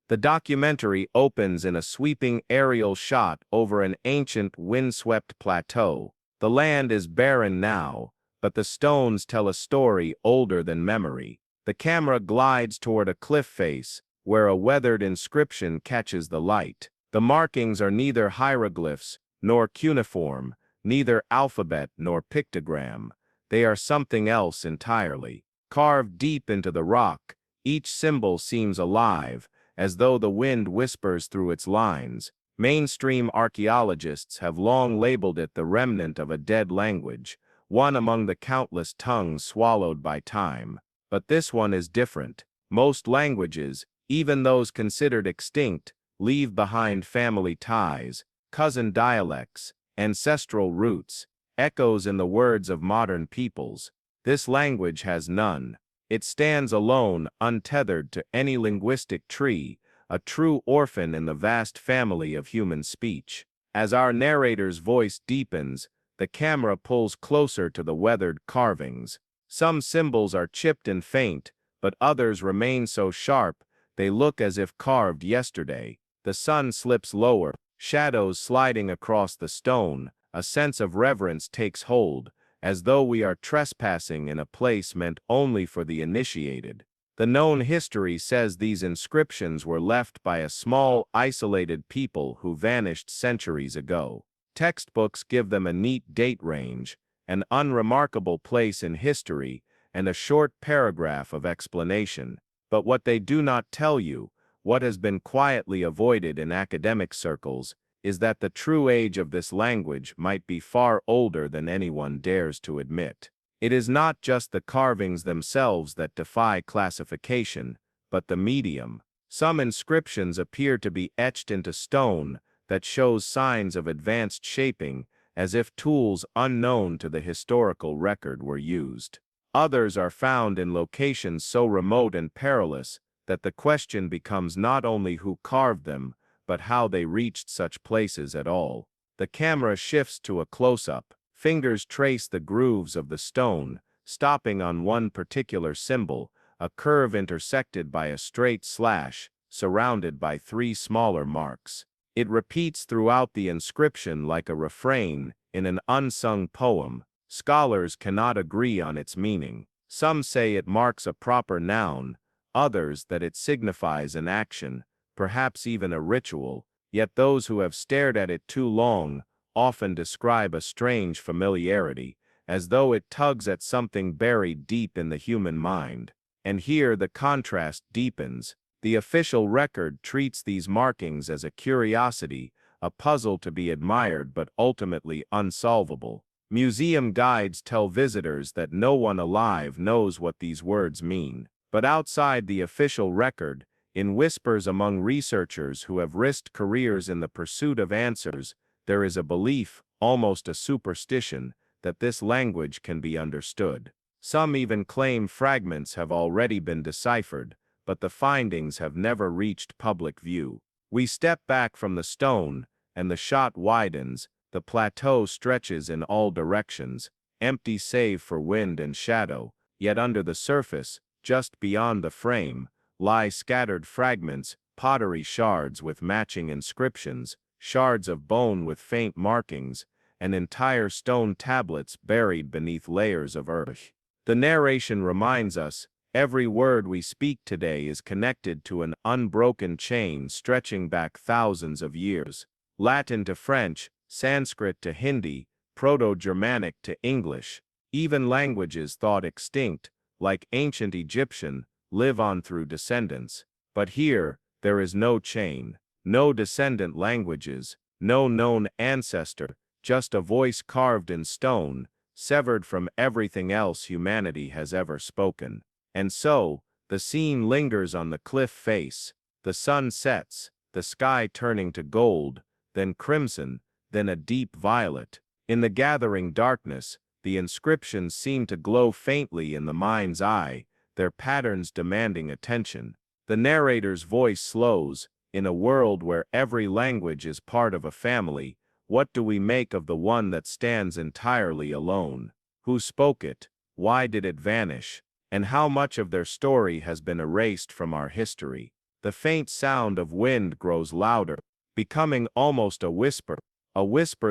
The documentary opens in a sweeping aerial shot over an ancient windswept plateau. The land is barren now, but the stones tell a story older than memory. The camera glides toward a cliff face, where a weathered inscription catches the light. The markings are neither hieroglyphs nor cuneiform, neither alphabet nor pictogram. They are something else entirely. Carved deep into the rock, each symbol seems alive, as though the wind whispers through its lines. Mainstream archaeologists have long labeled it the remnant of a dead language, one among the countless tongues swallowed by time. But this one is different. Most languages, even those considered extinct, leave behind family ties, cousin dialects, ancestral roots, echoes in the words of modern peoples. This language has none. It stands alone, untethered to any linguistic tree, a true orphan in the vast family of human speech. As our narrator's voice deepens, the camera pulls closer to the weathered carvings. Some symbols are chipped and faint, but others remain so sharp they look as if carved yesterday. The sun slips lower, shadows sliding across the stone. A sense of reverence takes hold, as though we are trespassing in a place meant only for the initiated. The known history says these inscriptions were left by a small, isolated people who vanished centuries ago. Textbooks give them a neat date range, an unremarkable place in history, and a short paragraph of explanation. But what they do not tell you, what has been quietly avoided in academic circles, is that the true age of this language might be far older than anyone dares to admit. It is not just the carvings themselves that defy classification, but the medium. Some inscriptions appear to be etched into stone that shows signs of advanced shaping, as if tools unknown to the historical record were used. Others are found in locations so remote and perilous that the question becomes not only who carved them, but how they reached such places at all. The camera shifts to a close-up. Fingers trace the grooves of the stone, stopping on one particular symbol, a curve intersected by a straight slash, surrounded by 3 smaller marks. It repeats throughout the inscription like a refrain in an unsung poem. Scholars cannot agree on its meaning. Some say it marks a proper noun, others that it signifies an action, perhaps even a ritual, yet those who have stared at it too long often describe a strange familiarity, as though it tugs at something buried deep in the human mind. And here the contrast deepens. The official record treats these markings as a curiosity, a puzzle to be admired but ultimately unsolvable. Museum guides tell visitors that no one alive knows what these words mean. But outside the official record, in whispers among researchers who have risked careers in the pursuit of answers, there is a belief, almost a superstition, that this language can be understood. Some even claim fragments have already been deciphered, but the findings have never reached public view. We step back from the stone, and the shot widens. The plateau stretches in all directions, empty save for wind and shadow, yet under the surface, just beyond the frame, lie scattered fragments, pottery shards with matching inscriptions, shards of bone with faint markings, and entire stone tablets buried beneath layers of earth. The narration reminds us, every word we speak today is connected to an unbroken chain stretching back thousands of years. Latin to French, Sanskrit to Hindi, Proto-Germanic to English. Even languages thought extinct, like ancient Egyptian, live on through descendants. But here, there is no chain, no descendant languages, no known ancestor, just a voice carved in stone, severed from everything else humanity has ever spoken. And so, the scene lingers on the cliff face. The sun sets, the sky turning to gold, then crimson, then a deep violet. In the gathering darkness, the inscriptions seem to glow faintly in the mind's eye, their patterns demanding attention. The narrator's voice slows. In a world where every language is part of a family, what do we make of the one that stands entirely alone? Who spoke it? Why did it vanish? And how much of their story has been erased from our history? the faint sound of wind grows louder, becoming almost a whisper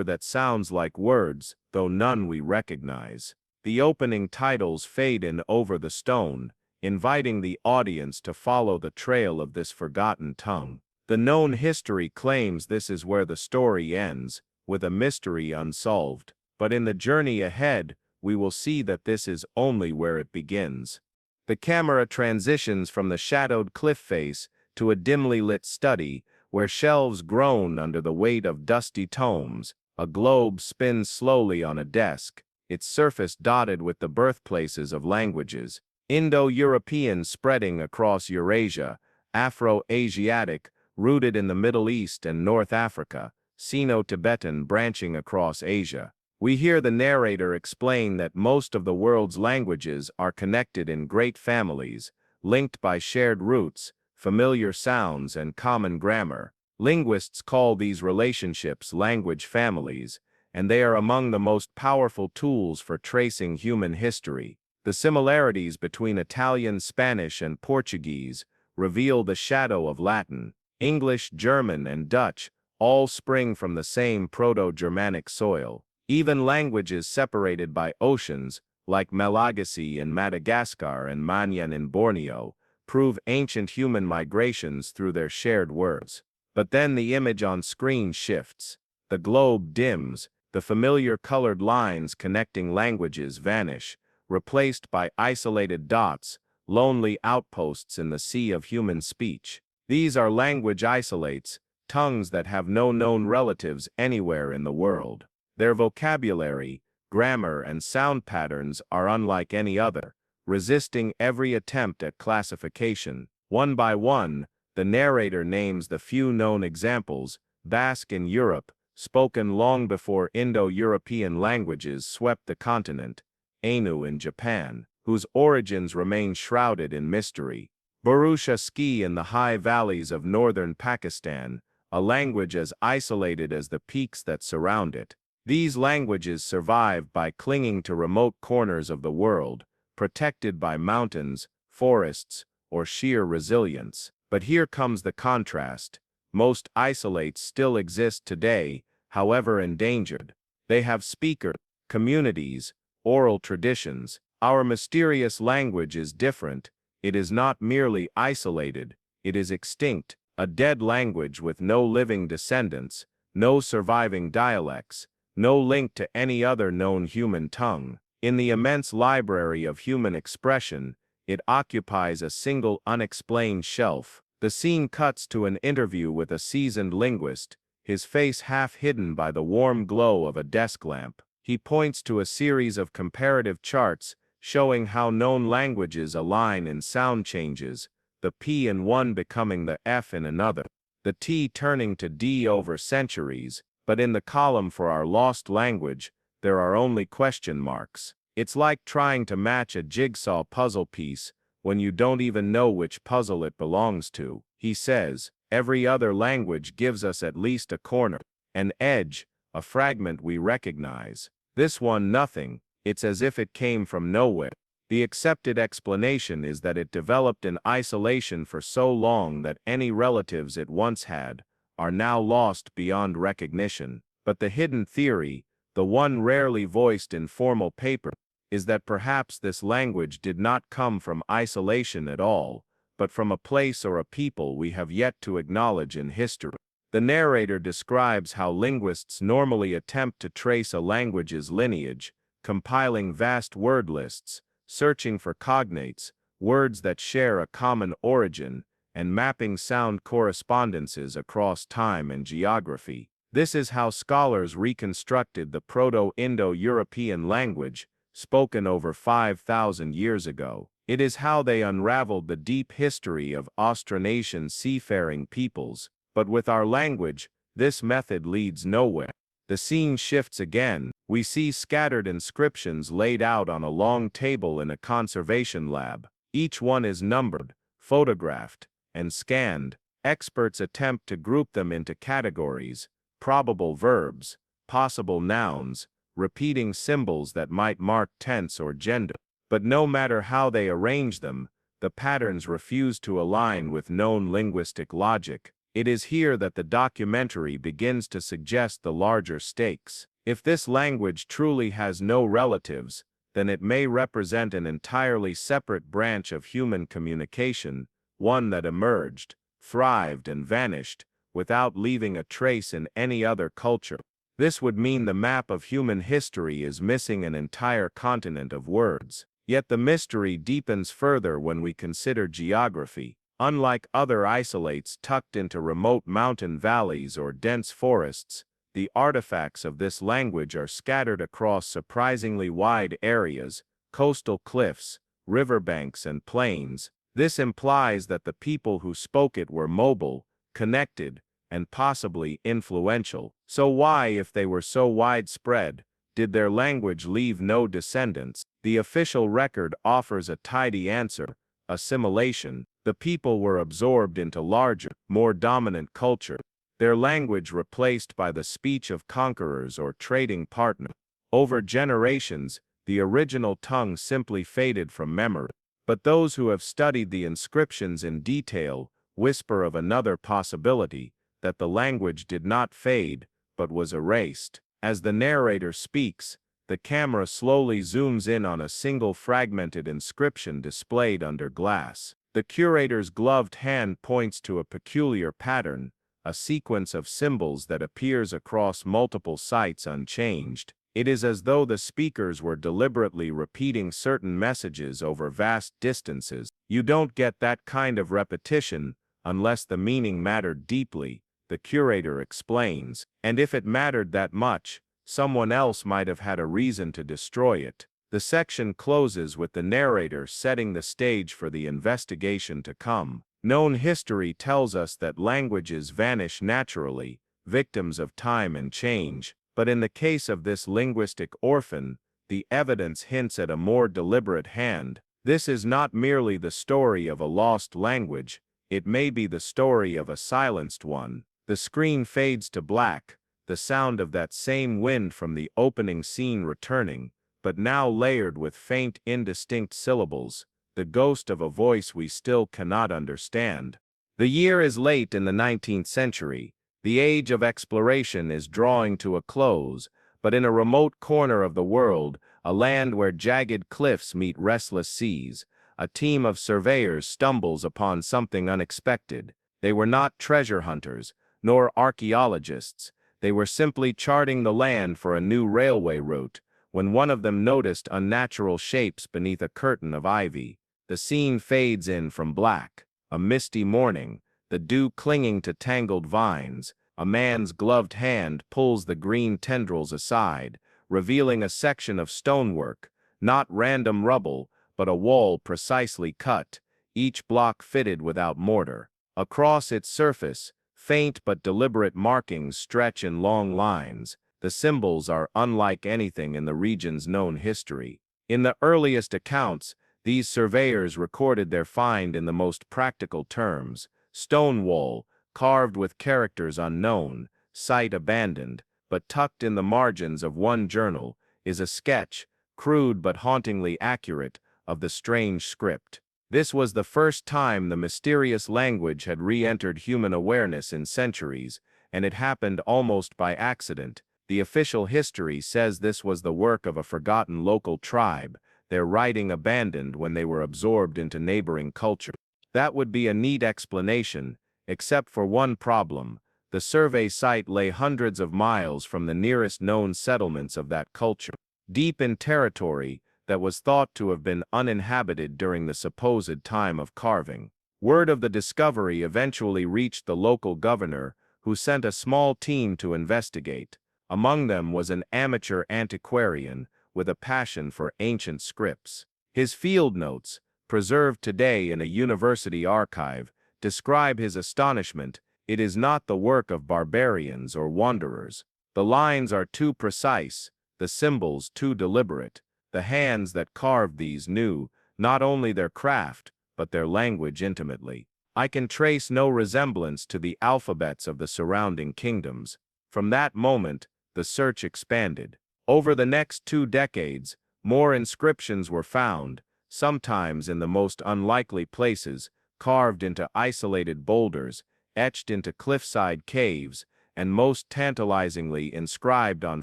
that sounds like words, though none we recognize. The opening titles fade in over the stone, inviting the audience to follow the trail of this forgotten tongue. The known history claims this is where the story ends, with a mystery unsolved. But in the journey ahead, we will see that this is only where it begins. The camera transitions from the shadowed cliff face to a dimly lit study, where shelves groan under the weight of dusty tomes. A globe spins slowly on a desk, its surface dotted with the birthplaces of languages. Indo-European spreading across Eurasia, Afro-Asiatic rooted in the Middle East and North Africa, Sino-Tibetan branching across Asia. We hear the narrator explain that most of the world's languages are connected in great families, linked by shared roots, familiar sounds, and common grammar. Linguists call these relationships language families, and they are among the most powerful tools for tracing human history. The similarities between Italian, Spanish, and Portuguese reveal the shadow of Latin. English, German, and Dutch all spring from the same Proto-Germanic soil. Even languages separated by oceans, like Malagasy in Madagascar and Manyan in Borneo, prove ancient human migrations through their shared words. But then the image on screen shifts. The globe dims, the familiar colored lines connecting languages vanish, replaced by isolated dots, lonely outposts in the sea of human speech. These are language isolates, tongues that have no known relatives anywhere in the world. Their vocabulary, grammar, and sound patterns are unlike any other, resisting every attempt at classification. One by one, the narrator names the few known examples: Basque in Europe, spoken long before Indo-European languages swept the continent; Ainu in Japan, whose origins remain shrouded in mystery; Burusha Ski in the high valleys of northern Pakistan, a language as isolated as the peaks that surround it. These languages survive by clinging to remote corners of the world, protected by mountains, forests, or sheer resilience. But here comes the contrast. Most isolates still exist today, however endangered. They have speakers, communities, oral traditions. Our mysterious language is different. It is not merely isolated, it is extinct, a dead language with no living descendants, no surviving dialects, no link to any other known human tongue. In the immense library of human expression, it occupies a single unexplained shelf. The scene cuts to an interview with a seasoned linguist, his face half hidden by the warm glow of a desk lamp. He points to a series of comparative charts showing how known languages align in sound changes, the P in one becoming the F in another, the T turning to D over centuries. But in the column for our lost language, there are only question marks. It's like trying to match a jigsaw puzzle piece when you don't even know which puzzle it belongs to. He says, every other language gives us at least a corner, an edge, a fragment we recognize. This one nothing, it's as if it came from nowhere. The accepted explanation is that it developed in isolation for so long that any relatives it once had are now lost beyond recognition. But the hidden theory, the one rarely voiced in formal paper, is that perhaps this language did not come from isolation at all, but from a place or a people we have yet to acknowledge in history. The narrator describes how linguists normally attempt to trace a language's lineage, compiling vast word lists, searching for cognates, words that share a common origin, and mapping sound correspondences across time and geography. This is how scholars reconstructed the Proto-Indo-European language, spoken over 5,000 years ago. It is how they unraveled the deep history of Austronesian seafaring peoples. But with our language, this method leads nowhere. The scene shifts again. We see scattered inscriptions laid out on a long table in a conservation lab. Each one is numbered, photographed, and scanned. Experts attempt to group them into categories: probable verbs, possible nouns, repeating symbols that might mark tense or gender. But no matter how they arrange them, the patterns refuse to align with known linguistic logic. It is here that the documentary begins to suggest the larger stakes. If this language truly has no relatives, then it may represent an entirely separate branch of human communication, one that emerged, thrived, and vanished, without leaving a trace in any other culture. This would mean the map of human history is missing an entire continent of words. Yet the mystery deepens further when we consider geography. Unlike other isolates tucked into remote mountain valleys or dense forests, the artifacts of this language are scattered across surprisingly wide areas, coastal cliffs, riverbanks, and plains. This implies that the people who spoke it were mobile, connected, and possibly influential. So why, if they were so widespread, did their language leave no descendants? The official record offers a tidy answer: assimilation. The people were absorbed into larger, more dominant culture, their language replaced by the speech of conquerors or trading partners. Over generations, the original tongue simply faded from memory. But those who have studied the inscriptions in detail whisper of another possibility, that the language did not fade, but was erased. As the narrator speaks, the camera slowly zooms in on a single fragmented inscription displayed under glass. The curator's gloved hand points to a peculiar pattern, a sequence of symbols that appears across multiple sites unchanged. It is as though the speakers were deliberately repeating certain messages over vast distances. You don't get that kind of repetition unless the meaning mattered deeply, the curator explains, and if it mattered that much, someone else might have had a reason to destroy it. The section closes with the narrator setting the stage for the investigation to come. Known history tells us that languages vanish naturally, victims of time and change, but in the case of this linguistic orphan, the evidence hints at a more deliberate hand. This is not merely the story of a lost language, it may be the story of a silenced one. The screen fades to black, the sound of that same wind from the opening scene returning, but now layered with faint, indistinct syllables, the ghost of a voice we still cannot understand. The year is late in the 19th century. The age of exploration is drawing to a close, but in a remote corner of the world, a land where jagged cliffs meet restless seas, a team of surveyors stumbles upon something unexpected. They were not treasure hunters, nor archaeologists. They were simply charting the land for a new railway route, when one of them noticed unnatural shapes beneath a curtain of ivy. The scene fades in from black. A misty morning, the dew clinging to tangled vines. A man's gloved hand pulls the green tendrils aside, revealing a section of stonework, not random rubble, but a wall precisely cut, each block fitted without mortar. Across its surface, faint but deliberate markings stretch in long lines. The symbols are unlike anything in the region's known history. In the earliest accounts, these surveyors recorded their find in the most practical terms: stone wall, carved with characters unknown, site abandoned, but tucked in the margins of one journal is a sketch, crude but hauntingly accurate, of the strange script. This was the first time the mysterious language had re-entered human awareness in centuries, and it happened almost by accident. The official history says this was the work of a forgotten local tribe, their writing abandoned when they were absorbed into neighboring culture. That would be a neat explanation, except for one problem. The survey site lay hundreds of miles from the nearest known settlements of that culture, deep in territory that was thought to have been uninhabited during the supposed time of carving. Word of the discovery eventually reached the local governor, who sent a small team to investigate. Among them was an amateur antiquarian with a passion for ancient scripts. His field notes, preserved today in a university archive, describe his astonishment. It is not the work of barbarians or wanderers. The lines are too precise, the symbols too deliberate. The hands that carved these knew not only their craft, but their language intimately. I can trace no resemblance to the alphabets of the surrounding kingdoms. From that moment, the search expanded. Over the next 2 decades, more inscriptions were found, sometimes in the most unlikely places, carved into isolated boulders, etched into cliffside caves, and most tantalizingly inscribed on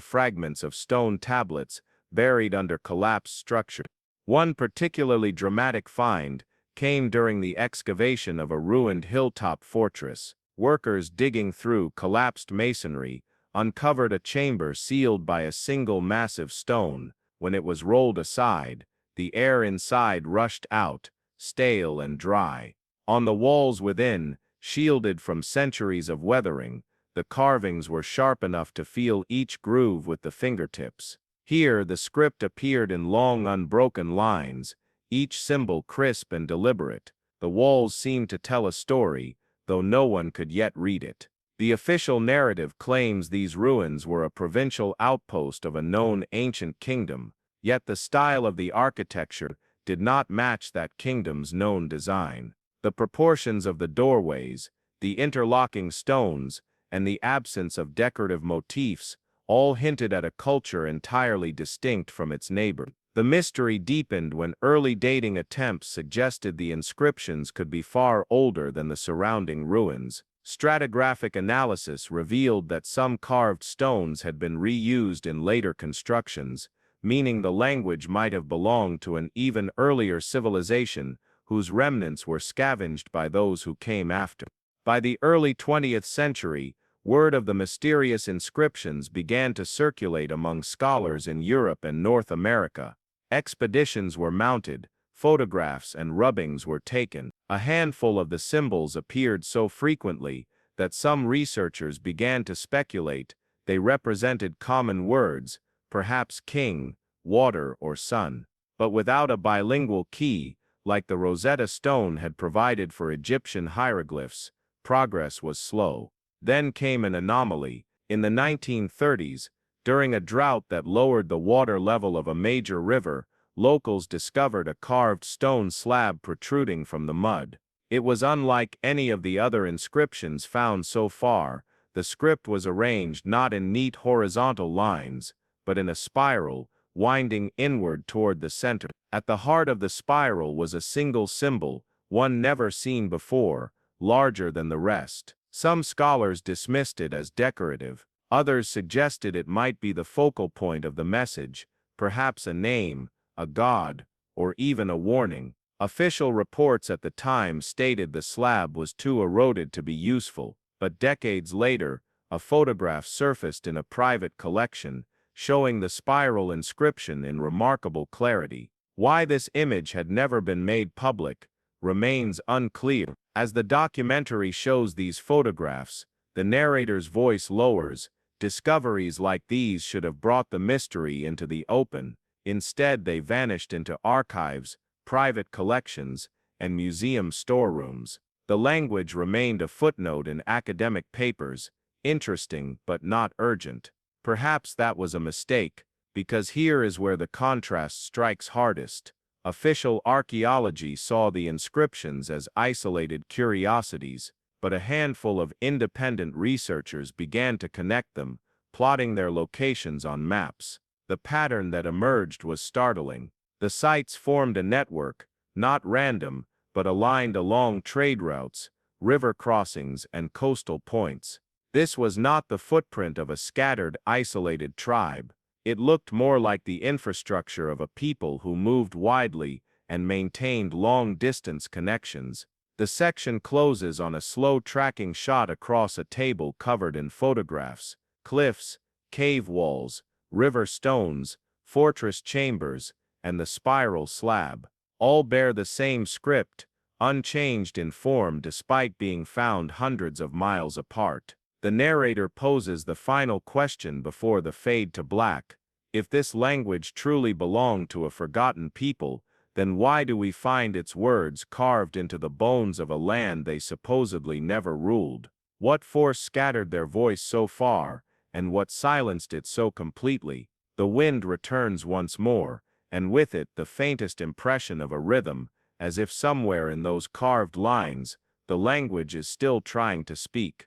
fragments of stone tablets buried under collapsed structures. One particularly dramatic find came during the excavation of a ruined hilltop fortress. Workers digging through collapsed masonry uncovered a chamber sealed by a single massive stone. When it was rolled aside, the air inside rushed out, stale and dry. On the walls within, shielded from centuries of weathering, the carvings were sharp enough to feel each groove with the fingertips. Here the script appeared in long unbroken lines, each symbol crisp and deliberate. The walls seemed to tell a story, though no one could yet read it. The official narrative claims these ruins were a provincial outpost of a known ancient kingdom, yet the style of the architecture did not match that kingdom's known design. The proportions of the doorways, the interlocking stones, and the absence of decorative motifs all hinted at a culture entirely distinct from its neighbor. The mystery deepened when early dating attempts suggested the inscriptions could be far older than the surrounding ruins. Stratigraphic analysis revealed that some carved stones had been reused in later constructions, meaning the language might have belonged to an even earlier civilization whose remnants were scavenged by those who came after. By the early 20th century, word of the mysterious inscriptions began to circulate among scholars in Europe and North America. Expeditions were mounted, photographs and rubbings were taken. A handful of the symbols appeared so frequently that some researchers began to speculate they represented common words, perhaps king, water, or sun. But without a bilingual key, like the Rosetta Stone had provided for Egyptian hieroglyphs, progress was slow. Then came an anomaly. In the 1930s, during a drought that lowered the water level of a major river, locals discovered a carved stone slab protruding from the mud. It was unlike any of the other inscriptions found so far. The script was arranged not in neat horizontal lines, but in a spiral, winding inward toward the center. At the heart of the spiral was a single symbol, one never seen before, larger than the rest. Some scholars dismissed it as decorative. Others suggested it might be the focal point of the message, perhaps a name, a god, or even a warning. Official reports at the time stated the slab was too eroded to be useful, but decades later, a photograph surfaced in a private collection, showing the spiral inscription in remarkable clarity. Why this image had never been made public remains unclear. As the documentary shows these photographs, the narrator's voice lowers. Discoveries like these should have brought the mystery into the open. Instead, they vanished into archives, private collections, and museum storerooms. The language remained a footnote in academic papers, interesting but not urgent. Perhaps that was a mistake, because here is where the contrast strikes hardest. Official archaeology saw the inscriptions as isolated curiosities, but a handful of independent researchers began to connect them, plotting their locations on maps. The pattern that emerged was startling. The sites formed a network, not random, but aligned along trade routes, river crossings, and coastal points. This was not the footprint of a scattered, isolated tribe. It looked more like the infrastructure of a people who moved widely and maintained long-distance connections. The section closes on a slow tracking shot across a table covered in photographs, cliffs, cave walls, river stones, fortress chambers, and the spiral slab. All bear the same script, unchanged in form despite being found hundreds of miles apart. The narrator poses the final question before the fade to black. If this language truly belonged to a forgotten people, then why do we find its words carved into the bones of a land they supposedly never ruled? What force scattered their voice so far, and what silenced it so completely? The wind returns once more, and with it the faintest impression of a rhythm, as if somewhere in those carved lines, the language is still trying to speak.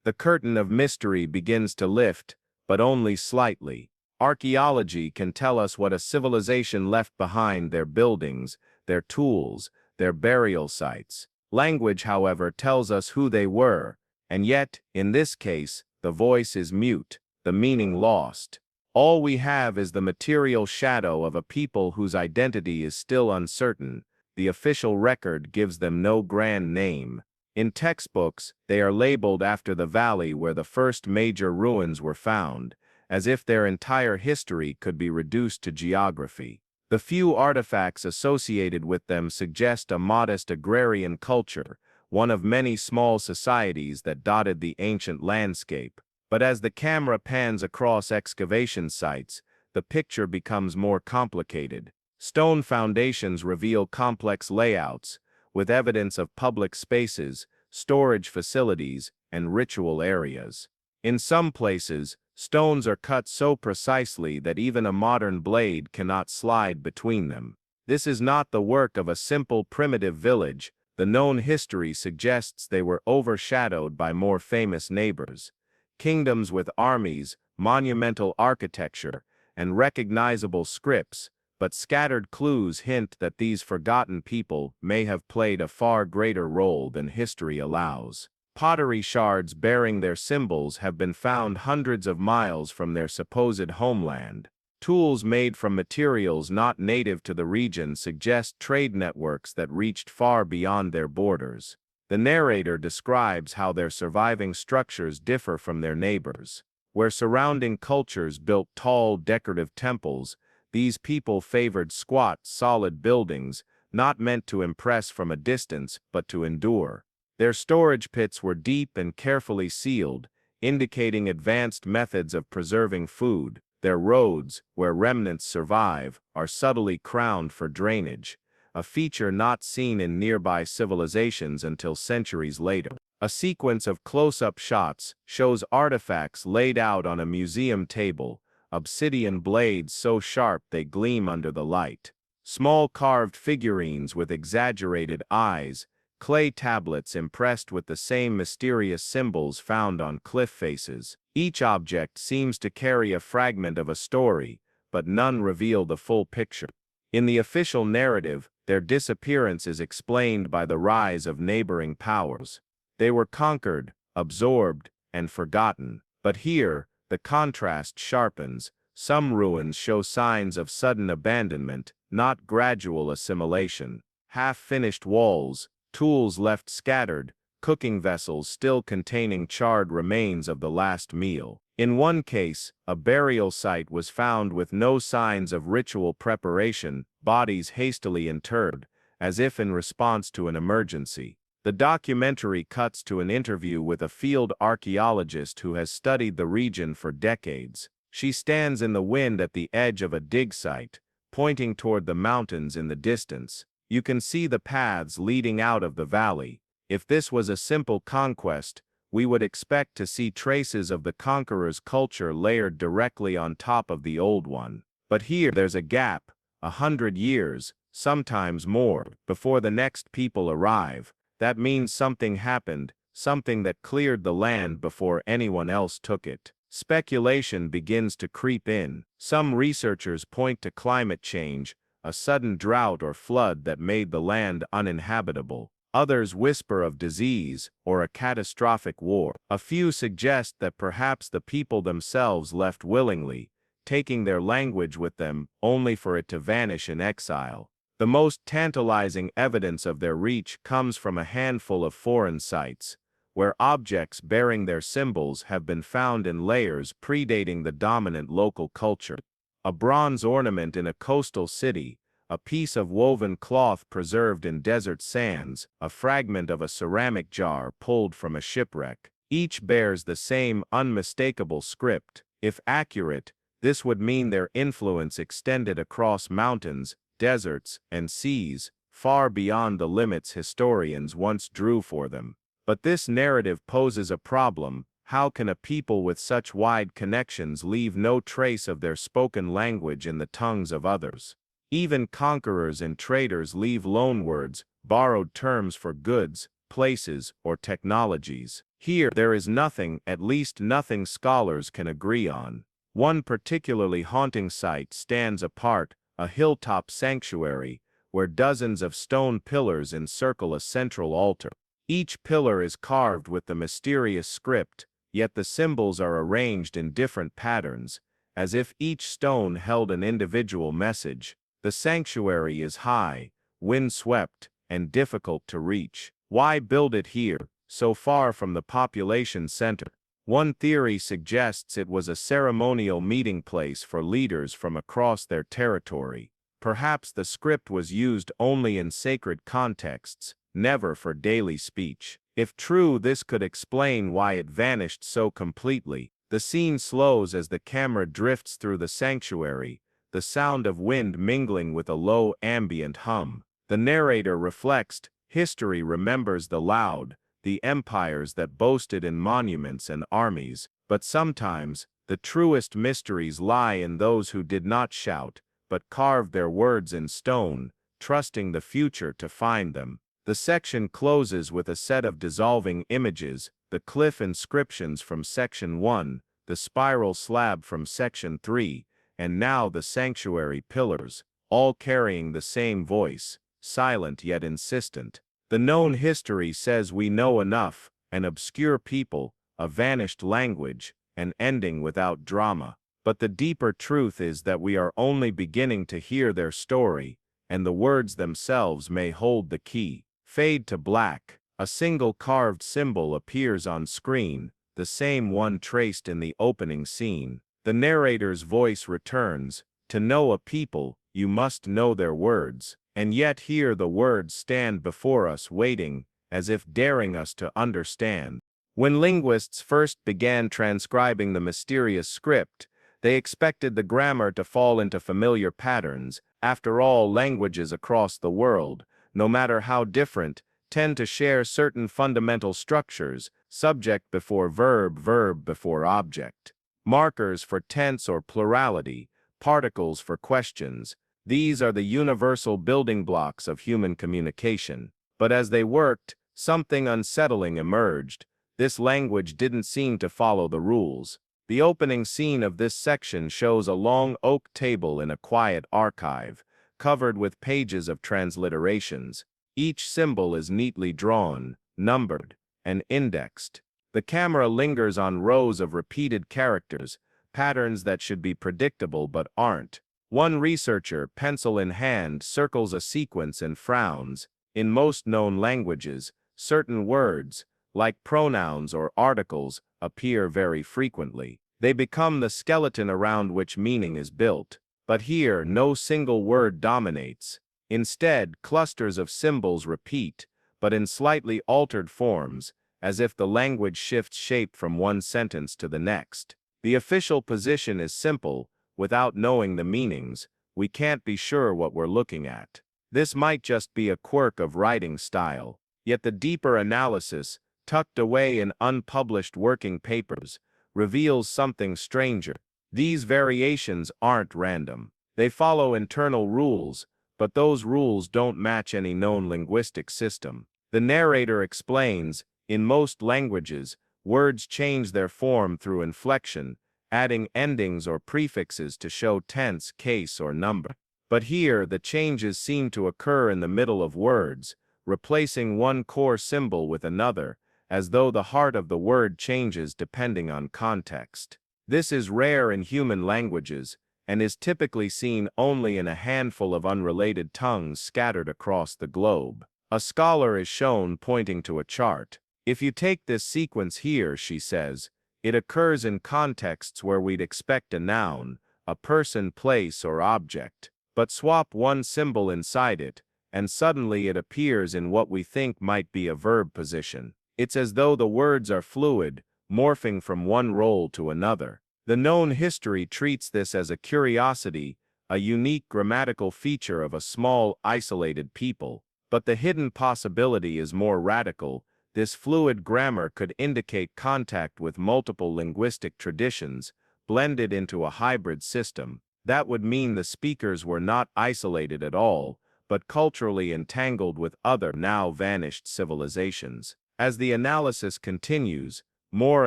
The curtain of mystery begins to lift, but only slightly. Archaeology can tell us what a civilization left behind their buildings, their tools, their burial sites. Language, however, tells us who they were, and yet, in this case, the voice is mute, the meaning lost. All we have is the material shadow of a people whose identity is still uncertain. The official record gives them no grand name. In textbooks, they are labeled after the valley where the first major ruins were found, as if their entire history could be reduced to geography. The few artifacts associated with them suggest a modest agrarian culture, one of many small societies that dotted the ancient landscape. But as the camera pans across excavation sites, the picture becomes more complicated. Stone foundations reveal complex layouts, with evidence of public spaces, storage facilities, and ritual areas. In some places, stones are cut so precisely that even a modern blade cannot slide between them. This is not the work of a simple primitive village. The known history suggests they were overshadowed by more famous neighbors. Kingdoms with armies, monumental architecture, and recognizable scripts, but scattered clues hint that these forgotten people may have played a far greater role than history allows. Pottery shards bearing their symbols have been found hundreds of miles from their supposed homeland. Tools made from materials not native to the region suggest trade networks that reached far beyond their borders. The narrator describes how their surviving structures differ from their neighbors. Where surrounding cultures built tall, decorative temples, these people favored squat, solid buildings, not meant to impress from a distance but to endure. Their storage pits were deep and carefully sealed, indicating advanced methods of preserving food. Their roads, where remnants survive, are subtly crowned for drainage, a feature not seen in nearby civilizations until centuries later. A sequence of close-up shots shows artifacts laid out on a museum table, obsidian blades so sharp they gleam under the light, small carved figurines with exaggerated eyes, clay tablets impressed with the same mysterious symbols found on cliff faces. Each object seems to carry a fragment of a story, but none reveal the full picture. In the official narrative, their disappearance is explained by the rise of neighboring powers. They were conquered, absorbed, and forgotten. But here, the contrast sharpens. Some ruins show signs of sudden abandonment, not gradual assimilation. Half-finished walls, tools left scattered, cooking vessels still containing charred remains of the last meal. In one case, a burial site was found with no signs of ritual preparation, bodies hastily interred, as if in response to an emergency. The documentary cuts to an interview with a field archaeologist who has studied the region for decades. She stands in the wind at the edge of a dig site, pointing toward the mountains in the distance. You can see the paths leading out of the valley. If this was a simple conquest, we would expect to see traces of the conqueror's culture layered directly on top of the old one. But here there's a gap, 100 years, sometimes more, before the next people arrive. That means something happened, something that cleared the land before anyone else took it. Speculation begins to creep in. Some researchers point to climate change, a sudden drought or flood that made the land uninhabitable. Others whisper of disease or a catastrophic war. A few suggest that perhaps the people themselves left willingly, taking their language with them only for it to vanish in exile. The most tantalizing evidence of their reach comes from a handful of foreign sites, where objects bearing their symbols have been found in layers predating the dominant local culture. A bronze ornament in a coastal city, a piece of woven cloth preserved in desert sands, a fragment of a ceramic jar pulled from a shipwreck. Each bears the same unmistakable script. If accurate, this would mean their influence extended across mountains, deserts, and seas, far beyond the limits historians once drew for them. But this narrative poses a problem. How can a people with such wide connections leave no trace of their spoken language in the tongues of others? Even conquerors and traders leave loanwords, borrowed terms for goods, places, or technologies. Here, there is nothing, at least nothing scholars can agree on. One particularly haunting site stands apart, a hilltop sanctuary, where dozens of stone pillars encircle a central altar. Each pillar is carved with the mysterious script, yet the symbols are arranged in different patterns, as if each stone held an individual message. The sanctuary is high, wind-swept, and difficult to reach. Why build it here, so far from the population center? One theory suggests it was a ceremonial meeting place for leaders from across their territory. Perhaps the script was used only in sacred contexts, never for daily speech. If true, this could explain why it vanished so completely. The scene slows as the camera drifts through the sanctuary, the sound of wind mingling with a low ambient hum. The narrator reflects, history remembers the loud, the empires that boasted in monuments and armies, but sometimes, the truest mysteries lie in those who did not shout, but carved their words in stone, trusting the future to find them. The section closes with a set of dissolving images, the cliff inscriptions from section 1, the spiral slab from section 3, and now the sanctuary pillars, all carrying the same voice, silent yet insistent. The known history says we know enough, an obscure people, a vanished language, an ending without drama. But the deeper truth is that we are only beginning to hear their story, and the words themselves may hold the key. Fade to black. A single carved symbol appears on screen, the same one traced in the opening scene. The narrator's voice returns, "To know a people, you must know their words." And yet here the words stand before us waiting, as if daring us to understand. When linguists first began transcribing the mysterious script, they expected the grammar to fall into familiar patterns. After all, languages across the world, no matter how different, tend to share certain fundamental structures: subject before verb, verb before object, markers for tense or plurality, particles for questions. These are the universal building blocks of human communication. But as they worked, something unsettling emerged. This language didn't seem to follow the rules. The opening scene of this section shows a long oak table in a quiet archive, covered with pages of transliterations. Each symbol is neatly drawn, numbered, and indexed. The camera lingers on rows of repeated characters, patterns that should be predictable but aren't. One researcher, pencil in hand, circles a sequence and frowns. In most known languages, certain words, like pronouns or articles, appear very frequently. They become the skeleton around which meaning is built. But here, no single word dominates. Instead, clusters of symbols repeat, but in slightly altered forms, as if the language shifts shape from one sentence to the next. The official position is simple. Without knowing the meanings, we can't be sure what we're looking at. This might just be a quirk of writing style. Yet the deeper analysis, tucked away in unpublished working papers, reveals something stranger. These variations aren't random. They follow internal rules, but those rules don't match any known linguistic system. The narrator explains, in most languages, words change their form through inflection, adding endings or prefixes to show tense, case, or number. But here, the changes seem to occur in the middle of words, replacing one core symbol with another, as though the heart of the word changes depending on context. This is rare in human languages, and is typically seen only in a handful of unrelated tongues scattered across the globe. A scholar is shown pointing to a chart. "If you take this sequence here," she says, "it occurs in contexts where we'd expect a noun, a person, place, or object. But swap one symbol inside it, and suddenly it appears in what we think might be a verb position. It's as though the words are fluid, morphing from one role to another." The known history treats this as a curiosity, a unique grammatical feature of a small, isolated people. But the hidden possibility is more radical. This fluid grammar could indicate contact with multiple linguistic traditions, blended into a hybrid system. That would mean the speakers were not isolated at all, but culturally entangled with other now vanished civilizations. As the analysis continues, more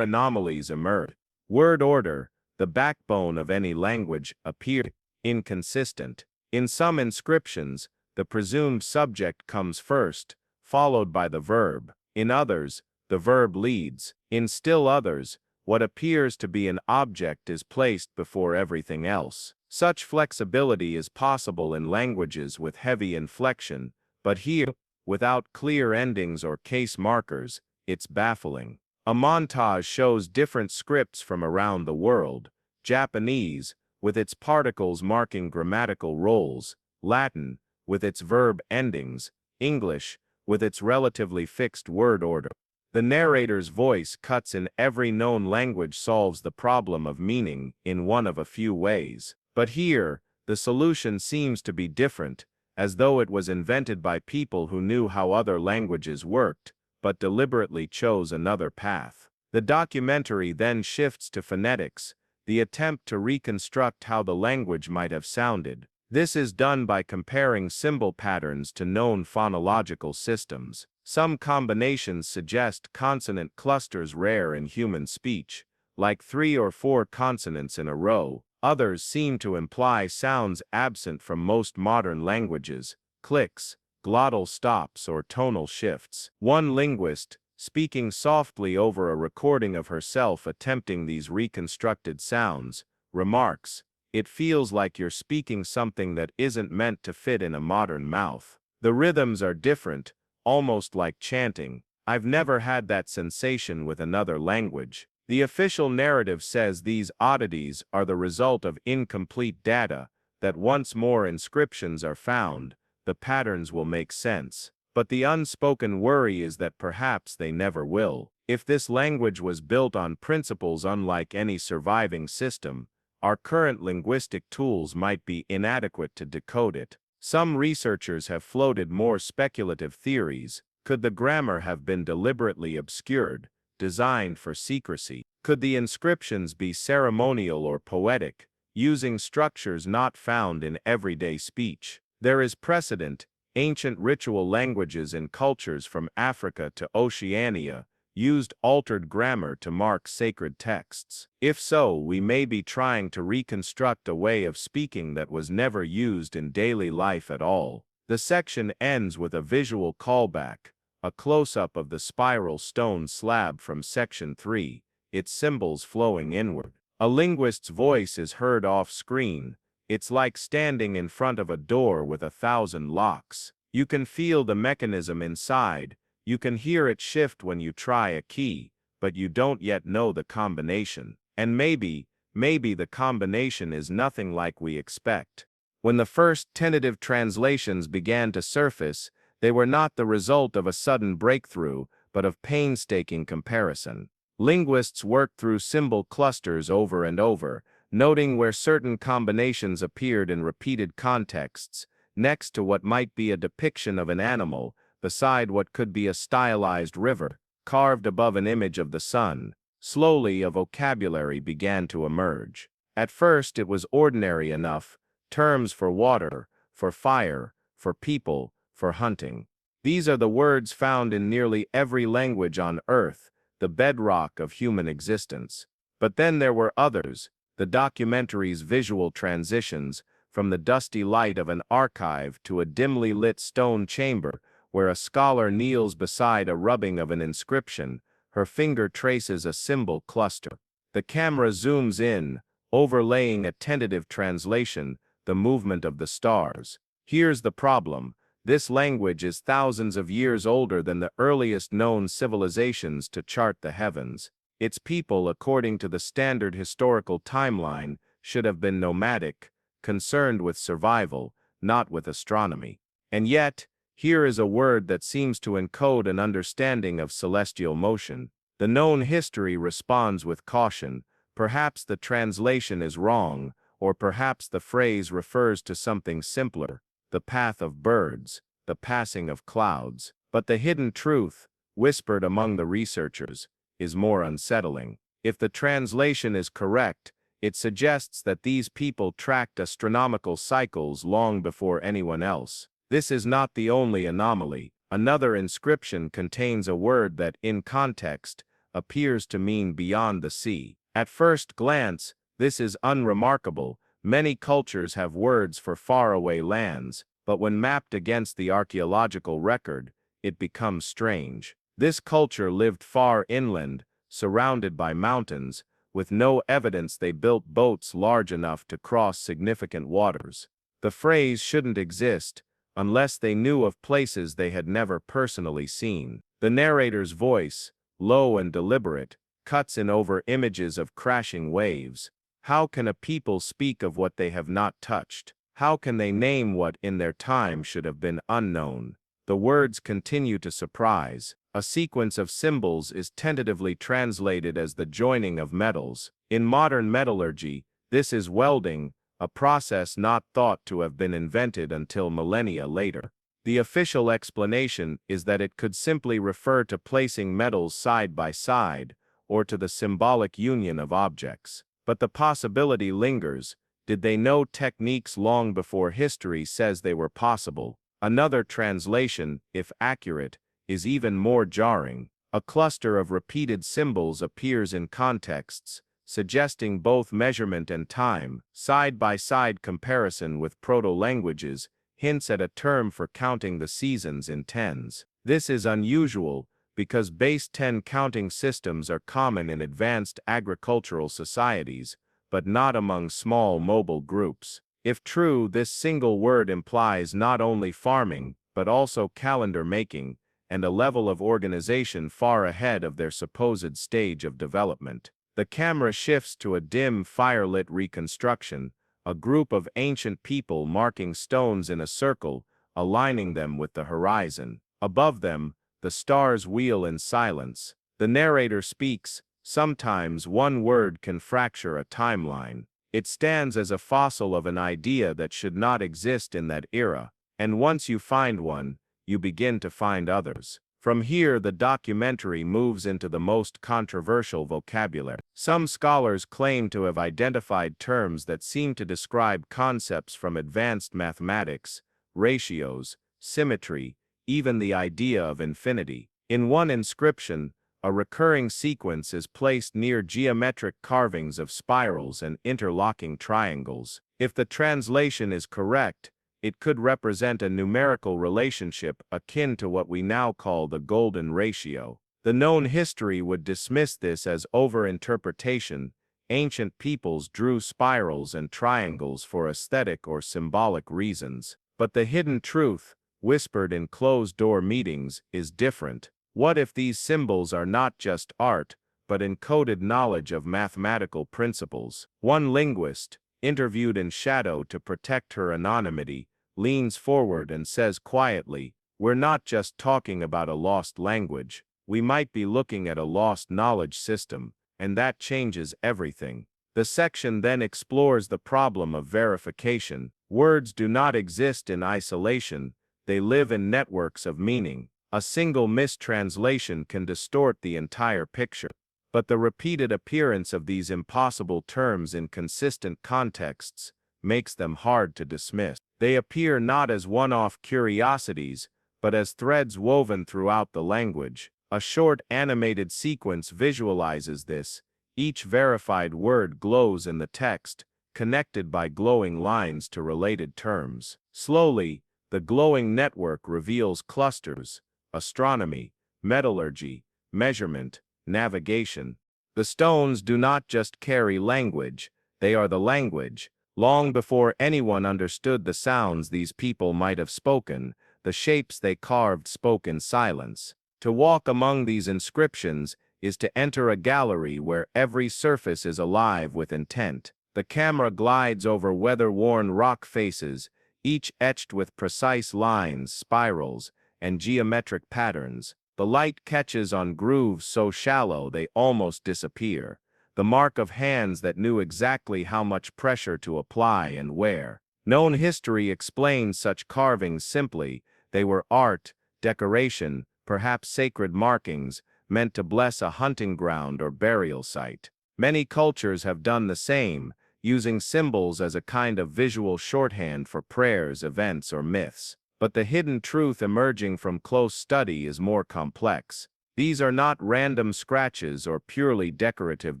anomalies emerge. Word order, the backbone of any language, appeared inconsistent. In some inscriptions, the presumed subject comes first, followed by the verb. In others, the verb leads. In still others, what appears to be an object is placed before everything else. Such flexibility is possible in languages with heavy inflection, but here, without clear endings or case markers, it's baffling. A montage shows different scripts from around the world: Japanese, with its particles marking grammatical roles; Latin, with its verb endings; English, with its relatively fixed word order. The narrator's voice cuts in every known language solves the problem of meaning in one of a few ways. But here, the solution seems to be different, as though it was invented by people who knew how other languages worked, but deliberately chose another path. The documentary then shifts to phonetics, the attempt to reconstruct how the language might have sounded. This is done by comparing symbol patterns to known phonological systems. Some combinations suggest consonant clusters rare in human speech, like 3 or 4 consonants in a row. Others seem to imply sounds absent from most modern languages: clicks, glottal stops, or tonal shifts. One linguist, speaking softly over a recording of herself attempting these reconstructed sounds, remarks, "It feels like you're speaking something that isn't meant to fit in a modern mouth. The rhythms are different, almost like chanting. I've never had that sensation with another language." The official narrative says these oddities are the result of incomplete data, that once more inscriptions are found, the patterns will make sense. But the unspoken worry is that perhaps they never will. If this language was built on principles unlike any surviving system, our current linguistic tools might be inadequate to decode it. Some researchers have floated more speculative theories. Could the grammar have been deliberately obscured, designed for secrecy? Could the inscriptions be ceremonial or poetic, using structures not found in everyday speech? There is precedent. Ancient ritual languages in cultures from Africa to Oceania used altered grammar to mark sacred texts. If so, we may be trying to reconstruct a way of speaking that was never used in daily life at all. The section ends with a visual callback, a close-up of the spiral stone slab from section 3, its symbols flowing inward. A linguist's voice is heard off-screen. It's like standing in front of a door with 1,000 locks. You can feel the mechanism inside. You can hear it shift when you try a key, but you don't yet know the combination. And maybe the combination is nothing like we expect. When the first tentative translations began to surface, they were not the result of a sudden breakthrough, but of painstaking comparison. Linguists worked through symbol clusters over and over, noting where certain combinations appeared in repeated contexts, next to what might be a depiction of an animal, beside what could be a stylized river, carved above an image of the sun. Slowly a vocabulary began to emerge. At first it was ordinary enough: terms for water, for fire, for people, for hunting. These are the words found in nearly every language on Earth, the bedrock of human existence. But then there were others, the documentary's visual transitions, from the dusty light of an archive to a dimly lit stone chamber, where a scholar kneels beside a rubbing of an inscription, her finger traces a symbol cluster. The camera zooms in, overlaying a tentative translation, the movement of the stars. Here's the problem: this language is thousands of years older than the earliest known civilizations to chart the heavens. Its people, according to the standard historical timeline, should have been nomadic, concerned with survival, not with astronomy. And yet, here is a word that seems to encode an understanding of celestial motion. The known history responds with caution. Perhaps the translation is wrong, or perhaps the phrase refers to something simpler: the path of birds, the passing of clouds. But the hidden truth, whispered among the researchers, is more unsettling. If the translation is correct, it suggests that these people tracked astronomical cycles long before anyone else. This is not the only anomaly. Another inscription contains a word that, in context, appears to mean beyond the sea. At first glance, this is unremarkable. Many cultures have words for faraway lands, but when mapped against the archaeological record, it becomes strange. This culture lived far inland, surrounded by mountains, with no evidence they built boats large enough to cross significant waters. The phrase shouldn't exist unless they knew of places they had never personally seen. The narrator's voice, low and deliberate, cuts in over images of crashing waves. How can a people speak of what they have not touched? How can they name what in their time should have been unknown? The words continue to surprise. A sequence of symbols is tentatively translated as the joining of metals. In modern metallurgy, this is welding, a process not thought to have been invented until millennia later. The official explanation is that it could simply refer to placing metals side by side, or to the symbolic union of objects. But the possibility lingers. Did they know techniques long before history says they were possible? Another translation, if accurate, is even more jarring. A cluster of repeated symbols appears in contexts, suggesting both measurement and time. Side-by-side comparison with proto-languages hints at a term for counting the seasons in tens. This is unusual because base 10 counting systems are common in advanced agricultural societies, but not among small mobile groups. If true, this single word implies not only farming, but also calendar making, and a level of organization far ahead of their supposed stage of development. The camera shifts to a dim, firelit reconstruction, a group of ancient people marking stones in a circle, aligning them with the horizon. Above them, the stars wheel in silence. The narrator speaks. Sometimes one word can fracture a timeline. It stands as a fossil of an idea that should not exist in that era, and once you find one, you begin to find others. From here, the documentary moves into the most controversial vocabulary. Some scholars claim to have identified terms that seem to describe concepts from advanced mathematics, ratios, symmetry, even the idea of infinity. In one inscription, a recurring sequence is placed near geometric carvings of spirals and interlocking triangles. If the translation is correct, it could represent a numerical relationship akin to what we now call the golden ratio. The known history would dismiss this as over-interpretation. Ancient peoples drew spirals and triangles for aesthetic or symbolic reasons. But the hidden truth, whispered in closed-door meetings, is different. What if these symbols are not just art, but encoded knowledge of mathematical principles? One linguist, interviewed in shadow to protect her anonymity, leans forward and says quietly, "We're not just talking about a lost language. We might be looking at a lost knowledge system, and that changes everything." The section then explores the problem of verification. Words do not exist in isolation, they live in networks of meaning. A single mistranslation can distort the entire picture. But the repeated appearance of these impossible terms in consistent contexts makes them hard to dismiss. They appear not as one-off curiosities, but as threads woven throughout the language. A short animated sequence visualizes this. Each verified word glows in the text, connected by glowing lines to related terms. Slowly, the glowing network reveals clusters: astronomy, metallurgy, measurement, navigation. The stones do not just carry language, they are the language. Long before anyone understood the sounds these people might have spoken, the shapes they carved spoke in silence. To walk among these inscriptions is to enter a gallery where every surface is alive with intent. The camera glides over weather-worn rock faces, each etched with precise lines, spirals, and geometric patterns. The light catches on grooves so shallow they almost disappear, the mark of hands that knew exactly how much pressure to apply and where. Known history explains such carvings simply: they were art, decoration, perhaps sacred markings, meant to bless a hunting ground or burial site. Many cultures have done the same, using symbols as a kind of visual shorthand for prayers, events, or myths. But the hidden truth emerging from close study is more complex. These are not random scratches or purely decorative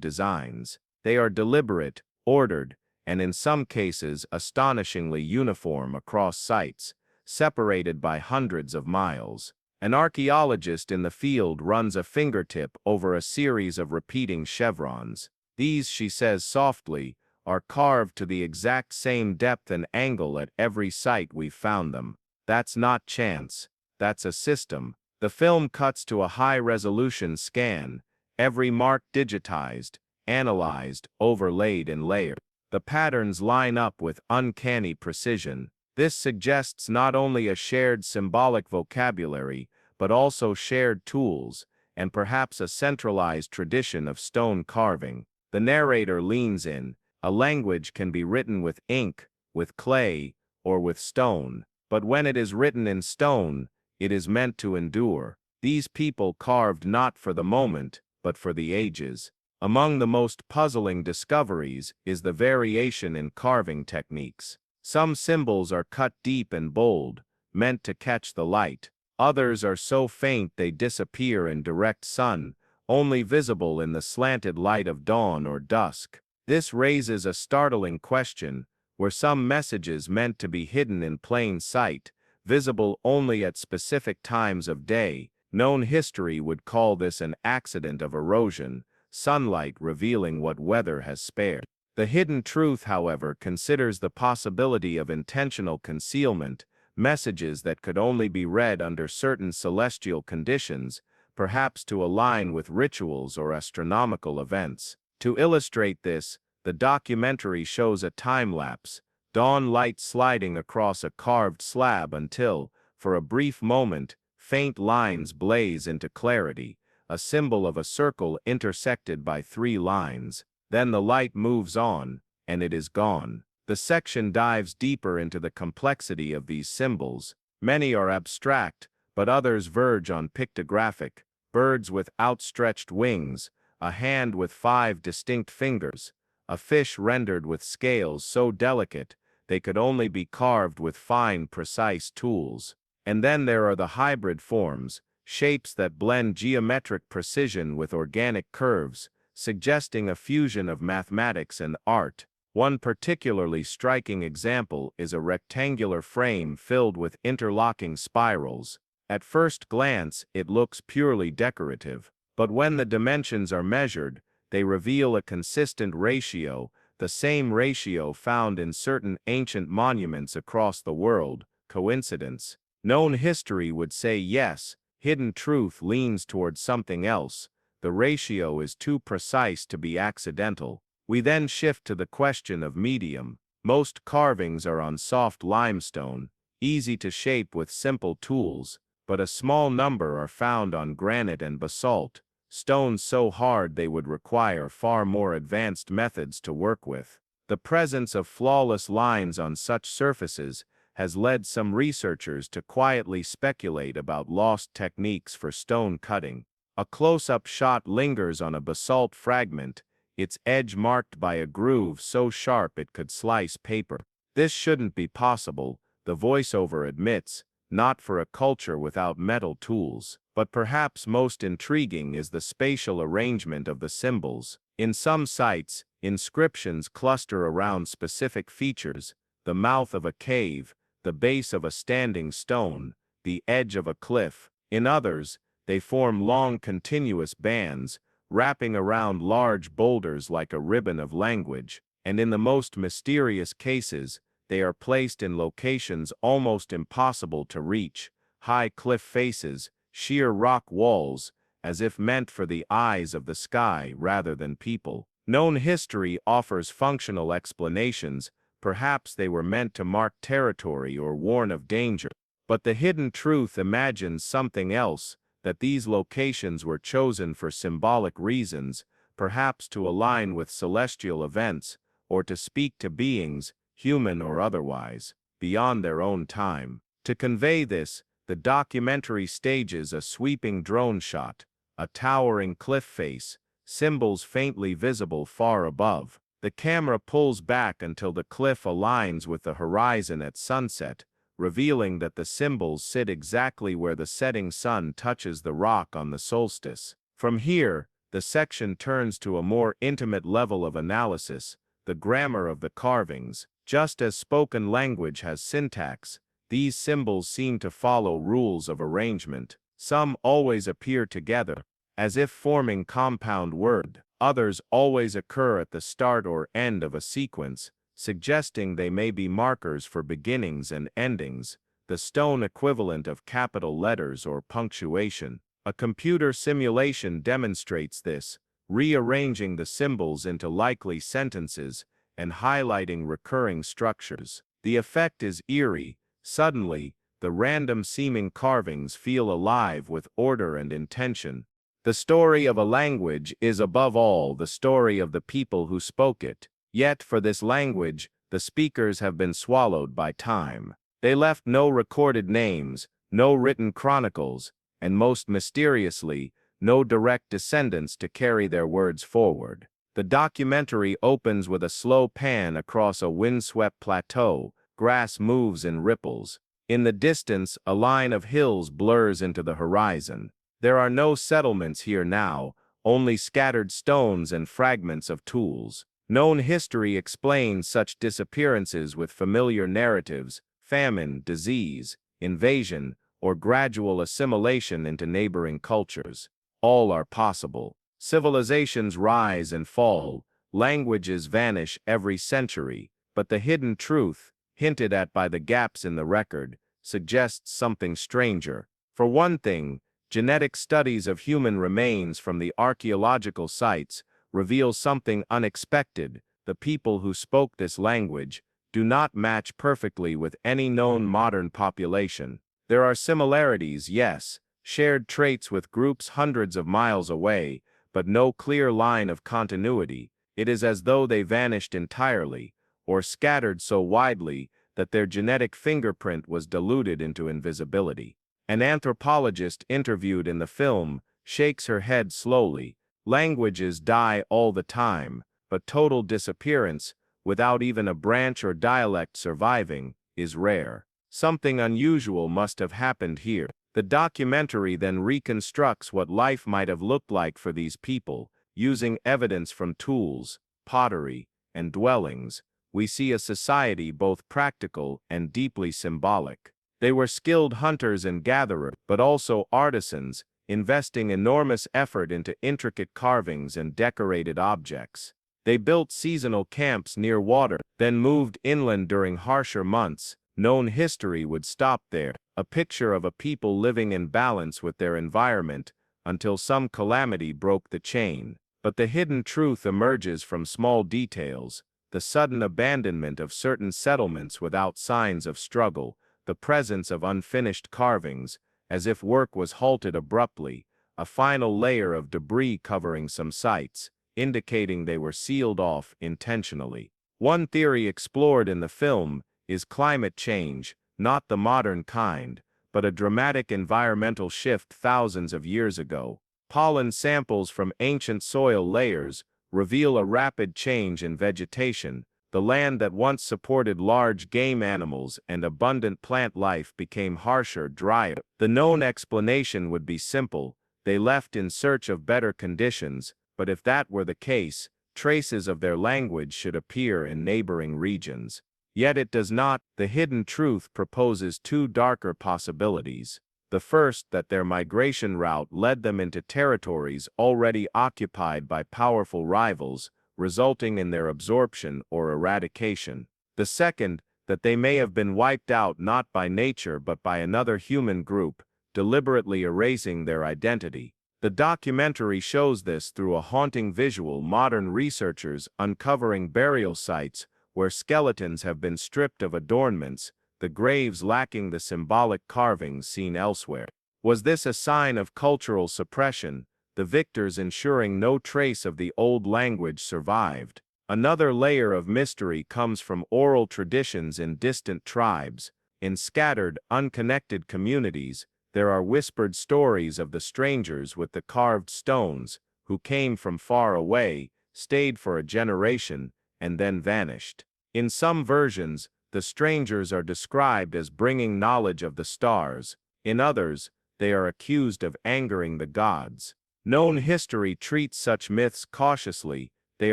designs. They are deliberate, ordered, and in some cases astonishingly uniform across sites, separated by hundreds of miles. An archaeologist in the field runs a fingertip over a series of repeating chevrons. These, she says softly, are carved to the exact same depth and angle at every site we've found them. That's not chance. That's a system. The film cuts to a high-resolution scan, every mark digitized, analyzed, overlaid and layered. The patterns line up with uncanny precision. This suggests not only a shared symbolic vocabulary, but also shared tools, and perhaps a centralized tradition of stone carving. The narrator leans in. A language can be written with ink, with clay, or with stone, but when it is written in stone, it is meant to endure. These people carved not for the moment, but for the ages. Among the most puzzling discoveries is the variation in carving techniques. Some symbols are cut deep and bold, meant to catch the light. Others are so faint they disappear in direct sun, only visible in the slanted light of dawn or dusk. This raises a startling question: were some messages meant to be hidden in plain sight, visible only at specific times of day? Known history would call this an accident of erosion, sunlight revealing what weather has spared. The hidden truth, however, considers the possibility of intentional concealment, messages that could only be read under certain celestial conditions, perhaps to align with rituals or astronomical events. To illustrate this, the documentary shows a time-lapse, dawn light sliding across a carved slab until, for a brief moment, faint lines blaze into clarity, a symbol of a circle intersected by 3 lines. Then the light moves on, and it is gone. The section dives deeper into the complexity of these symbols. Many are abstract, but others verge on pictographic: birds with outstretched wings, a hand with 5 distinct fingers, a fish rendered with scales so delicate they could only be carved with fine, precise tools. And then there are the hybrid forms, shapes that blend geometric precision with organic curves, suggesting a fusion of mathematics and art. One particularly striking example is a rectangular frame filled with interlocking spirals. At first glance, it looks purely decorative, but when the dimensions are measured, they reveal a consistent ratio, the same ratio found in certain ancient monuments across the world. Coincidence? Known history would say yes. Hidden truth leans towards something else. The ratio is too precise to be accidental. We then shift to the question of medium. Most carvings are on soft limestone, easy to shape with simple tools, but a small number are found on granite and basalt, stones so hard they would require far more advanced methods to work with. The presence of flawless lines on such surfaces has led some researchers to quietly speculate about lost techniques for stone cutting. A close-up shot lingers on a basalt fragment, its edge marked by a groove so sharp it could slice paper. This shouldn't be possible, the voiceover admits, not for a culture without metal tools. But perhaps most intriguing is the spatial arrangement of the symbols. In some sites, inscriptions cluster around specific features: the mouth of a cave, the base of a standing stone, the edge of a cliff. In others, they form long continuous bands, wrapping around large boulders like a ribbon of language, and in the most mysterious cases, they are placed in locations almost impossible to reach: high cliff faces, sheer rock walls, as if meant for the eyes of the sky rather than people. Known history offers functional explanations: perhaps they were meant to mark territory or warn of danger. But the hidden truth imagines something else, that these locations were chosen for symbolic reasons, perhaps to align with celestial events, or to speak to beings, human or otherwise, beyond their own time. To convey this, the documentary stages a sweeping drone shot, a towering cliff face, symbols faintly visible far above. The camera pulls back until the cliff aligns with the horizon at sunset, revealing that the symbols sit exactly where the setting sun touches the rock on the solstice. From here, the section turns to a more intimate level of analysis: the grammar of the carvings. Just as spoken language has syntax, These symbols seem to follow rules of arrangement. Some always appear together, as if forming compound word. Others always occur at the start or end of a sequence, suggesting they may be markers for beginnings and endings, the stone equivalent of capital letters or punctuation. A computer simulation demonstrates this, rearranging the symbols into likely sentences and highlighting recurring structures. The effect is eerie. Suddenly, the random-seeming carvings feel alive with order and intention. The story of a language is above all the story of the people who spoke it. Yet for this language, the speakers have been swallowed by time. They left no recorded names, no written chronicles, and most mysteriously, no direct descendants to carry their words forward. The documentary opens with a slow pan across a windswept plateau. Grass moves and ripples. In the distance, a line of hills blurs into the horizon. There are no settlements here now, only scattered stones and fragments of tools. Known history explains such disappearances with familiar narratives: famine, disease, invasion, or gradual assimilation into neighboring cultures. All are possible. Civilizations rise and fall, languages vanish every century, but the hidden truth, hinted at by the gaps in the record, suggests something stranger. For one thing, genetic studies of human remains from the archaeological sites reveal something unexpected. The people who spoke this language do not match perfectly with any known modern population. There are similarities, yes, shared traits with groups hundreds of miles away, but no clear line of continuity. It is as though they vanished entirely, or scattered so widely that their genetic fingerprint was diluted into invisibility. An anthropologist interviewed in the film shakes her head slowly. Languages die all the time, but total disappearance, without even a branch or dialect surviving, is rare. Something unusual must have happened here. The documentary then reconstructs what life might have looked like for these people, using evidence from tools, pottery, and dwellings. We see a society both practical and deeply symbolic. They were skilled hunters and gatherers, but also artisans, investing enormous effort into intricate carvings and decorated objects. They built seasonal camps near water, then moved inland during harsher months. Known history would stop there, a picture of a people living in balance with their environment until some calamity broke the chain. But the hidden truth emerges from small details: the sudden abandonment of certain settlements without signs of struggle, the presence of unfinished carvings, as if work was halted abruptly, a final layer of debris covering some sites, indicating they were sealed off intentionally. One theory explored in the film is climate change, not the modern kind, but a dramatic environmental shift thousands of years ago. Pollen samples from ancient soil layers reveal a rapid change in vegetation. The land that once supported large game animals and abundant plant life became harsher, drier. The known explanation would be simple: they left in search of better conditions, but if that were the case, traces of their language should appear in neighboring regions. Yet it does not. The hidden truth proposes two darker possibilities. The first, that their migration route led them into territories already occupied by powerful rivals, resulting in their absorption or eradication. The second, that they may have been wiped out not by nature but by another human group, deliberately erasing their identity. The documentary shows this through a haunting visual: modern researchers uncovering burial sites where skeletons have been stripped of adornments, the graves lacking the symbolic carvings seen elsewhere. Was this a sign of cultural suppression, the victors ensuring no trace of the old language survived? Another layer of mystery comes from oral traditions in distant tribes. In scattered, unconnected communities, there are whispered stories of the strangers with the carved stones, who came from far away, stayed for a generation, and then vanished. In some versions, the strangers are described as bringing knowledge of the stars. In others, they are accused of angering the gods. Known history treats such myths cautiously. They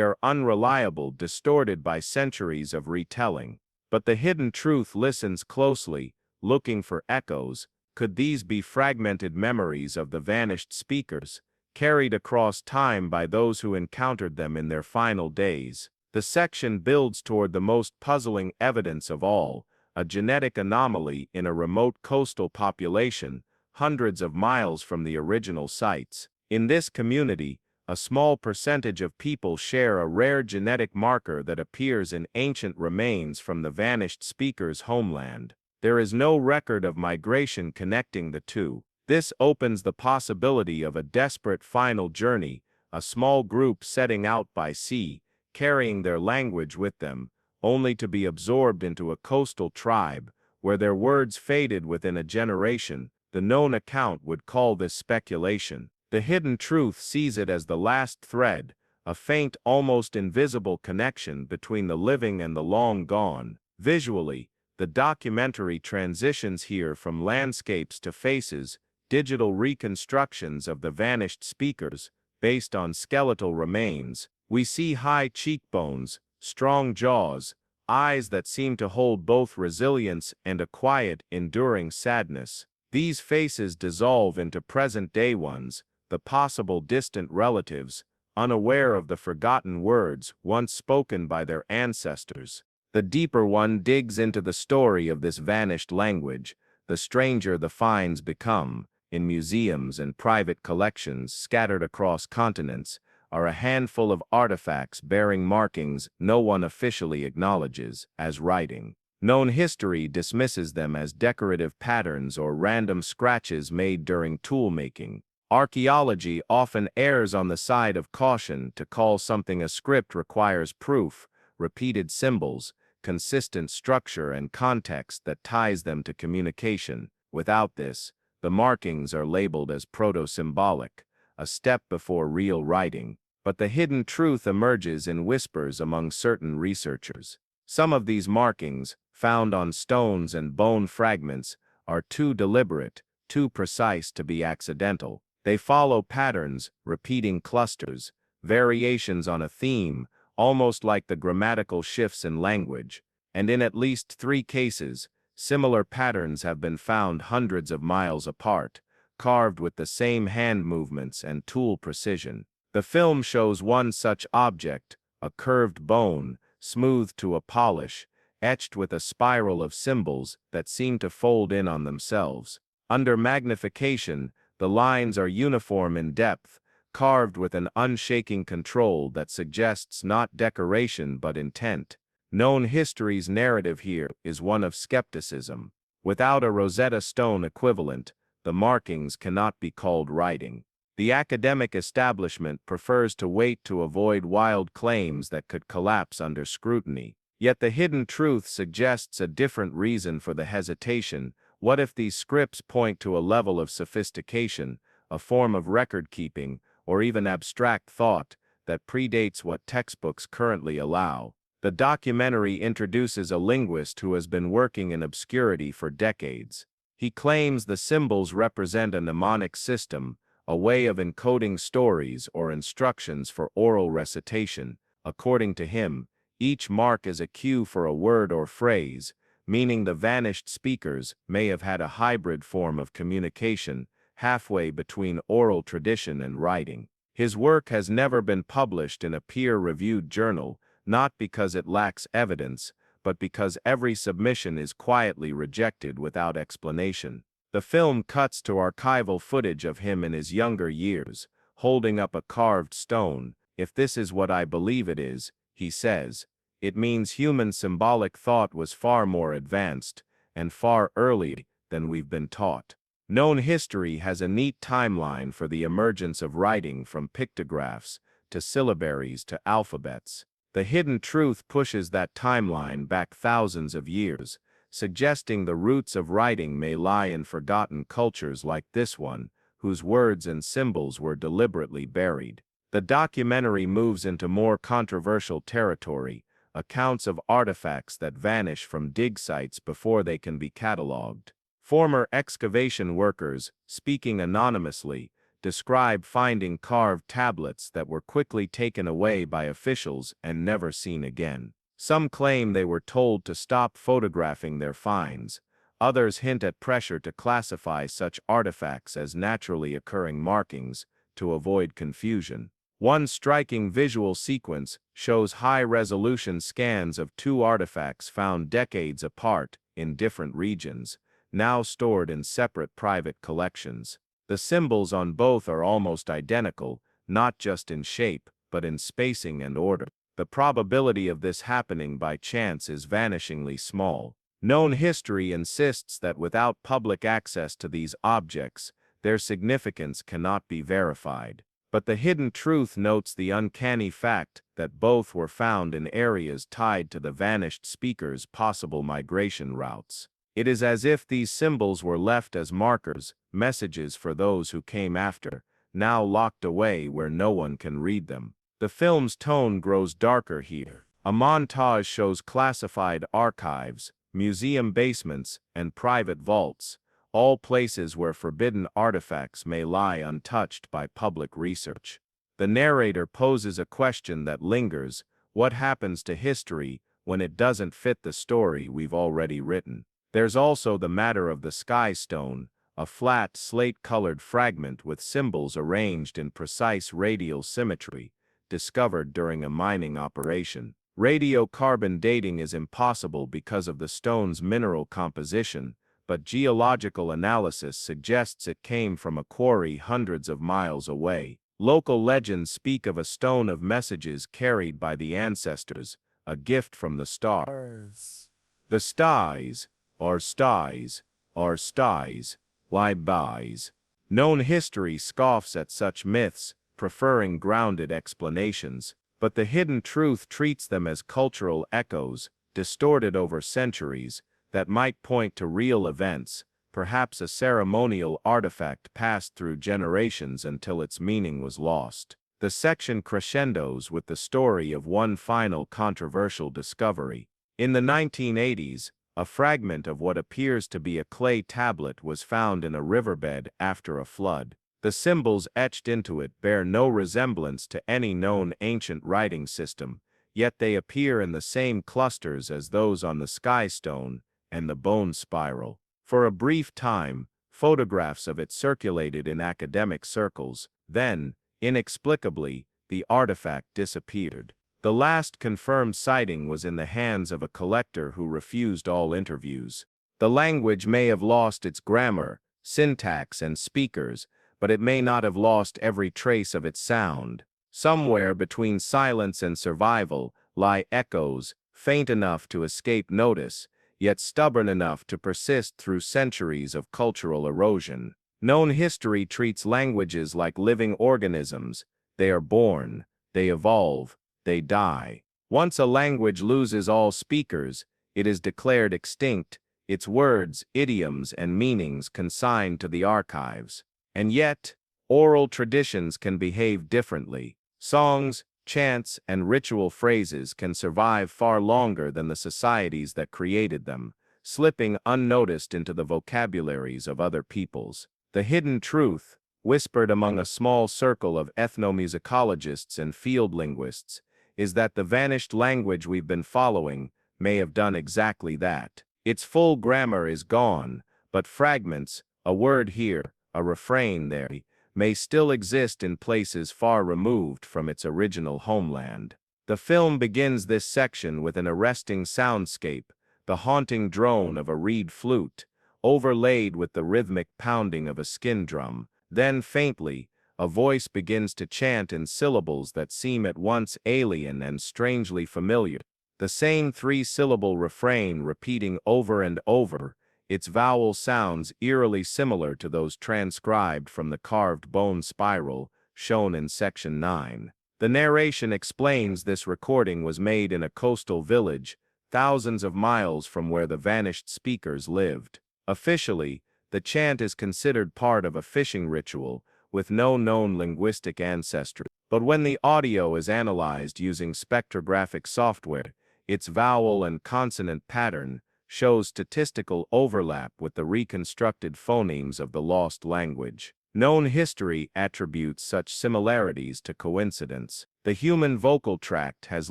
are unreliable, distorted by centuries of retelling. But the hidden truth listens closely. looking for echoes. Could these be fragmented memories of the vanished speakers, carried across time by those who encountered them in their final days? The section builds toward the most puzzling evidence of all, a genetic anomaly in a remote coastal population, hundreds of miles from the original sites. In this community, a small percentage of people share a rare genetic marker that appears in ancient remains from the vanished speaker's homeland. There is no record of migration connecting the two. This opens the possibility of a desperate final journey, a small group setting out by sea, carrying their language with them, only to be absorbed into a coastal tribe, where their words faded within a generation. The known account would call this speculation. The hidden truth sees it as the last thread, a faint, almost invisible connection between the living and the long gone. Visually, the documentary transitions here from landscapes to faces, digital reconstructions of the vanished speakers, based on skeletal remains. We see high cheekbones, strong jaws, eyes that seem to hold both resilience and a quiet, enduring sadness. These faces dissolve into present-day ones, the possible distant relatives, unaware of the forgotten words once spoken by their ancestors. The deeper one digs into the story of this vanished language, the stranger the finds become. In museums and private collections scattered across continents are a handful of artifacts bearing markings no one officially acknowledges as writing. Known history dismisses them as decorative patterns or random scratches made during tool-making. Archaeology often errs on the side of caution. To call something a script requires proof, repeated symbols, consistent structure and context that ties them to communication. Without this, the markings are labeled as proto-symbolic, a step before real writing. But the hidden truth emerges in whispers among certain researchers. Some of these markings, found on stones and bone fragments, are too deliberate, too precise to be accidental. They follow patterns, repeating clusters, variations on a theme, almost like the grammatical shifts in language. And in at least 3 cases, similar patterns have been found hundreds of miles apart, carved with the same hand movements and tool precision. The film shows one such object, a curved bone, smoothed to a polish, etched with a spiral of symbols that seem to fold in on themselves. Under magnification, the lines are uniform in depth, carved with an unshaking control that suggests not decoration but intent. Known history's narrative here is one of skepticism. Without a Rosetta Stone equivalent, the markings cannot be called writing. The academic establishment prefers to wait to avoid wild claims that could collapse under scrutiny. Yet the hidden truth suggests a different reason for the hesitation. What if these scripts point to a level of sophistication, a form of record-keeping, or even abstract thought that predates what textbooks currently allow? The documentary introduces a linguist who has been working in obscurity for decades. He claims the symbols represent a mnemonic system, a way of encoding stories or instructions for oral recitation. According to him, each mark is a cue for a word or phrase, meaning the vanished speakers may have had a hybrid form of communication, halfway between oral tradition and writing. His work has never been published in a peer-reviewed journal, not because it lacks evidence, but because every submission is quietly rejected without explanation. The film cuts to archival footage of him in his younger years, holding up a carved stone. "If this is what I believe it is," he says, "it means human symbolic thought was far more advanced, and far earlier than we've been taught." Known history has a neat timeline for the emergence of writing, from pictographs to syllabaries to alphabets. The hidden truth pushes that timeline back thousands of years, suggesting the roots of writing may lie in forgotten cultures like this one, whose words and symbols were deliberately buried. The documentary moves into more controversial territory, accounts of artifacts that vanish from dig sites before they can be catalogued. Former excavation workers, speaking anonymously, describe finding carved tablets that were quickly taken away by officials and never seen again. Some claim they were told to stop photographing their finds. Others hint at pressure to classify such artifacts as naturally occurring markings to avoid confusion. One striking visual sequence shows high-resolution scans of two artifacts found decades apart in different regions, now stored in separate private collections. The symbols on both are almost identical, not just in shape, but in spacing and order. The probability of this happening by chance is vanishingly small. Known history insists that without public access to these objects, their significance cannot be verified. But the hidden truth notes the uncanny fact that both were found in areas tied to the vanished speaker's possible migration routes. It is as if these symbols were left as markers, messages for those who came after, now locked away where no one can read them. The film's tone grows darker here. A montage shows classified archives, museum basements, and private vaults, all places where forbidden artifacts may lie untouched by public research. The narrator poses a question that lingers: what happens to history when it doesn't fit the story we've already written? There's also the matter of the sky stone, a flat, slate-colored fragment with symbols arranged in precise radial symmetry, discovered during a mining operation. Radiocarbon dating is impossible because of the stone's mineral composition, but geological analysis suggests it came from a quarry hundreds of miles away. Local legends speak of a stone of messages carried by the ancestors, a gift from the stars. The styes, or styes, or styes, why buys. Known history scoffs at such myths, preferring grounded explanations, but the hidden truth treats them as cultural echoes, distorted over centuries, that might point to real events, perhaps a ceremonial artifact passed through generations until its meaning was lost. The section crescendos with the story of one final controversial discovery. In the 1980s, a fragment of what appears to be a clay tablet was found in a riverbed after a flood. The symbols etched into it bear no resemblance to any known ancient writing system, yet they appear in the same clusters as those on the sky stone and the bone spiral. For a brief time, photographs of it circulated in academic circles. Then, inexplicably, the artifact disappeared. The last confirmed sighting was in the hands of a collector who refused all interviews. The language may have lost its grammar, syntax, and speakers, but it may not have lost every trace of its sound. Somewhere between silence and survival lie echoes, faint enough to escape notice, yet stubborn enough to persist through centuries of cultural erosion. Known history treats languages like living organisms. They are born, they evolve, they die. Once a language loses all speakers, it is declared extinct, its words, idioms, and meanings consigned to the archives. And yet, oral traditions can behave differently. Songs, chants, and ritual phrases can survive far longer than the societies that created them, slipping unnoticed into the vocabularies of other peoples. The hidden truth, whispered among a small circle of ethnomusicologists and field linguists, is that the vanished language we've been following may have done exactly that. Its full grammar is gone, but fragments, a word here, a refrain there, may still exist in places far removed from its original homeland. The film begins this section with an arresting soundscape, the haunting drone of a reed flute, overlaid with the rhythmic pounding of a skin drum. Then faintly, a voice begins to chant in syllables that seem at once alien and strangely familiar. The same three-syllable refrain repeating over and over, its vowel sounds eerily similar to those transcribed from the carved bone spiral shown in Section 9. The narration explains this recording was made in a coastal village, thousands of miles from where the vanished speakers lived. Officially, the chant is considered part of a fishing ritual, with no known linguistic ancestry. But when the audio is analyzed using spectrographic software, its vowel and consonant pattern shows statistical overlap with the reconstructed phonemes of the lost language. Known history attributes such similarities to coincidence. The human vocal tract has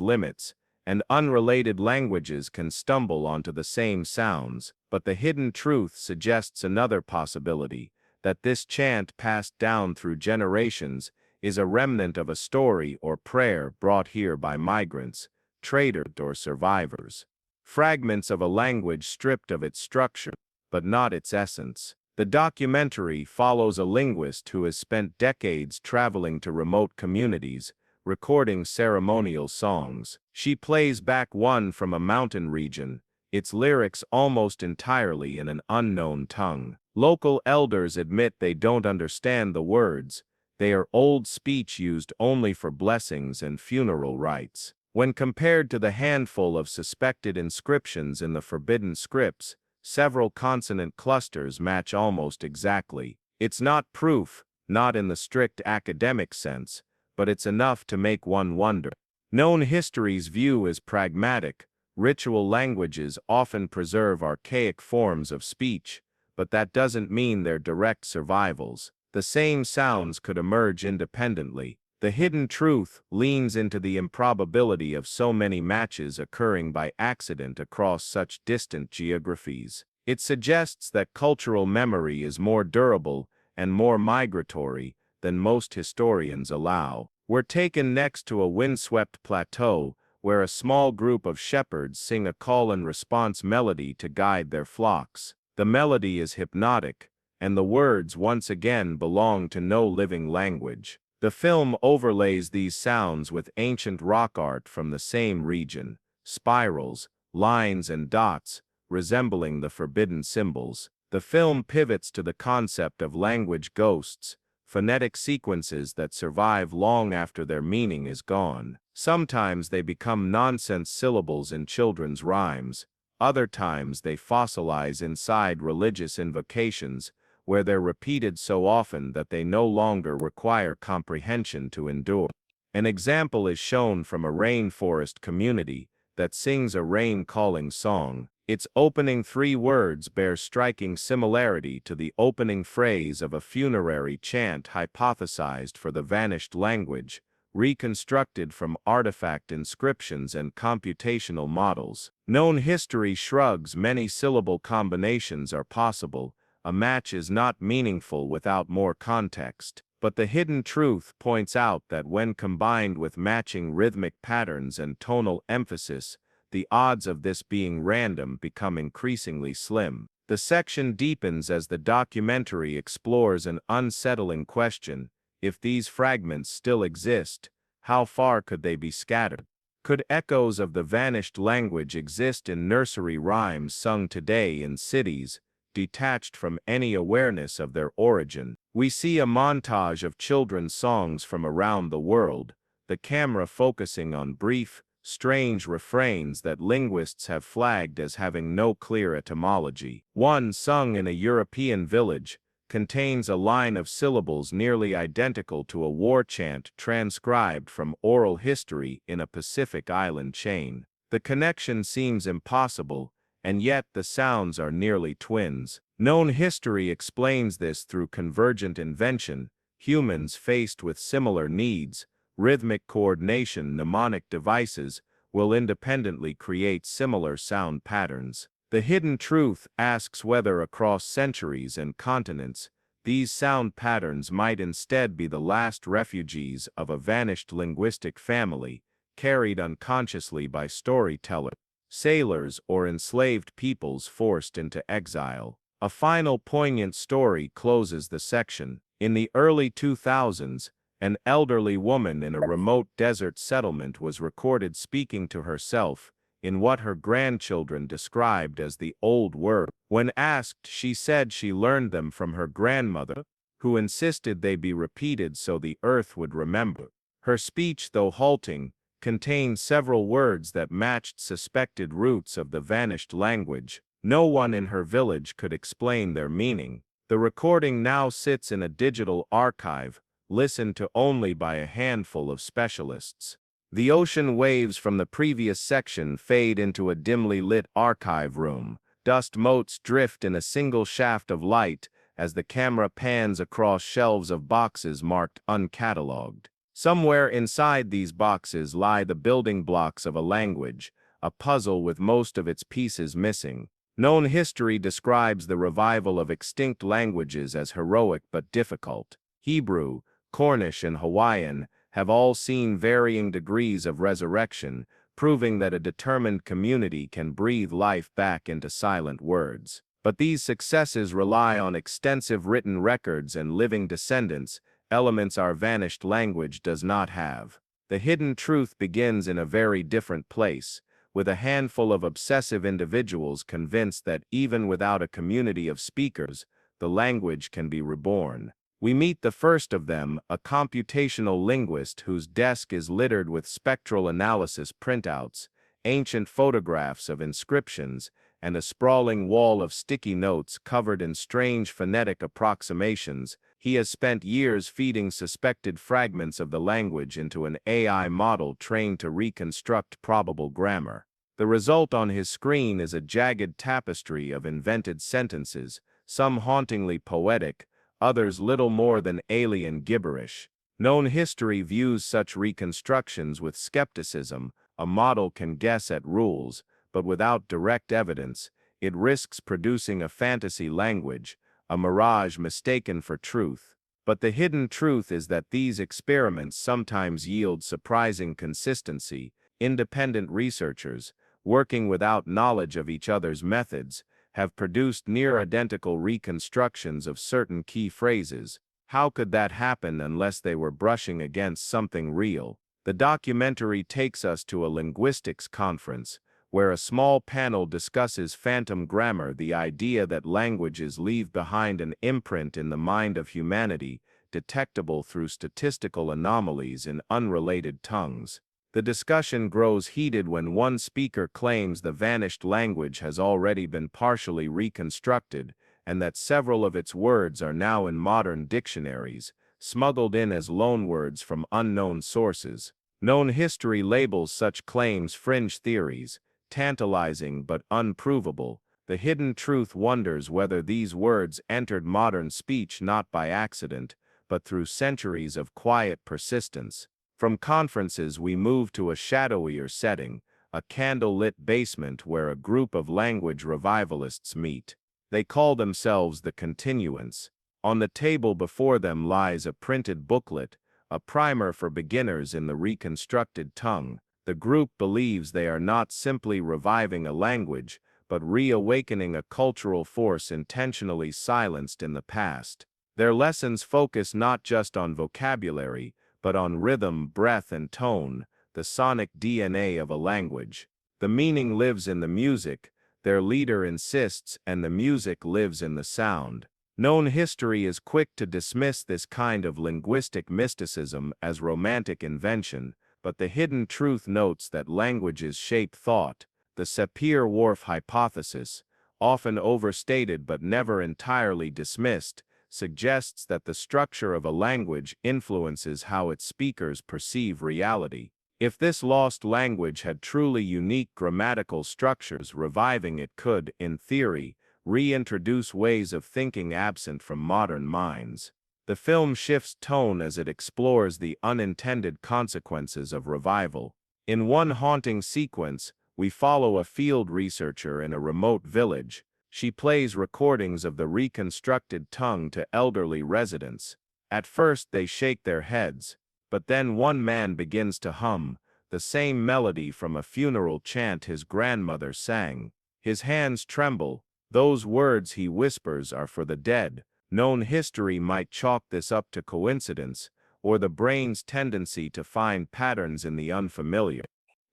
limits, and unrelated languages can stumble onto the same sounds, but the hidden truth suggests another possibility, that this chant passed down through generations is a remnant of a story or prayer brought here by migrants, traders, or survivors. Fragments of a language stripped of its structure, but not its essence. The documentary follows a linguist who has spent decades traveling to remote communities, recording ceremonial songs. She plays back one from a mountain region, its lyrics almost entirely in an unknown tongue. Local elders admit they don't understand the words. They are old speech used only for blessings and funeral rites. When compared to the handful of suspected inscriptions in the forbidden scripts, several consonant clusters match almost exactly. It's not proof, not in the strict academic sense, but it's enough to make one wonder. Known history's view is pragmatic. Ritual languages often preserve archaic forms of speech, but that doesn't mean they're direct survivals. The same sounds could emerge independently. The hidden truth leans into the improbability of so many matches occurring by accident across such distant geographies. It suggests that cultural memory is more durable and more migratory than most historians allow. We're taken next to a windswept plateau where a small group of shepherds sing a call-and-response melody to guide their flocks. The melody is hypnotic, and the words once again belong to no living language. The film overlays these sounds with ancient rock art from the same region, spirals, lines and dots, resembling the forbidden symbols. The film pivots to the concept of language ghosts, phonetic sequences that survive long after their meaning is gone. Sometimes they become nonsense syllables in children's rhymes, other times they fossilize inside religious invocations, where they're repeated so often that they no longer require comprehension to endure. An example is shown from a rainforest community that sings a rain-calling song. Its opening 3 words bear striking similarity to the opening phrase of a funerary chant hypothesized for the vanished language, reconstructed from artifact inscriptions and computational models. Known history shrugs many syllable combinations are possible. A match is not meaningful without more context, but the hidden truth points out that when combined with matching rhythmic patterns and tonal emphasis, the odds of this being random become increasingly slim. The section deepens as the documentary explores an unsettling question: if these fragments still exist, how far could they be scattered? Could echoes of the vanished language exist in nursery rhymes sung today in cities, detached from any awareness of their origin? We see a montage of children's songs from around the world, the camera focusing on brief, strange refrains that linguists have flagged as having no clear etymology. One, sung in a European village, contains a line of syllables nearly identical to a war chant transcribed from oral history in a Pacific island chain. The connection seems impossible, and yet the sounds are nearly twins. Known history explains this through convergent invention. Humans faced with similar needs, rhythmic coordination, mnemonic devices, will independently create similar sound patterns. The hidden truth asks whether across centuries and continents, these sound patterns might instead be the last refugees of a vanished linguistic family, carried unconsciously by storytellers, sailors, or enslaved peoples forced into exile. A final poignant story closes the section. In the early 2000s, an elderly woman in a remote desert settlement was recorded speaking to herself in what her grandchildren described as the old words. When asked, she said she learned them from her grandmother, who insisted they be repeated so the earth would remember. Her speech, though halting, contained several words that matched suspected roots of the vanished language. No one in her village could explain their meaning. The recording now sits in a digital archive, listened to only by a handful of specialists. The ocean waves from the previous section fade into a dimly lit archive room. Dust motes drift in a single shaft of light as the camera pans across shelves of boxes marked uncatalogued. Somewhere inside these boxes lie the building blocks of a language, a puzzle with most of its pieces missing. Known history describes the revival of extinct languages as heroic but difficult. Hebrew, Cornish, and Hawaiian have all seen varying degrees of resurrection, proving that a determined community can breathe life back into silent words. But these successes rely on extensive written records and living descendants, elements our vanished language does not have. The hidden truth begins in a very different place, with a handful of obsessive individuals convinced that even without a community of speakers, the language can be reborn. We meet the first of them, a computational linguist whose desk is littered with spectral analysis printouts, ancient photographs of inscriptions, and a sprawling wall of sticky notes covered in strange phonetic approximations. He has spent years feeding suspected fragments of the language into an AI model trained to reconstruct probable grammar. The result on his screen is a jagged tapestry of invented sentences, some hauntingly poetic, others little more than alien gibberish. Known history views such reconstructions with skepticism. A model can guess at rules, but without direct evidence, it risks producing a fantasy language, a mirage mistaken for truth. But the hidden truth is that these experiments sometimes yield surprising consistency. Independent researchers, working without knowledge of each other's methods, have produced near-identical reconstructions of certain key phrases. How could that happen unless they were brushing against something real? The documentary takes us to a linguistics conference, where a small panel discusses phantom grammar, the idea that languages leave behind an imprint in the mind of humanity, detectable through statistical anomalies in unrelated tongues. The discussion grows heated when one speaker claims the vanished language has already been partially reconstructed, and that several of its words are now in modern dictionaries, smuggled in as loanwords from unknown sources. Known history labels such claims fringe theories, tantalizing but unprovable. The hidden truth wonders whether these words entered modern speech not by accident, but through centuries of quiet persistence. From conferences we move to a shadowier setting, a candle-lit basement where a group of language revivalists meet. They call themselves the Continuants. On the table before them lies a printed booklet, a primer for beginners in the reconstructed tongue. The group believes they are not simply reviving a language, but reawakening a cultural force intentionally silenced in the past. Their lessons focus not just on vocabulary, but on rhythm, breath, and tone, the sonic DNA of a language. The meaning lives in the music, their leader insists, and the music lives in the sound. Known history is quick to dismiss this kind of linguistic mysticism as romantic invention, but the hidden truth notes that languages shape thought. The Sapir-Whorf hypothesis, often overstated but never entirely dismissed, suggests that the structure of a language influences how its speakers perceive reality. If this lost language had truly unique grammatical structures, reviving it could, in theory, reintroduce ways of thinking absent from modern minds. The film shifts tone as it explores the unintended consequences of revival. In one haunting sequence, we follow a field researcher in a remote village. She plays recordings of the reconstructed tongue to elderly residents. At first they shake their heads, but then one man begins to hum, the same melody from a funeral chant his grandmother sang. His hands tremble. Those words he whispers are for the dead. Known history might chalk this up to coincidence, or the brain's tendency to find patterns in the unfamiliar.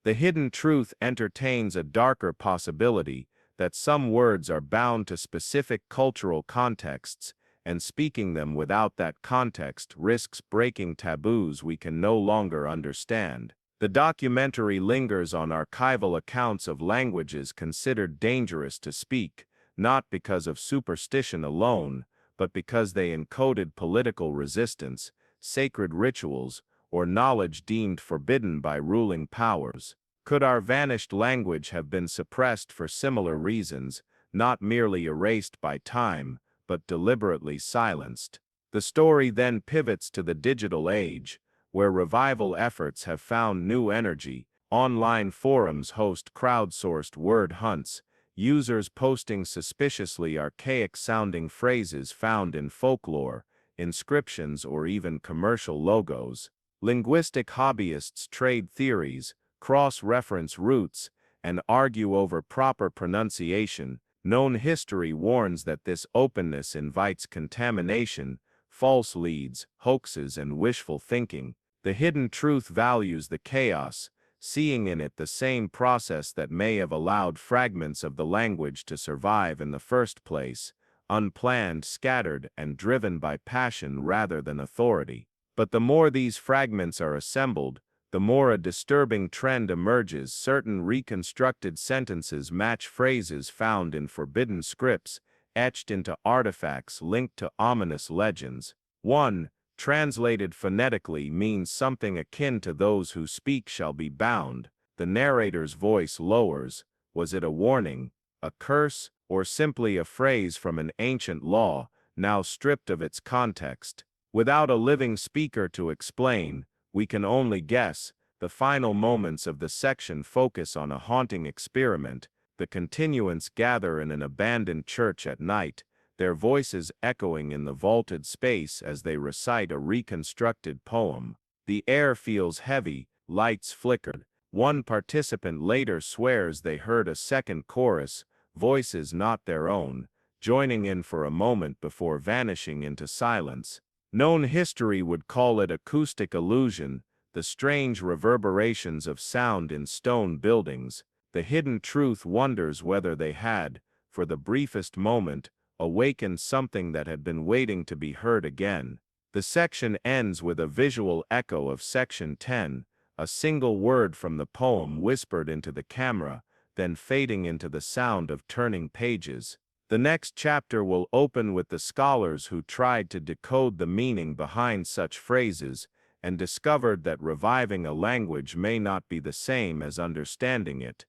The hidden truth entertains a darker possibility, that some words are bound to specific cultural contexts, and speaking them without that context risks breaking taboos we can no longer understand. The documentary lingers on archival accounts of languages considered dangerous to speak, not because of superstition alone, but because they encoded political resistance, sacred rituals, or knowledge deemed forbidden by ruling powers. Could our vanished language have been suppressed for similar reasons, not merely erased by time, but deliberately silenced? The story then pivots to the digital age, where revival efforts have found new energy. Online forums host crowdsourced word hunts, users posting suspiciously archaic-sounding phrases found in folklore, inscriptions, or even commercial logos. Linguistic hobbyists trade theories, cross-reference roots, and argue over proper pronunciation. Known history warns that this openness invites contamination, false leads, hoaxes, and wishful thinking. The hidden truth values the chaos, seeing in it the same process that may have allowed fragments of the language to survive in the first place, unplanned, scattered, and driven by passion rather than authority. But the more these fragments are assembled, the more a disturbing trend emerges. Certain reconstructed sentences match phrases found in forbidden scripts, etched into artifacts linked to ominous legends. One, translated phonetically, means something akin to "those who speak shall be bound." The narrator's voice lowers. Was it a warning, a curse, or simply a phrase from an ancient law, now stripped of its context? Without a living speaker to explain, we can only guess. The final moments of the section focus on a haunting experiment. The continuants gather in an abandoned church at night, their voices echoing in the vaulted space as they recite a reconstructed poem. The air feels heavy, lights flickered. One participant later swears they heard a second chorus, voices not their own, joining in for a moment before vanishing into silence. Known history would call it acoustic illusion, the strange reverberations of sound in stone buildings. The hidden truth wonders whether they had, for the briefest moment, awakened something that had been waiting to be heard again. The section ends with a visual echo of section 10, a single word from the poem whispered into the camera, then fading into the sound of turning pages. The next chapter will open with the scholars who tried to decode the meaning behind such phrases and discovered that reviving a language may not be the same as understanding it.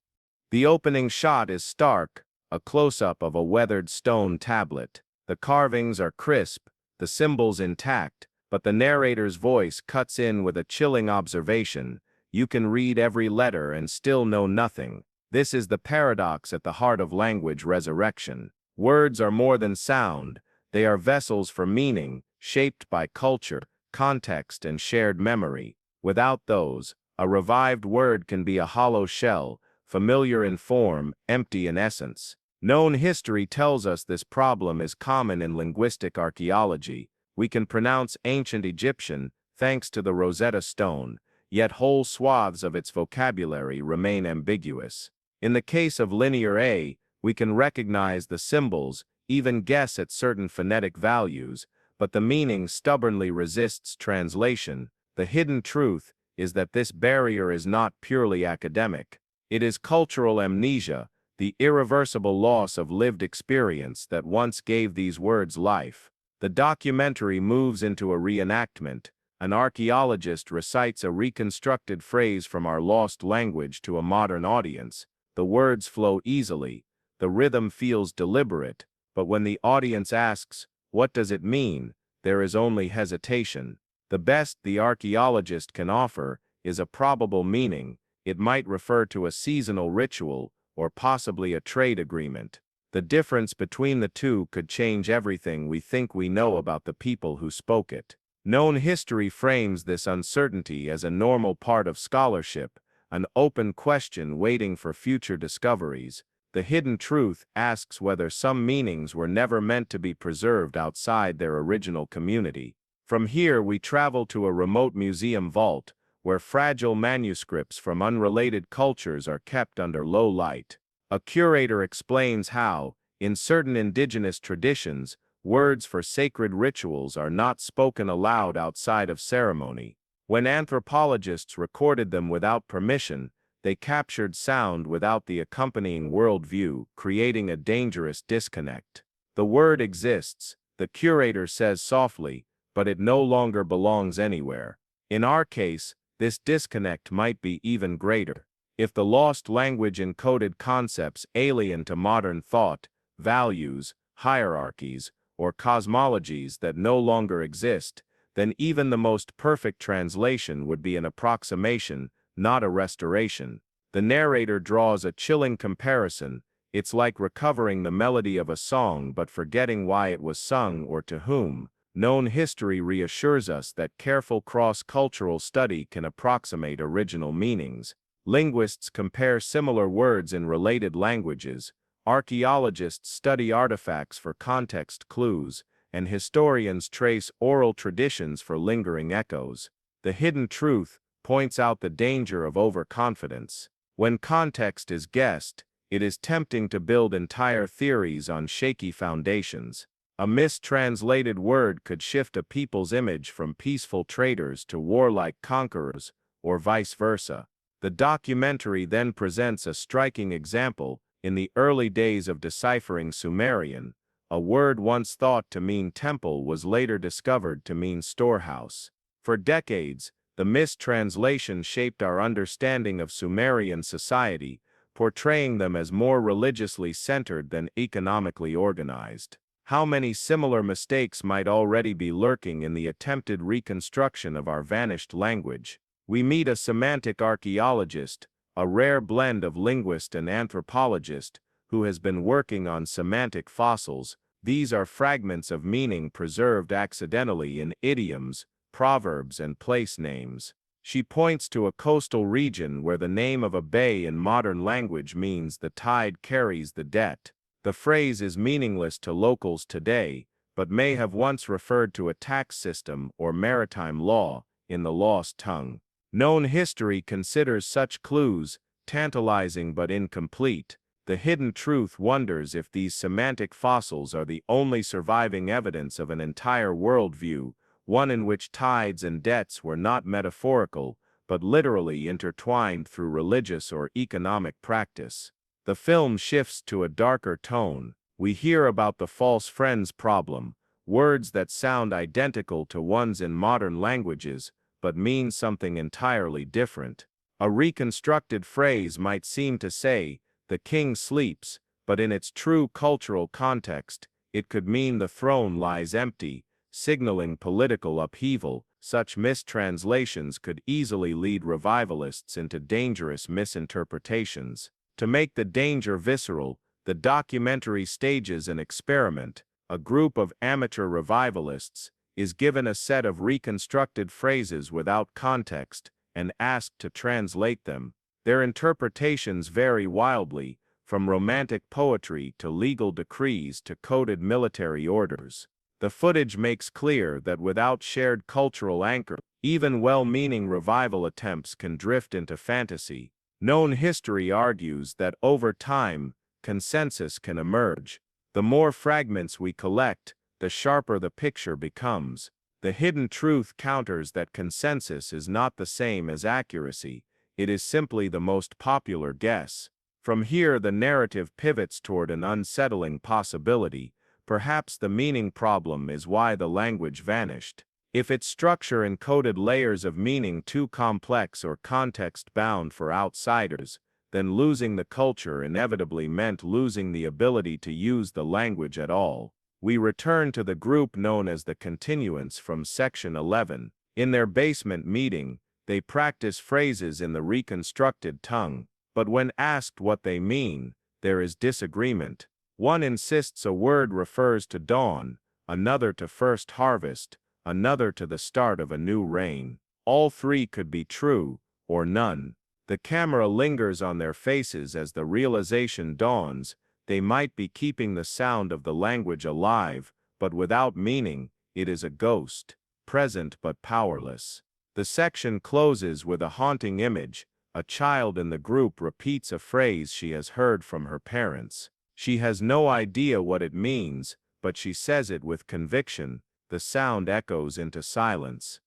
The opening shot is stark, a close-up of a weathered stone tablet. The carvings are crisp, the symbols intact, but the narrator's voice cuts in with a chilling observation. You can read every letter and still know nothing. This is the paradox at the heart of language resurrection. Words are more than sound, they are vessels for meaning, shaped by culture, context, and shared memory. Without those, a revived word can be a hollow shell, familiar in form, empty in essence. Known history tells us this problem is common in linguistic archaeology. We can pronounce ancient Egyptian, thanks to the Rosetta Stone, yet whole swaths of its vocabulary remain ambiguous. In the case of Linear A, we can recognize the symbols, even guess at certain phonetic values, but the meaning stubbornly resists translation. The hidden truth is that this barrier is not purely academic. It is cultural amnesia, the irreversible loss of lived experience that once gave these words life. The documentary moves into a reenactment. An archaeologist recites a reconstructed phrase from our lost language to a modern audience. The words flow easily. The rhythm feels deliberate, but when the audience asks, "What does it mean?" there is only hesitation. The best the archaeologist can offer is a probable meaning. It might refer to a seasonal ritual, or possibly a trade agreement. The difference between the two could change everything we think we know about the people who spoke it. Known history frames this uncertainty as a normal part of scholarship, an open question waiting for future discoveries. The hidden truth asks whether some meanings were never meant to be preserved outside their original community. From here we travel to a remote museum vault, where fragile manuscripts from unrelated cultures are kept under low light. A curator explains how, in certain indigenous traditions, words for sacred rituals are not spoken aloud outside of ceremony. When anthropologists recorded them without permission, they captured sound without the accompanying worldview, creating a dangerous disconnect. The word exists, the curator says softly, but it no longer belongs anywhere. In our case, this disconnect might be even greater. If the lost language encoded concepts alien to modern thought, values, hierarchies, or cosmologies that no longer exist, then even the most perfect translation would be an approximation, not a restoration. The narrator draws a chilling comparison. It's like recovering the melody of a song but forgetting why it was sung or to whom. Known history reassures us that careful cross-cultural study can approximate original meanings. Linguists compare similar words in related languages. Archaeologists study artifacts for context clues, and historians trace oral traditions for lingering echoes. The hidden truth points out the danger of overconfidence. When context is guessed, it is tempting to build entire theories on shaky foundations. A mistranslated word could shift a people's image from peaceful traders to warlike conquerors, or vice versa. The documentary then presents a striking example. In the early days of deciphering Sumerian, a word once thought to mean temple was later discovered to mean storehouse. For decades, the mistranslation shaped our understanding of Sumerian society, portraying them as more religiously centered than economically organized. How many similar mistakes might already be lurking in the attempted reconstruction of our vanished language? We meet a semantic archaeologist, a rare blend of linguist and anthropologist, who has been working on semantic fossils. These are fragments of meaning preserved accidentally in idioms, proverbs, and place names. She points to a coastal region where the name of a bay in modern language means the tide carries the debt. The phrase is meaningless to locals today, but may have once referred to a tax system or maritime law in the lost tongue. Known history considers such clues tantalizing but incomplete. The hidden truth wonders if these semantic fossils are the only surviving evidence of an entire worldview, one in which tides and debts were not metaphorical, but literally intertwined through religious or economic practice. The film shifts to a darker tone. We hear about the false friends problem, words that sound identical to ones in modern languages, but mean something entirely different. A reconstructed phrase might seem to say, "The king sleeps," but in its true cultural context, it could mean the throne lies empty, signaling political upheaval. Such mistranslations could easily lead revivalists into dangerous misinterpretations. To make the danger visceral, the documentary stages an experiment. A group of amateur revivalists is given a set of reconstructed phrases without context and asked to translate them. Their interpretations vary wildly, from romantic poetry to legal decrees to coded military orders. The footage makes clear that without shared cultural anchor, even well-meaning revival attempts can drift into fantasy. Known history argues that over time, consensus can emerge. The more fragments we collect, the sharper the picture becomes. The hidden truth counters that consensus is not the same as accuracy. It is simply the most popular guess. From here, the narrative pivots toward an unsettling possibility. Perhaps the meaning problem is why the language vanished. If its structure encoded layers of meaning too complex or context-bound for outsiders, then losing the culture inevitably meant losing the ability to use the language at all. We return to the group known as the Continuants from Section 11. In their basement meeting, they practice phrases in the reconstructed tongue, but when asked what they mean, there is disagreement. One insists a word refers to dawn, another to first harvest, another to the start of a new reign. All three could be true, or none. The camera lingers on their faces as the realization dawns. They might be keeping the sound of the language alive, but without meaning. It is a ghost, present but powerless. The section closes with a haunting image. A child in the group repeats a phrase she has heard from her parents. She has no idea what it means, but she says it with conviction. The sound echoes into silence.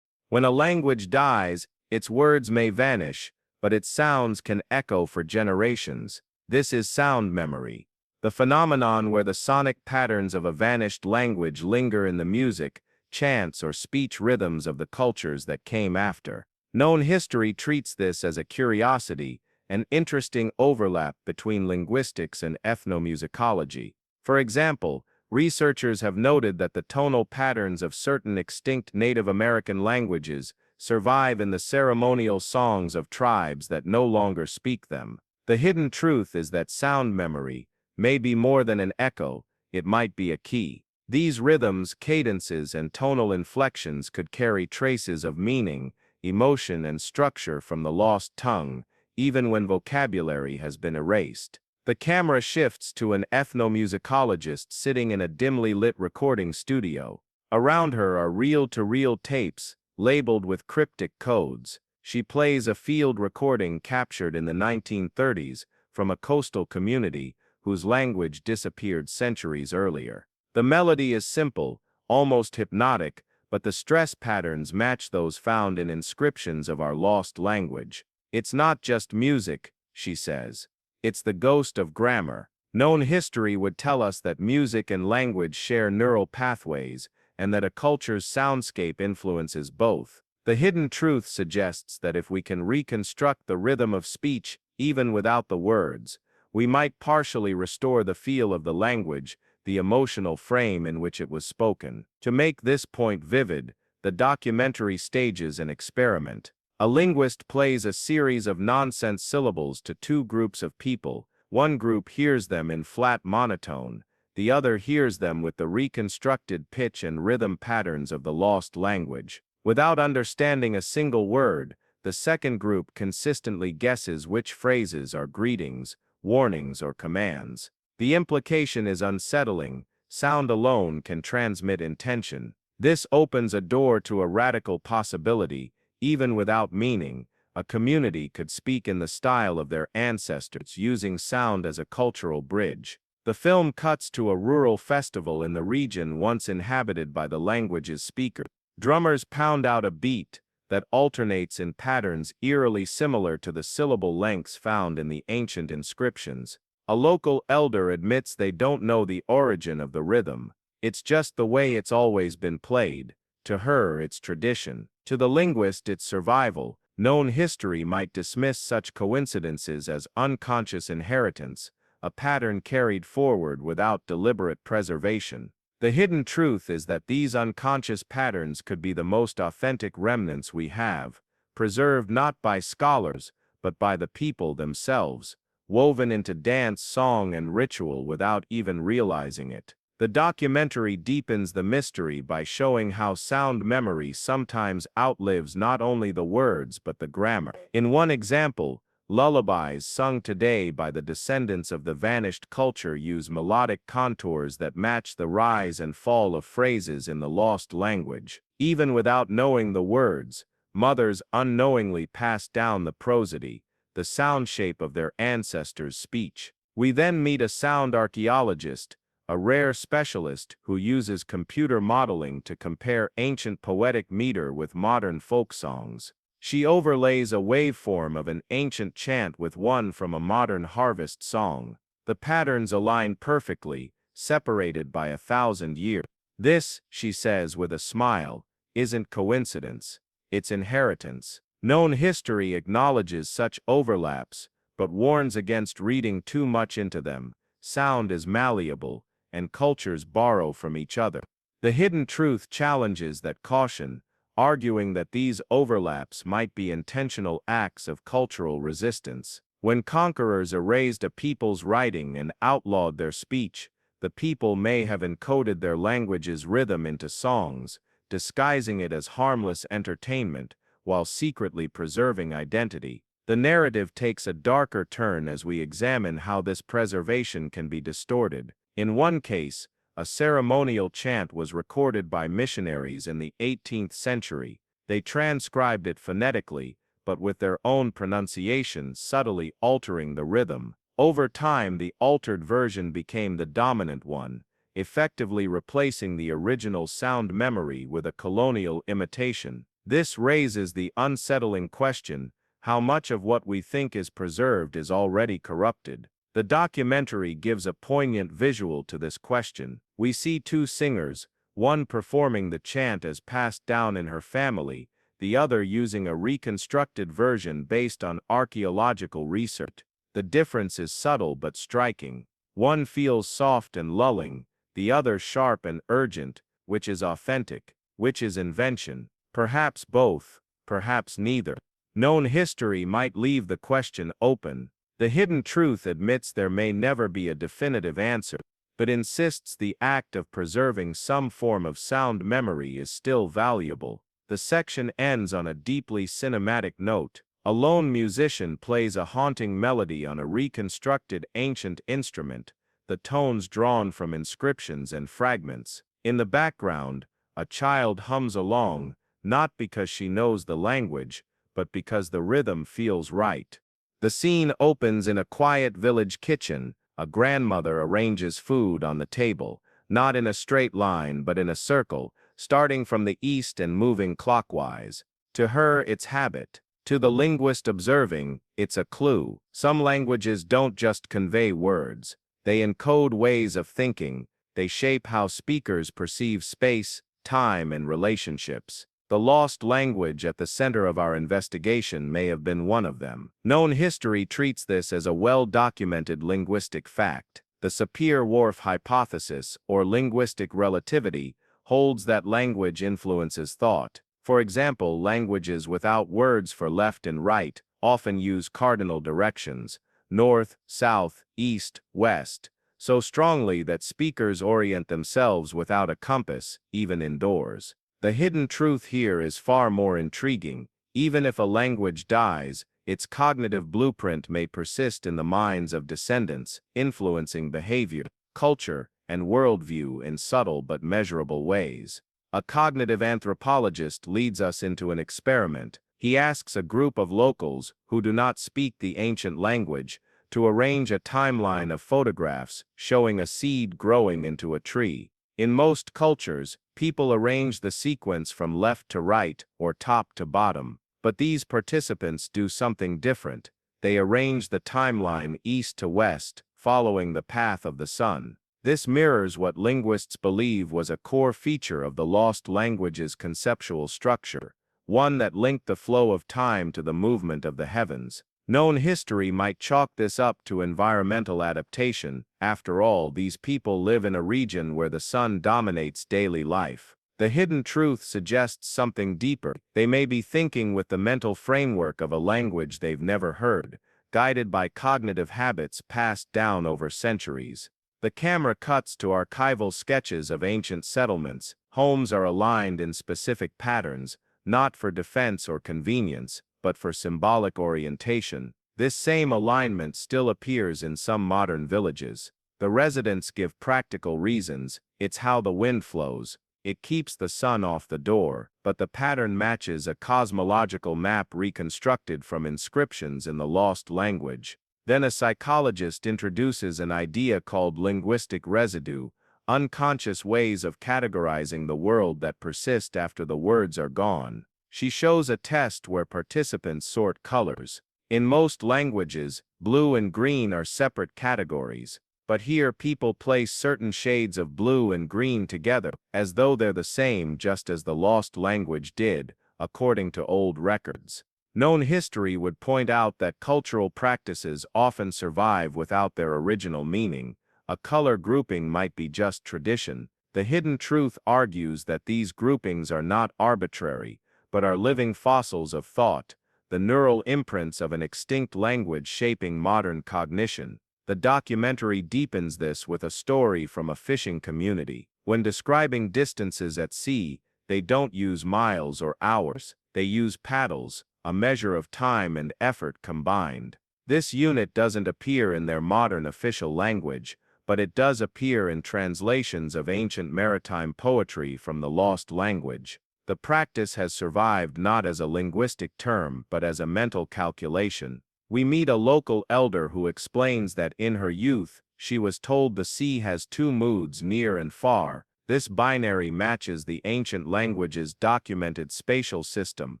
When a language dies, its words may vanish, but its sounds can echo for generations. This is sound memory, the phenomenon where the sonic patterns of a vanished language linger in the music, chants, or speech rhythms of the cultures that came after. Known history treats this as a curiosity, an interesting overlap between linguistics and ethnomusicology. For example, Researchers have noted that the tonal patterns of certain extinct Native American languages survive in the ceremonial songs of tribes that no longer speak them. The hidden truth is that sound memory may be more than an echo, it might be a key. These rhythms, cadences, and tonal inflections could carry traces of meaning, emotion, and structure from the lost tongue, even when vocabulary has been erased. The camera shifts to an ethnomusicologist sitting in a dimly lit recording studio. Around her are reel-to-reel tapes, labeled with cryptic codes. She plays a field recording captured in the 1930s from a coastal community whose language disappeared centuries earlier. The melody is simple, almost hypnotic, but the stress patterns match those found in inscriptions of our lost language. It's not just music, she says. It's the ghost of grammar. Known history would tell us that music and language share neural pathways, and that a culture's soundscape influences both. The hidden truth suggests that if we can reconstruct the rhythm of speech, even without the words, we might partially restore the feel of the language, the emotional frame in which it was spoken. To make this point vivid, the documentary stages an experiment. A linguist plays a series of nonsense syllables to two groups of people. One group hears them in flat monotone, the other hears them with the reconstructed pitch and rhythm patterns of the lost language. Without understanding a single word, the second group consistently guesses which phrases are greetings, warnings, or commands. The implication is unsettling. Sound alone can transmit intention. This opens a door to a radical possibility. Even without meaning, a community could speak in the style of their ancestors, using sound as a cultural bridge. The film cuts to a rural festival in the region once inhabited by the language's speakers. Drummers pound out a beat that alternates in patterns eerily similar to the syllable lengths found in the ancient inscriptions. A local elder admits they don't know the origin of the rhythm. It's just the way it's always been played. To her, it's tradition. To the linguist, it's survival. Known history might dismiss such coincidences as unconscious inheritance, a pattern carried forward without deliberate preservation. The hidden truth is that these unconscious patterns could be the most authentic remnants we have, preserved not by scholars, but by the people themselves, woven into dance, song, and ritual without even realizing it. The documentary deepens the mystery by showing how sound memory sometimes outlives not only the words but the grammar. In one example, lullabies sung today by the descendants of the vanished culture use melodic contours that match the rise and fall of phrases in the lost language. Even without knowing the words, mothers unknowingly pass down the prosody, the sound shape of their ancestors' speech. We then meet a sound archaeologist, a rare specialist who uses computer modeling to compare ancient poetic meter with modern folk songs. She overlays a waveform of an ancient chant with one from a modern harvest song. The patterns align perfectly, separated by 1,000 years. This, she says with a smile, isn't coincidence, it's inheritance. Known history acknowledges such overlaps, but warns against reading too much into them. Sound is malleable, and cultures borrow from each other. The hidden truth challenges that caution, arguing that these overlaps might be intentional acts of cultural resistance. When conquerors erased a people's writing and outlawed their speech, the people may have encoded their language's rhythm into songs, disguising it as harmless entertainment, while secretly preserving identity. The narrative takes a darker turn as we examine how this preservation can be distorted. In one case, a ceremonial chant was recorded by missionaries in the 18th century. They transcribed it phonetically, but with their own pronunciation, subtly altering the rhythm. Over time, the altered version became the dominant one, effectively replacing the original sound memory with a colonial imitation. This raises the unsettling question: how much of what we think is preserved is already corrupted? The documentary gives a poignant visual to this question. We see two singers, one performing the chant as passed down in her family, the other using a reconstructed version based on archaeological research. The difference is subtle but striking. One feels soft and lulling, the other sharp and urgent, which is authentic, which is invention, perhaps both, perhaps neither. Known history might leave the question open. The hidden truth admits there may never be a definitive answer, but insists the act of preserving some form of sound memory is still valuable. The section ends on a deeply cinematic note. A lone musician plays a haunting melody on a reconstructed ancient instrument, the tones drawn from inscriptions and fragments. In the background, a child hums along, not because she knows the language, but because the rhythm feels right. The scene opens in a quiet village kitchen. A grandmother arranges food on the table, not in a straight line but in a circle, starting from the east and moving clockwise. To her, it's habit. To the linguist observing, it's a clue. Some languages don't just convey words. They encode ways of thinking. They shape how speakers perceive space, time, and relationships. The lost language at the center of our investigation may have been one of them. Known history treats this as a well-documented linguistic fact. The Sapir-Whorf hypothesis, or linguistic relativity, holds that language influences thought. For example, languages without words for left and right often use cardinal directions, north, south, east, west, so strongly that speakers orient themselves without a compass, even indoors. The hidden truth here is far more intriguing. Even if a language dies, its cognitive blueprint may persist in the minds of descendants, influencing behavior, culture, and worldview in subtle but measurable ways. A cognitive anthropologist leads us into an experiment. He asks a group of locals who do not speak the ancient language to arrange a timeline of photographs showing a seed growing into a tree. In most cultures, people arrange the sequence from left to right or top to bottom, but these participants do something different. They arrange the timeline east to west, following the path of the sun. This mirrors what linguists believe was a core feature of the lost language's conceptual structure, one that linked the flow of time to the movement of the heavens. Known history might chalk this up to environmental adaptation. After all, these people live in a region where the sun dominates daily life. The hidden truth suggests something deeper. They may be thinking with the mental framework of a language they've never heard, guided by cognitive habits passed down over centuries. The camera cuts to archival sketches of ancient settlements. Homes are aligned in specific patterns, not for defense or convenience, but for symbolic orientation. This same alignment still appears in some modern villages. The residents give practical reasons. It's how the wind flows. It keeps the sun off the door, but the pattern matches a cosmological map reconstructed from inscriptions in the lost language. Then a psychologist introduces an idea called linguistic residue, unconscious ways of categorizing the world that persist after the words are gone. She shows a test where participants sort colors. In most languages, blue and green are separate categories, but here people place certain shades of blue and green together, as though they're the same, just as the lost language did, according to old records. Known history would point out that cultural practices often survive without their original meaning. A color grouping might be just tradition. The hidden truth argues that these groupings are not arbitrary, but are living fossils of thought, the neural imprints of an extinct language shaping modern cognition. The documentary deepens this with a story from a fishing community. When describing distances at sea, they don't use miles or hours, they use paddles, a measure of time and effort combined. This unit doesn't appear in their modern official language, but it does appear in translations of ancient maritime poetry from the lost language. The practice has survived not as a linguistic term but as a mental calculation. We meet a local elder who explains that in her youth, she was told the sea has two moods, near and far. This binary matches the ancient language's documented spatial system,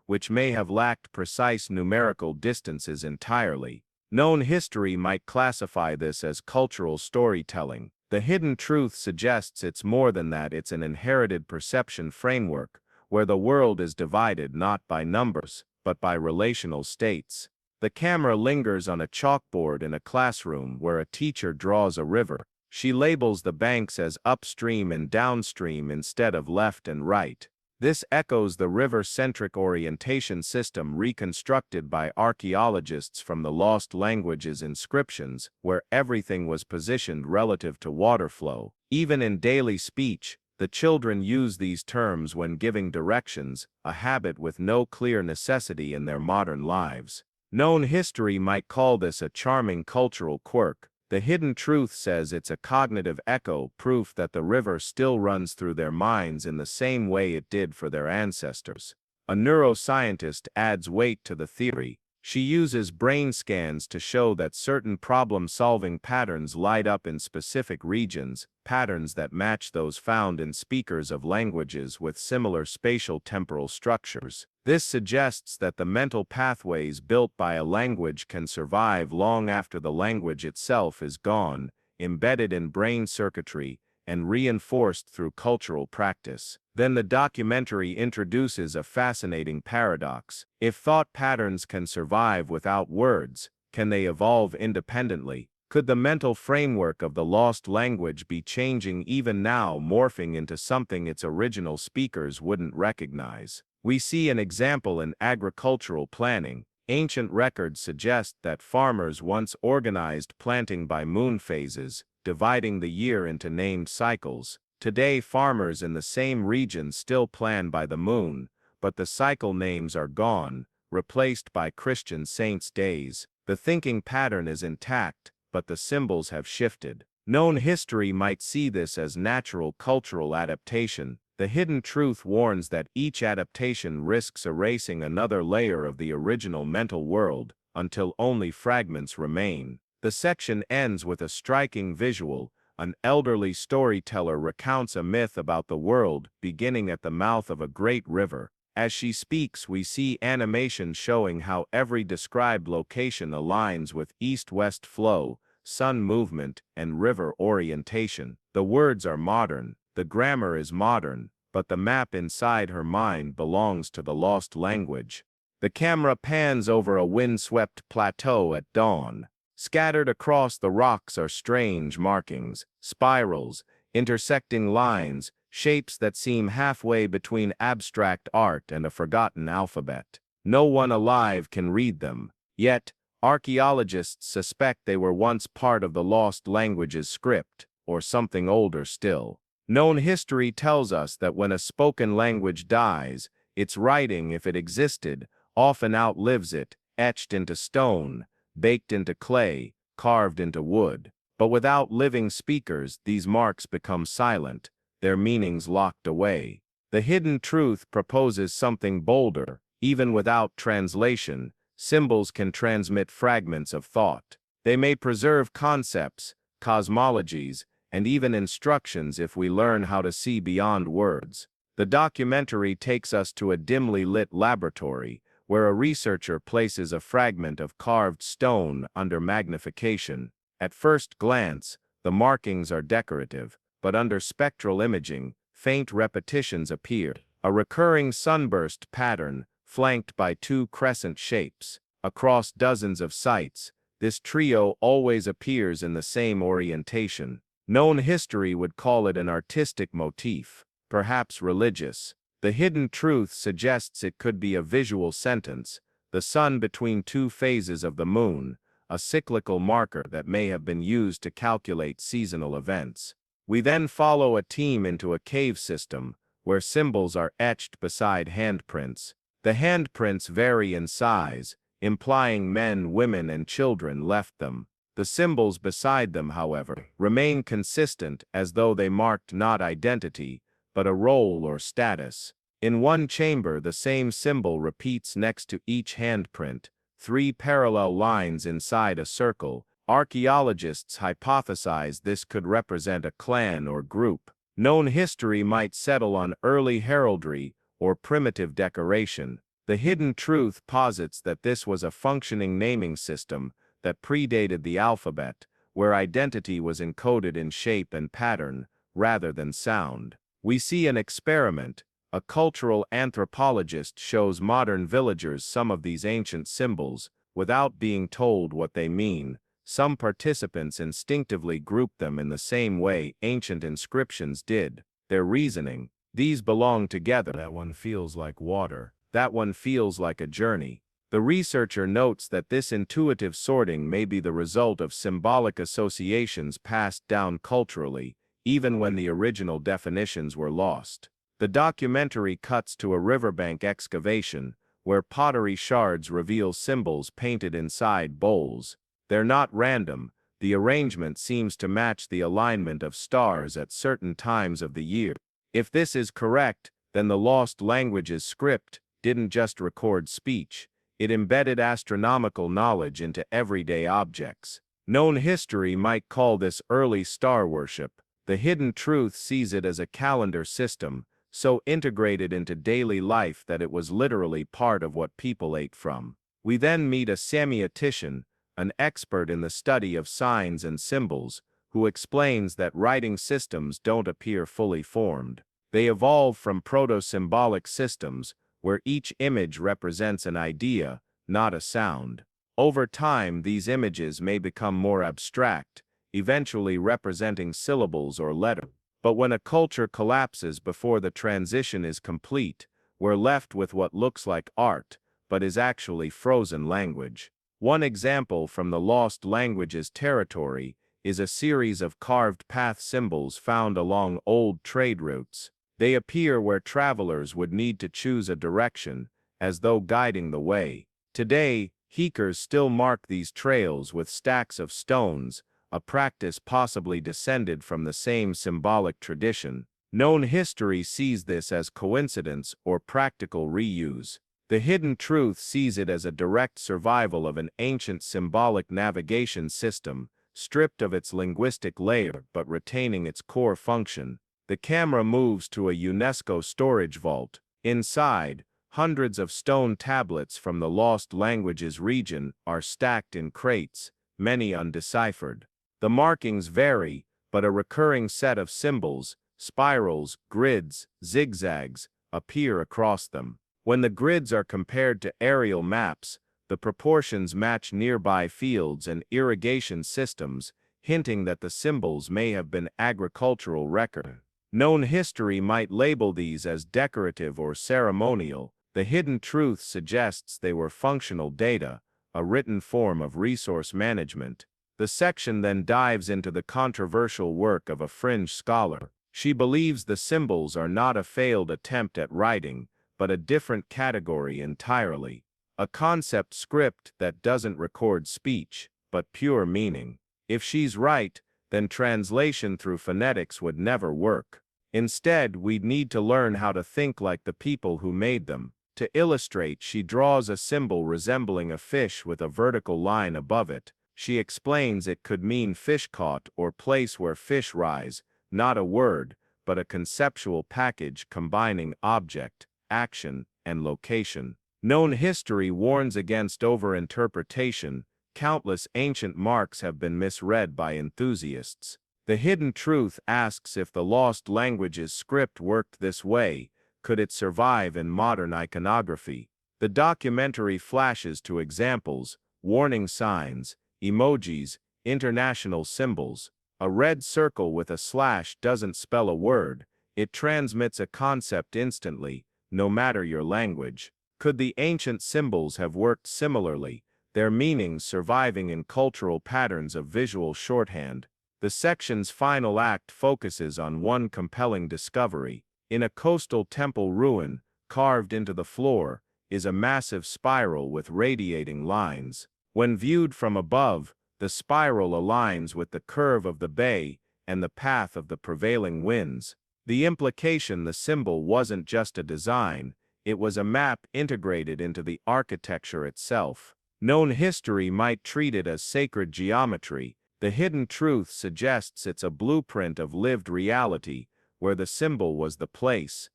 which may have lacked precise numerical distances entirely. Known history might classify this as cultural storytelling. The hidden truth suggests it's more than that. It's an inherited perception framework, where the world is divided not by numbers, but by relational states. The camera lingers on a chalkboard in a classroom where a teacher draws a river. She labels the banks as upstream and downstream instead of left and right. This echoes the river-centric orientation system reconstructed by archaeologists from the lost languages inscriptions, where everything was positioned relative to water flow. Even in daily speech, the children use these terms when giving directions, a habit with no clear necessity in their modern lives. Known history might call this a charming cultural quirk. The hidden truth says it's a cognitive echo, proof that the river still runs through their minds in the same way it did for their ancestors. A neuroscientist adds weight to the theory. She uses brain scans to show that certain problem-solving patterns light up in specific regions, patterns that match those found in speakers of languages with similar spatial temporal structures. This suggests that the mental pathways built by a language can survive long after the language itself is gone, embedded in brain circuitry, and reinforced through cultural practice. Then the documentary introduces a fascinating paradox. If thought patterns can survive without words, can they evolve independently? Could the mental framework of the lost language be changing even now, morphing into something its original speakers wouldn't recognize? We see an example in agricultural planning. Ancient records suggest that farmers once organized planting by moon phases, dividing the year into named cycles. Today, farmers in the same region still plan by the moon, but the cycle names are gone, replaced by Christian saints' days. The thinking pattern is intact, but the symbols have shifted. Known history might see this as natural cultural adaptation. The hidden truth warns that each adaptation risks erasing another layer of the original mental world, until only fragments remain. The section ends with a striking visual. An elderly storyteller recounts a myth about the world, beginning at the mouth of a great river. As she speaks, we see animation showing how every described location aligns with east-west flow, sun movement, and river orientation. The words are modern, the grammar is modern, but the map inside her mind belongs to the lost language. The camera pans over a wind-swept plateau at dawn. Scattered across the rocks are strange markings, spirals, intersecting lines, shapes that seem halfway between abstract art and a forgotten alphabet. No one alive can read them, yet archaeologists suspect they were once part of the lost language's script, or something older still. Known history tells us that when a spoken language dies, its writing, if it existed, often outlives it, etched into stone, baked into clay, carved into wood. But without living speakers, these marks become silent, their meanings locked away. The hidden truth proposes something bolder. Even without translation, symbols can transmit fragments of thought. They may preserve concepts, cosmologies, and even instructions if we learn how to see beyond words. The documentary takes us to a dimly lit laboratory, where a researcher places a fragment of carved stone under magnification. At first glance, the markings are decorative, but under spectral imaging, faint repetitions appear. A recurring sunburst pattern, flanked by two crescent shapes. Across dozens of sites, this trio always appears in the same orientation. Known history would call it an artistic motif, perhaps religious. The hidden truth suggests it could be a visual sentence, the sun between two phases of the moon, a cyclical marker that may have been used to calculate seasonal events. We then follow a team into a cave system, where symbols are etched beside handprints. The handprints vary in size, implying men, women, and children left them. The symbols beside them, however, remain consistent, as though they marked not identity, but a role or status. In one chamber, the same symbol repeats next to each handprint, 3 parallel lines inside a circle. Archaeologists hypothesize this could represent a clan or group. Known history might settle on early heraldry or primitive decoration. The hidden truth posits that this was a functioning naming system that predated the alphabet, where identity was encoded in shape and pattern, rather than sound. We see an experiment. A cultural anthropologist shows modern villagers some of these ancient symbols, without being told what they mean. Some participants instinctively grouped them in the same way ancient inscriptions did. Their reasoning: these belong together. That one feels like water. That one feels like a journey. The researcher notes that this intuitive sorting may be the result of symbolic associations passed down culturally, even when the original definitions were lost. The documentary cuts to a riverbank excavation, where pottery shards reveal symbols painted inside bowls. They're not random. The arrangement seems to match the alignment of stars at certain times of the year. If this is correct, then the lost language's script didn't just record speech. It embedded astronomical knowledge into everyday objects. Known history might call this early star worship. The hidden truth sees it as a calendar system, so integrated into daily life that it was literally part of what people ate from. We then meet a semiotician, an expert in the study of signs and symbols, who explains that writing systems don't appear fully formed. They evolve from proto-symbolic systems, where each image represents an idea, not a sound. Over time, these images may become more abstract, eventually representing syllables or letters. But when a culture collapses before the transition is complete, we're left with what looks like art, but is actually frozen language. One example from the lost languages territory is a series of carved path symbols found along old trade routes. They appear where travelers would need to choose a direction, as though guiding the way. Today, hikers still mark these trails with stacks of stones, a practice possibly descended from the same symbolic tradition. Known history sees this as coincidence or practical reuse. The hidden truth sees it as a direct survival of an ancient symbolic navigation system, stripped of its linguistic layer but retaining its core function. The camera moves to a UNESCO storage vault. Inside, hundreds of stone tablets from the lost languages region are stacked in crates, many undeciphered. The markings vary, but a recurring set of symbols, spirals, grids, zigzags, appear across them. When the grids are compared to aerial maps, the proportions match nearby fields and irrigation systems, hinting that the symbols may have been agricultural records. Known history might label these as decorative or ceremonial. The hidden truth suggests they were functional data, a written form of resource management. The section then dives into the controversial work of a fringe scholar. She believes the symbols are not a failed attempt at writing, but a different category entirely. A concept script that doesn't record speech, but pure meaning. If she's right, then translation through phonetics would never work. Instead, we'd need to learn how to think like the people who made them. To illustrate, she draws a symbol resembling a fish with a vertical line above it. She explains it could mean fish caught or place where fish rise, not a word, but a conceptual package combining object, action, and location. Known history warns against overinterpretation. Countless ancient marks have been misread by enthusiasts. The hidden truth asks if the lost language's script worked this way, could it survive in modern iconography? The documentary flashes to examples, warning signs, emojis, international symbols. A red circle with a slash doesn't spell a word, it transmits a concept instantly, no matter your language. Could the ancient symbols have worked similarly, their meanings surviving in cultural patterns of visual shorthand? The section's final act focuses on one compelling discovery. In a coastal temple ruin, carved into the floor, is a massive spiral with radiating lines. When viewed from above, the spiral aligns with the curve of the bay and the path of the prevailing winds. The implication: the symbol wasn't just a design, it was a map integrated into the architecture itself. Known history might treat it as sacred geometry. The hidden truth suggests it's a blueprint of lived reality, where the symbol was the place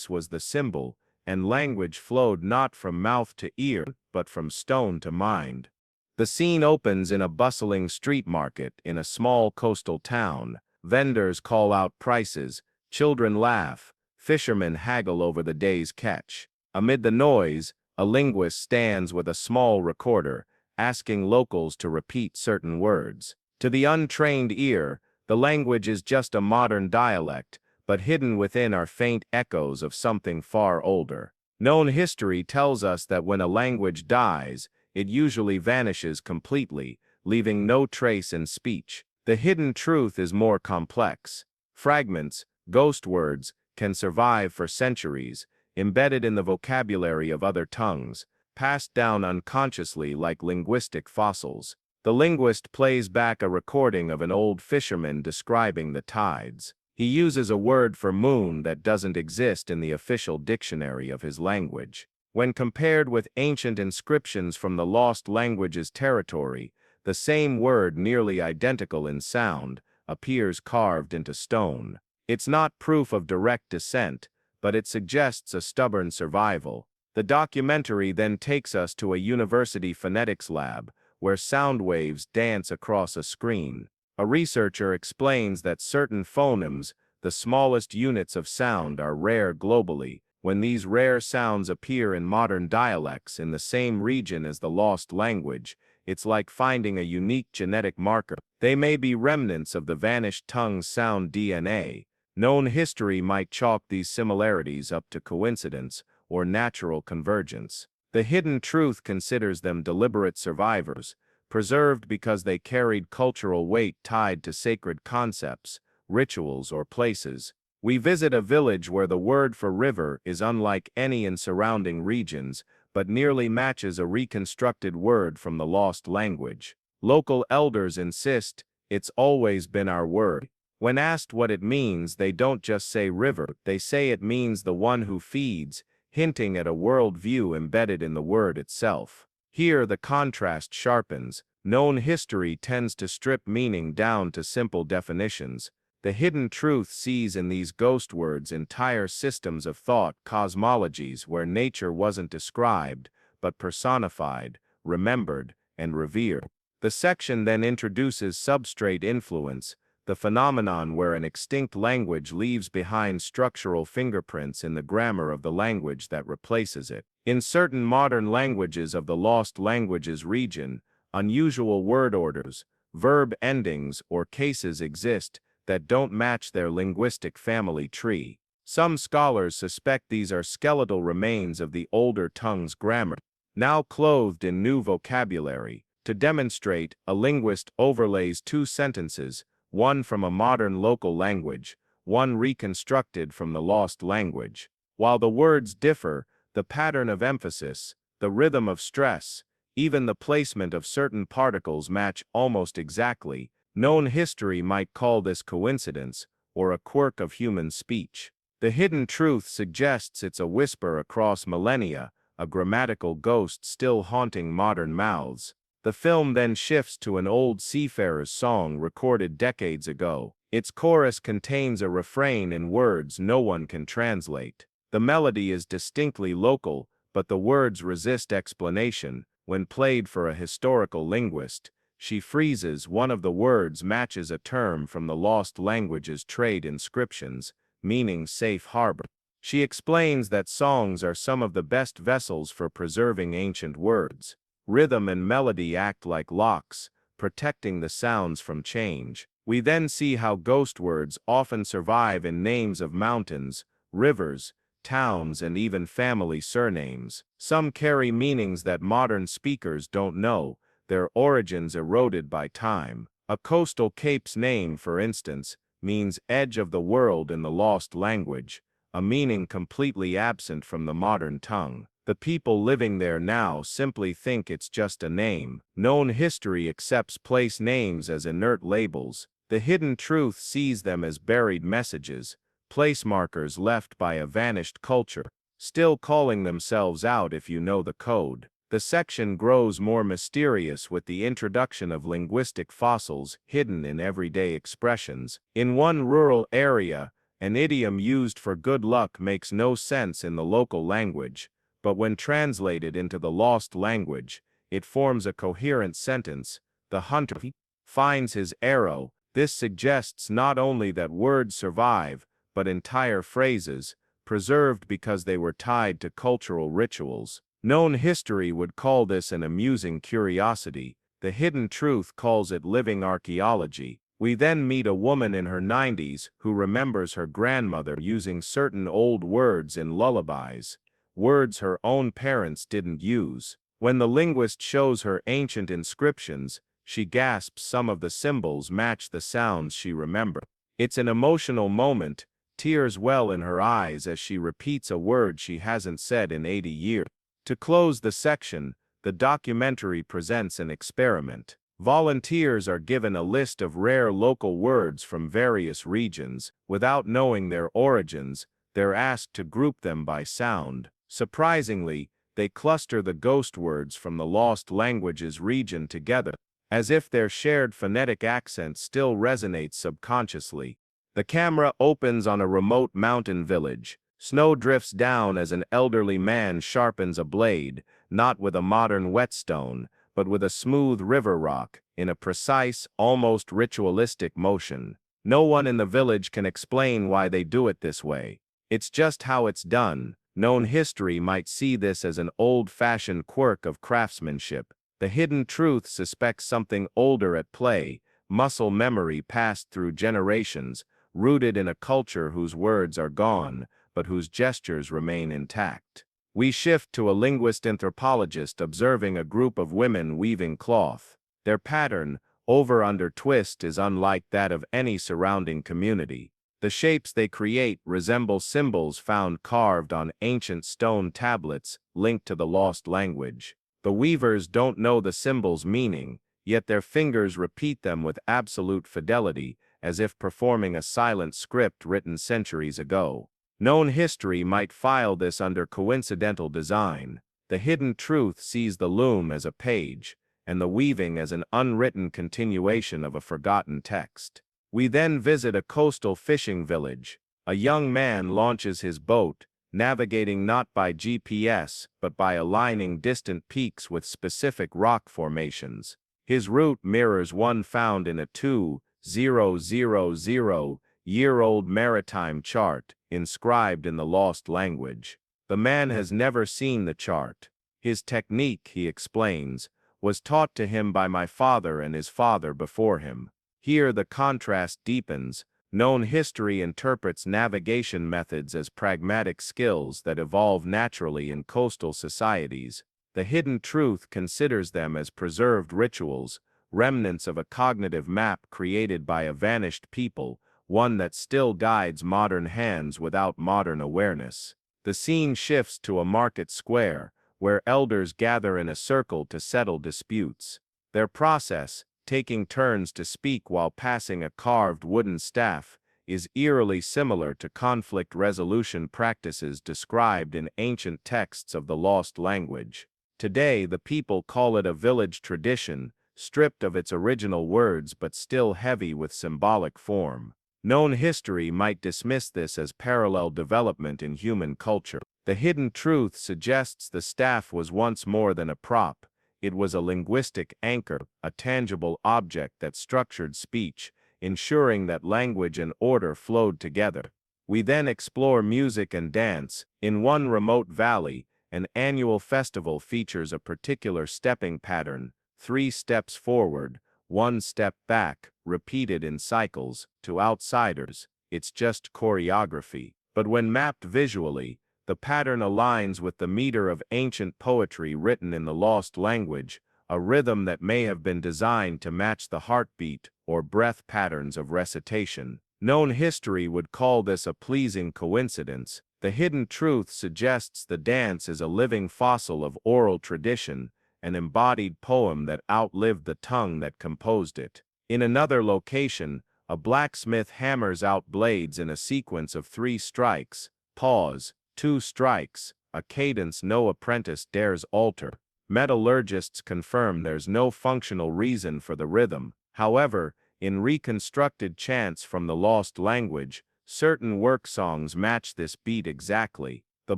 was the symbol, and language flowed not from mouth to ear, but from stone to mind. The scene opens in a bustling street market in a small coastal town. Vendors call out prices, children laugh, fishermen haggle over the day's catch. Amid the noise, a linguist stands with a small recorder, asking locals to repeat certain words. To the untrained ear, the language is just a modern dialect, but hidden within are faint echoes of something far older. Known history tells us that when a language dies, it usually vanishes completely, leaving no trace in speech. The hidden truth is more complex. Fragments, ghost words, can survive for centuries, embedded in the vocabulary of other tongues, passed down unconsciously like linguistic fossils. The linguist plays back a recording of an old fisherman describing the tides. He uses a word for moon that doesn't exist in the official dictionary of his language. When compared with ancient inscriptions from the lost language's territory, the same word, nearly identical in sound, appears carved into stone. It's not proof of direct descent, but it suggests a stubborn survival. The documentary then takes us to a university phonetics lab, where sound waves dance across a screen. A researcher explains that certain phonemes, the smallest units of sound, are rare globally. When these rare sounds appear in modern dialects in the same region as the lost language, it's like finding a unique genetic marker. They may be remnants of the vanished tongue's sound DNA. Known history might chalk these similarities up to coincidence or natural convergence. The hidden truth considers them deliberate survivors, preserved because they carried cultural weight tied to sacred concepts, rituals, or places. We visit a village where the word for river is unlike any in surrounding regions, but nearly matches a reconstructed word from the lost language. Local elders insist, "It's always been our word." When asked what it means, they don't just say river, they say it means the one who feeds, hinting at a world view embedded in the word itself. Here the contrast sharpens. Known history tends to strip meaning down to simple definitions. The hidden truth sees in these ghost words entire systems of thought, cosmologies where nature wasn't described, but personified, remembered, and revered. The section then introduces substrate influence, the phenomenon where an extinct language leaves behind structural fingerprints in the grammar of the language that replaces it. In certain modern languages of the lost languages region, unusual word orders, verb endings, or cases exist that don't match their linguistic family tree. Some scholars suspect these are skeletal remains of the older tongue's grammar, now clothed in new vocabulary. To demonstrate, a linguist overlays two sentences, one from a modern local language, one reconstructed from the lost language. While the words differ, the pattern of emphasis, the rhythm of stress, even the placement of certain particles match almost exactly. Known history might call this coincidence, or a quirk of human speech. The hidden truth suggests it's a whisper across millennia, a grammatical ghost still haunting modern mouths. The film then shifts to an old seafarer's song recorded decades ago. Its chorus contains a refrain in words no one can translate. The melody is distinctly local, but the words resist explanation. When played for a historical linguist, she freezes. One of the words matches a term from the lost language's trade inscriptions, meaning safe harbor. She explains that songs are some of the best vessels for preserving ancient words. Rhythm and melody act like locks, protecting the sounds from change. We then see how ghost words often survive in names of mountains, rivers, towns, and even family surnames. Some carry meanings that modern speakers don't know, their origins eroded by time. A coastal cape's name, for instance, means edge of the world in the lost language, a meaning completely absent from the modern tongue. The people living there now simply think it's just a name. Known history accepts place names as inert labels. The hidden truth sees them as buried messages, place markers left by a vanished culture, still calling themselves out if you know the code. The section grows more mysterious with the introduction of linguistic fossils hidden in everyday expressions. In one rural area, an idiom used for good luck makes no sense in the local language, but when translated into the lost language, it forms a coherent sentence. The hunter finds his arrow. This suggests not only that words survive, but entire phrases, preserved because they were tied to cultural rituals. Known history would call this an amusing curiosity. The hidden truth calls it living archaeology. We then meet a woman in her 90s who remembers her grandmother using certain old words in lullabies, words her own parents didn't use. When the linguist shows her ancient inscriptions, she gasps some of the symbols match the sounds she remembers. It's an emotional moment, tears well in her eyes as she repeats a word she hasn't said in 80 years. To close the section, the documentary presents an experiment. Volunteers are given a list of rare local words from various regions. Without knowing their origins, they're asked to group them by sound. Surprisingly, they cluster the ghost words from the lost languages region together, as if their shared phonetic accent still resonates subconsciously. The camera opens on a remote mountain village. Snow drifts down as an elderly man sharpens a blade, not with a modern whetstone, but with a smooth river rock, in a precise, almost ritualistic motion. No one in the village can explain why they do it this way. It's just how it's done. Known history might see this as an old-fashioned quirk of craftsmanship. The hidden truth suspects something older at play, muscle memory passed through generations, rooted in a culture whose words are gone, but whose gestures remain intact. We shift to a linguist anthropologist observing a group of women weaving cloth. Their pattern, over-under twist, is unlike that of any surrounding community. The shapes they create resemble symbols found carved on ancient stone tablets linked to the lost language. The weavers don't know the symbols' meaning, yet their fingers repeat them with absolute fidelity, as if performing a silent script written centuries ago. Known history might file this under coincidental design. The hidden truth sees the loom as a page, and the weaving as an unwritten continuation of a forgotten text. We then visit a coastal fishing village. A young man launches his boat, navigating not by GPS, but by aligning distant peaks with specific rock formations. His route mirrors one found in a 2,000-year-old maritime chart, inscribed in the lost language. The man has never seen the chart. His technique, he explains, was taught to him by my father and his father before him. Here the contrast deepens. Known history interprets navigation methods as pragmatic skills that evolve naturally in coastal societies. The hidden truth considers them as preserved rituals, remnants of a cognitive map created by a vanished people, one that still guides modern hands without modern awareness. The scene shifts to a market square, where elders gather in a circle to settle disputes. Their process, taking turns to speak while passing a carved wooden staff, is eerily similar to conflict resolution practices described in ancient texts of the lost language. Today, the people call it a village tradition, stripped of its original words but still heavy with symbolic form. Known history might dismiss this as parallel development in human culture. The hidden truth suggests the staff was once more than a prop. It was a linguistic anchor, a tangible object that structured speech, ensuring that language and order flowed together. We then explore music and dance. In one remote valley, an annual festival features a particular stepping pattern: 3 steps forward, 1 step back, repeated in cycles. To outsiders, it's just choreography. But when mapped visually, the pattern aligns with the meter of ancient poetry written in the lost language, a rhythm that may have been designed to match the heartbeat or breath patterns of recitation. Known history would call this a pleasing coincidence. The hidden truth suggests the dance is a living fossil of oral tradition, an embodied poem that outlived the tongue that composed it. In another location, a blacksmith hammers out blades in a sequence of 3 strikes, pause, 2 strikes, a cadence no apprentice dares alter. Metallurgists confirm there's no functional reason for the rhythm. However, in reconstructed chants from the lost language, certain work songs match this beat exactly. The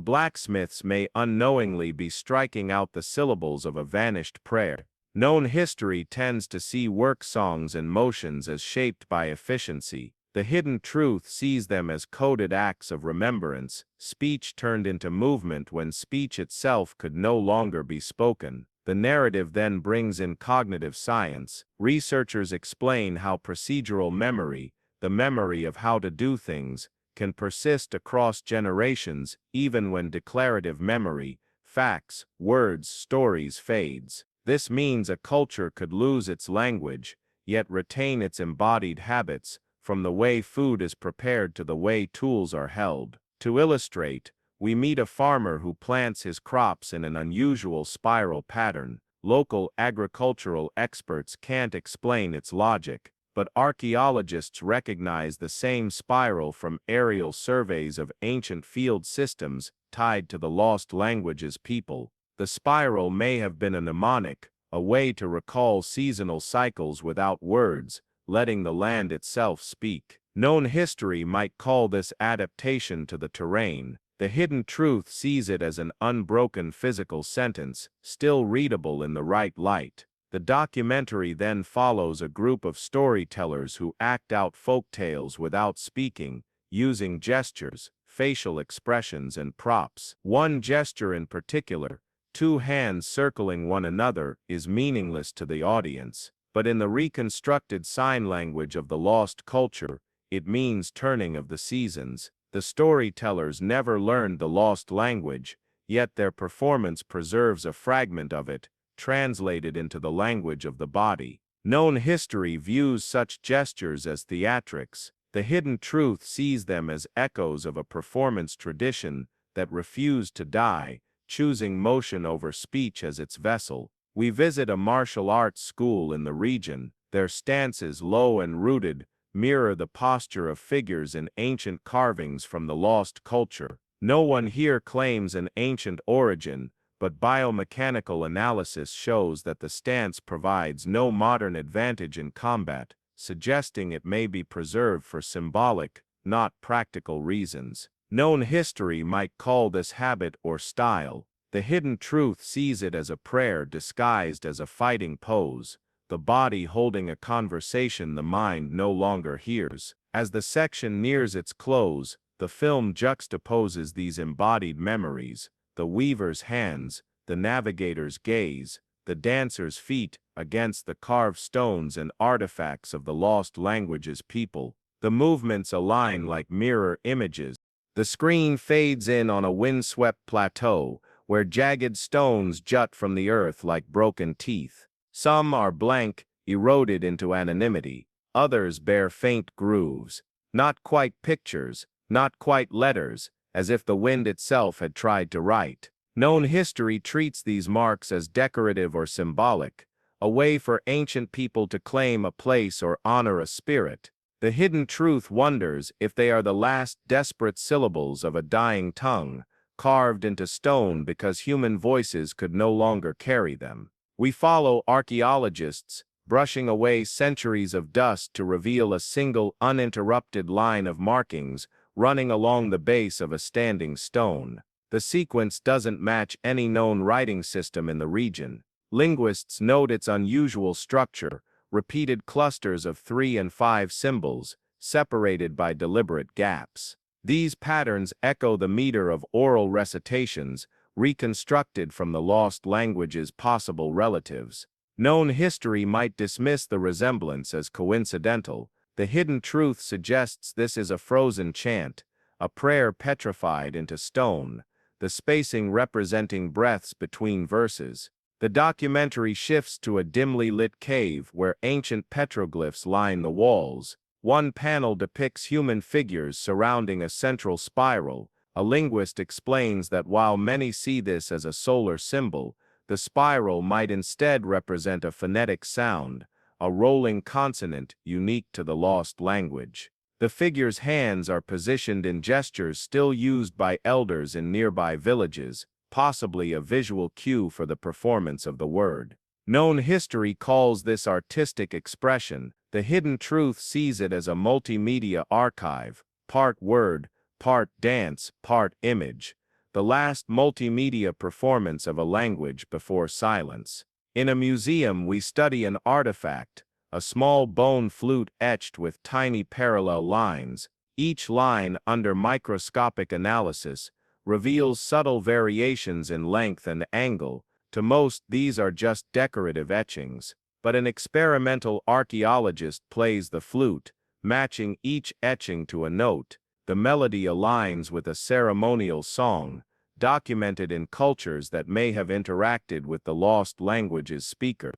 blacksmiths may unknowingly be striking out the syllables of a vanished prayer. Known history tends to see work songs and motions as shaped by efficiency. The hidden truth sees them as coded acts of remembrance, speech turned into movement when speech itself could no longer be spoken. The narrative then brings in cognitive science. Researchers explain how procedural memory, the memory of how to do things, can persist across generations even when declarative memory, facts, words, stories fades. This means a culture could lose its language, yet retain its embodied habits, from the way food is prepared to the way tools are held. To illustrate, we meet a farmer who plants his crops in an unusual spiral pattern. Local agricultural experts can't explain its logic, but archaeologists recognize the same spiral from aerial surveys of ancient field systems tied to the lost language's people. The spiral may have been a mnemonic, a way to recall seasonal cycles without words, letting the land itself speak. Known history might call this adaptation to the terrain. The hidden truth sees it as an unbroken physical sentence, still readable in the right light. The documentary then follows a group of storytellers who act out folk tales without speaking, using gestures, facial expressions, and props. One gesture in particular, two hands circling one another, is meaningless to the audience, but in the reconstructed sign language of the lost culture, it means turning of the seasons. The storytellers never learned the lost language, yet their performance preserves a fragment of it, translated into the language of the body. Known history views such gestures as theatrics. The hidden truth sees them as echoes of a performance tradition that refused to die, choosing motion over speech as its vessel. We visit a martial arts school in the region. Their stances, low and rooted, mirror the posture of figures in ancient carvings from the lost culture. No one here claims an ancient origin, but biomechanical analysis shows that the stance provides no modern advantage in combat, suggesting it may be preserved for symbolic, not practical reasons. Known history might call this habit or style. The hidden truth sees it as a prayer disguised as a fighting pose, the body holding a conversation the mind no longer hears. As the section nears its close, the film juxtaposes these embodied memories: the weaver's hands, the navigator's gaze, the dancer's feet against the carved stones and artifacts of the lost language's people. The movements align like mirror images. The screen fades in on a windswept plateau, where jagged stones jut from the earth like broken teeth. Some are blank, eroded into anonymity. Others bear faint grooves. Not quite pictures, not quite letters, as if the wind itself had tried to write. Known history treats these marks as decorative or symbolic, a way for ancient people to claim a place or honor a spirit. The hidden truth wonders if they are the last desperate syllables of a dying tongue, carved into stone because human voices could no longer carry them. We follow archaeologists, brushing away centuries of dust to reveal a single uninterrupted line of markings running along the base of a standing stone. The sequence doesn't match any known writing system in the region. Linguists note its unusual structure: repeated clusters of 3 and 5 symbols, separated by deliberate gaps. These patterns echo the meter of oral recitations, reconstructed from the lost language's possible relatives. Known history might dismiss the resemblance as coincidental. The hidden truth suggests this is a frozen chant, a prayer petrified into stone, the spacing representing breaths between verses. The documentary shifts to a dimly lit cave where ancient petroglyphs line the walls. One panel depicts human figures surrounding a central spiral. A linguist explains that while many see this as a solar symbol, the spiral might instead represent a phonetic sound, a rolling consonant unique to the lost language. The figures' hands are positioned in gestures still used by elders in nearby villages, possibly a visual cue for the performance of the word. Known history calls this artistic expression. The hidden truth sees it as a multimedia archive, part word, part dance, part image, the last multimedia performance of a language before silence. In a museum, we study an artifact, a small bone flute etched with tiny parallel lines. Each line, under microscopic analysis, reveals subtle variations in length and angle. To most, these are just decorative etchings, but an experimental archaeologist plays the flute, matching each etching to a note. The melody aligns with a ceremonial song, documented in cultures that may have interacted with the lost language's speaker.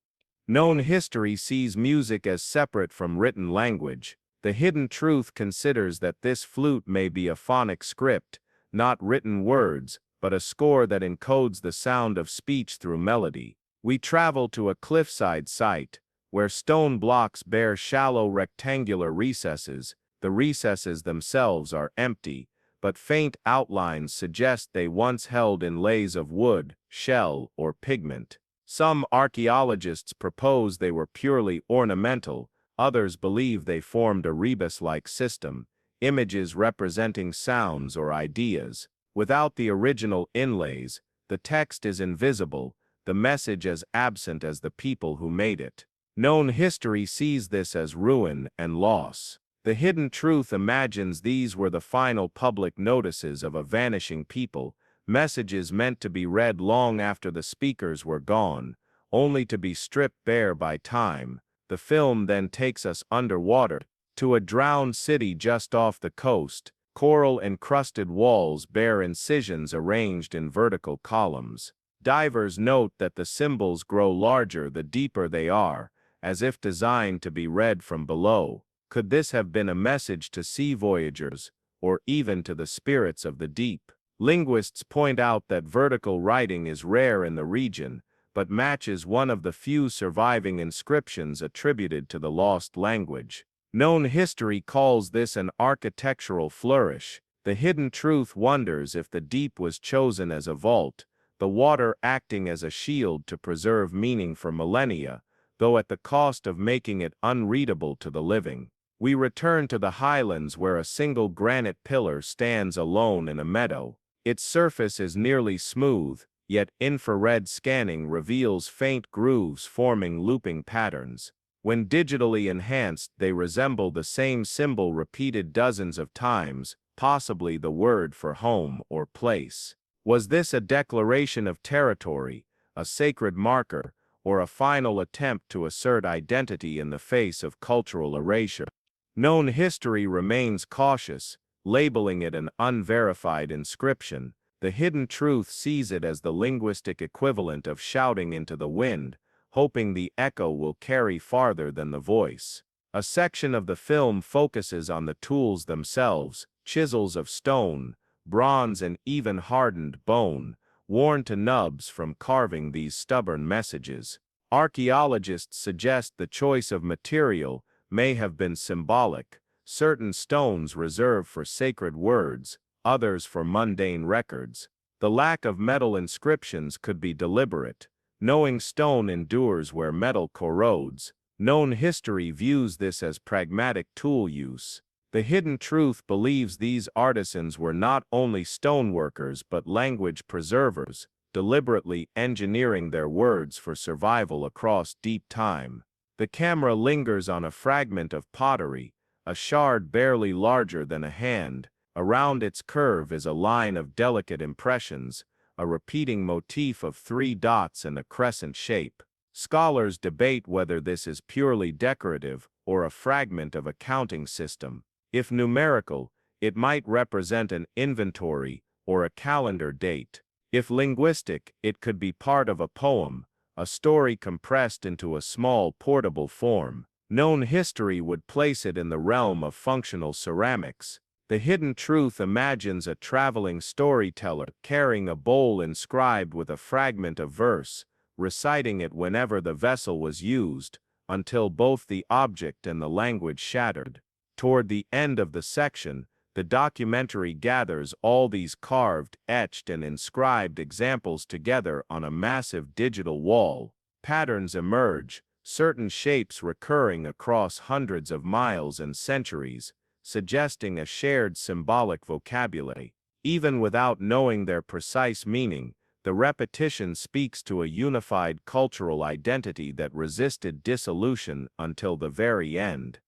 Known history sees music as separate from written language. The hidden truth considers that this flute may be a phonic script, not written words, but a score that encodes the sound of speech through melody. We travel to a cliffside site, where stone blocks bear shallow rectangular recesses. The recesses themselves are empty, but faint outlines suggest they once held inlays of wood, shell, or pigment. Some archaeologists propose they were purely ornamental, others believe they formed a rebus-like system, images representing sounds or ideas. Without the original inlays, the text is invisible, the message as absent as the people who made it. Known history sees this as ruin and loss. The hidden truth imagines these were the final public notices of a vanishing people, messages meant to be read long after the speakers were gone, only to be stripped bare by time. The film then takes us underwater, to a drowned city just off the coast. Coral-encrusted walls bear incisions arranged in vertical columns. Divers note that the symbols grow larger the deeper they are, as if designed to be read from below. Could this have been a message to sea voyagers, or even to the spirits of the deep? Linguists point out that vertical writing is rare in the region, but matches one of the few surviving inscriptions attributed to the lost language. Known history calls this an architectural flourish. The hidden truth wonders if the deep was chosen as a vault, the water acting as a shield to preserve meaning for millennia, though at the cost of making it unreadable to the living. We return to the highlands where a single granite pillar stands alone in a meadow. Its surface is nearly smooth, yet infrared scanning reveals faint grooves forming looping patterns. When digitally enhanced, they resemble the same symbol repeated dozens of times, possibly the word for home or place. Was this a declaration of territory, a sacred marker, or a final attempt to assert identity in the face of cultural erasure? Known history remains cautious, labeling it an unverified inscription. The hidden truth sees it as the linguistic equivalent of shouting into the wind, hoping the echo will carry farther than the voice. A section of the film focuses on the tools themselves, chisels of stone, bronze and even hardened bone, worn to nubs from carving these stubborn messages. Archaeologists suggest the choice of material may have been symbolic, certain stones reserved for sacred words, others for mundane records. The lack of metal inscriptions could be deliberate, knowing stone endures where metal corrodes. Known history views this as pragmatic tool use. The hidden truth believes these artisans were not only stoneworkers but language preservers, deliberately engineering their words for survival across deep time. The camera lingers on a fragment of pottery, a shard barely larger than a hand. Around its curve is a line of delicate impressions, a repeating motif of 3 dots and a crescent shape. Scholars debate whether this is purely decorative or a fragment of a counting system. If numerical, it might represent an inventory or a calendar date. If linguistic, it could be part of a poem, a story compressed into a small portable form. Known history would place it in the realm of functional ceramics. The hidden truth imagines a traveling storyteller carrying a bowl inscribed with a fragment of verse, reciting it whenever the vessel was used, until both the object and the language shattered. Toward the end of the section, the documentary gathers all these carved, etched, and inscribed examples together on a massive digital wall. Patterns emerge, certain shapes recurring across hundreds of miles and centuries, suggesting a shared symbolic vocabulary. Even without knowing their precise meaning, the repetition speaks to a unified cultural identity that resisted dissolution until the very end.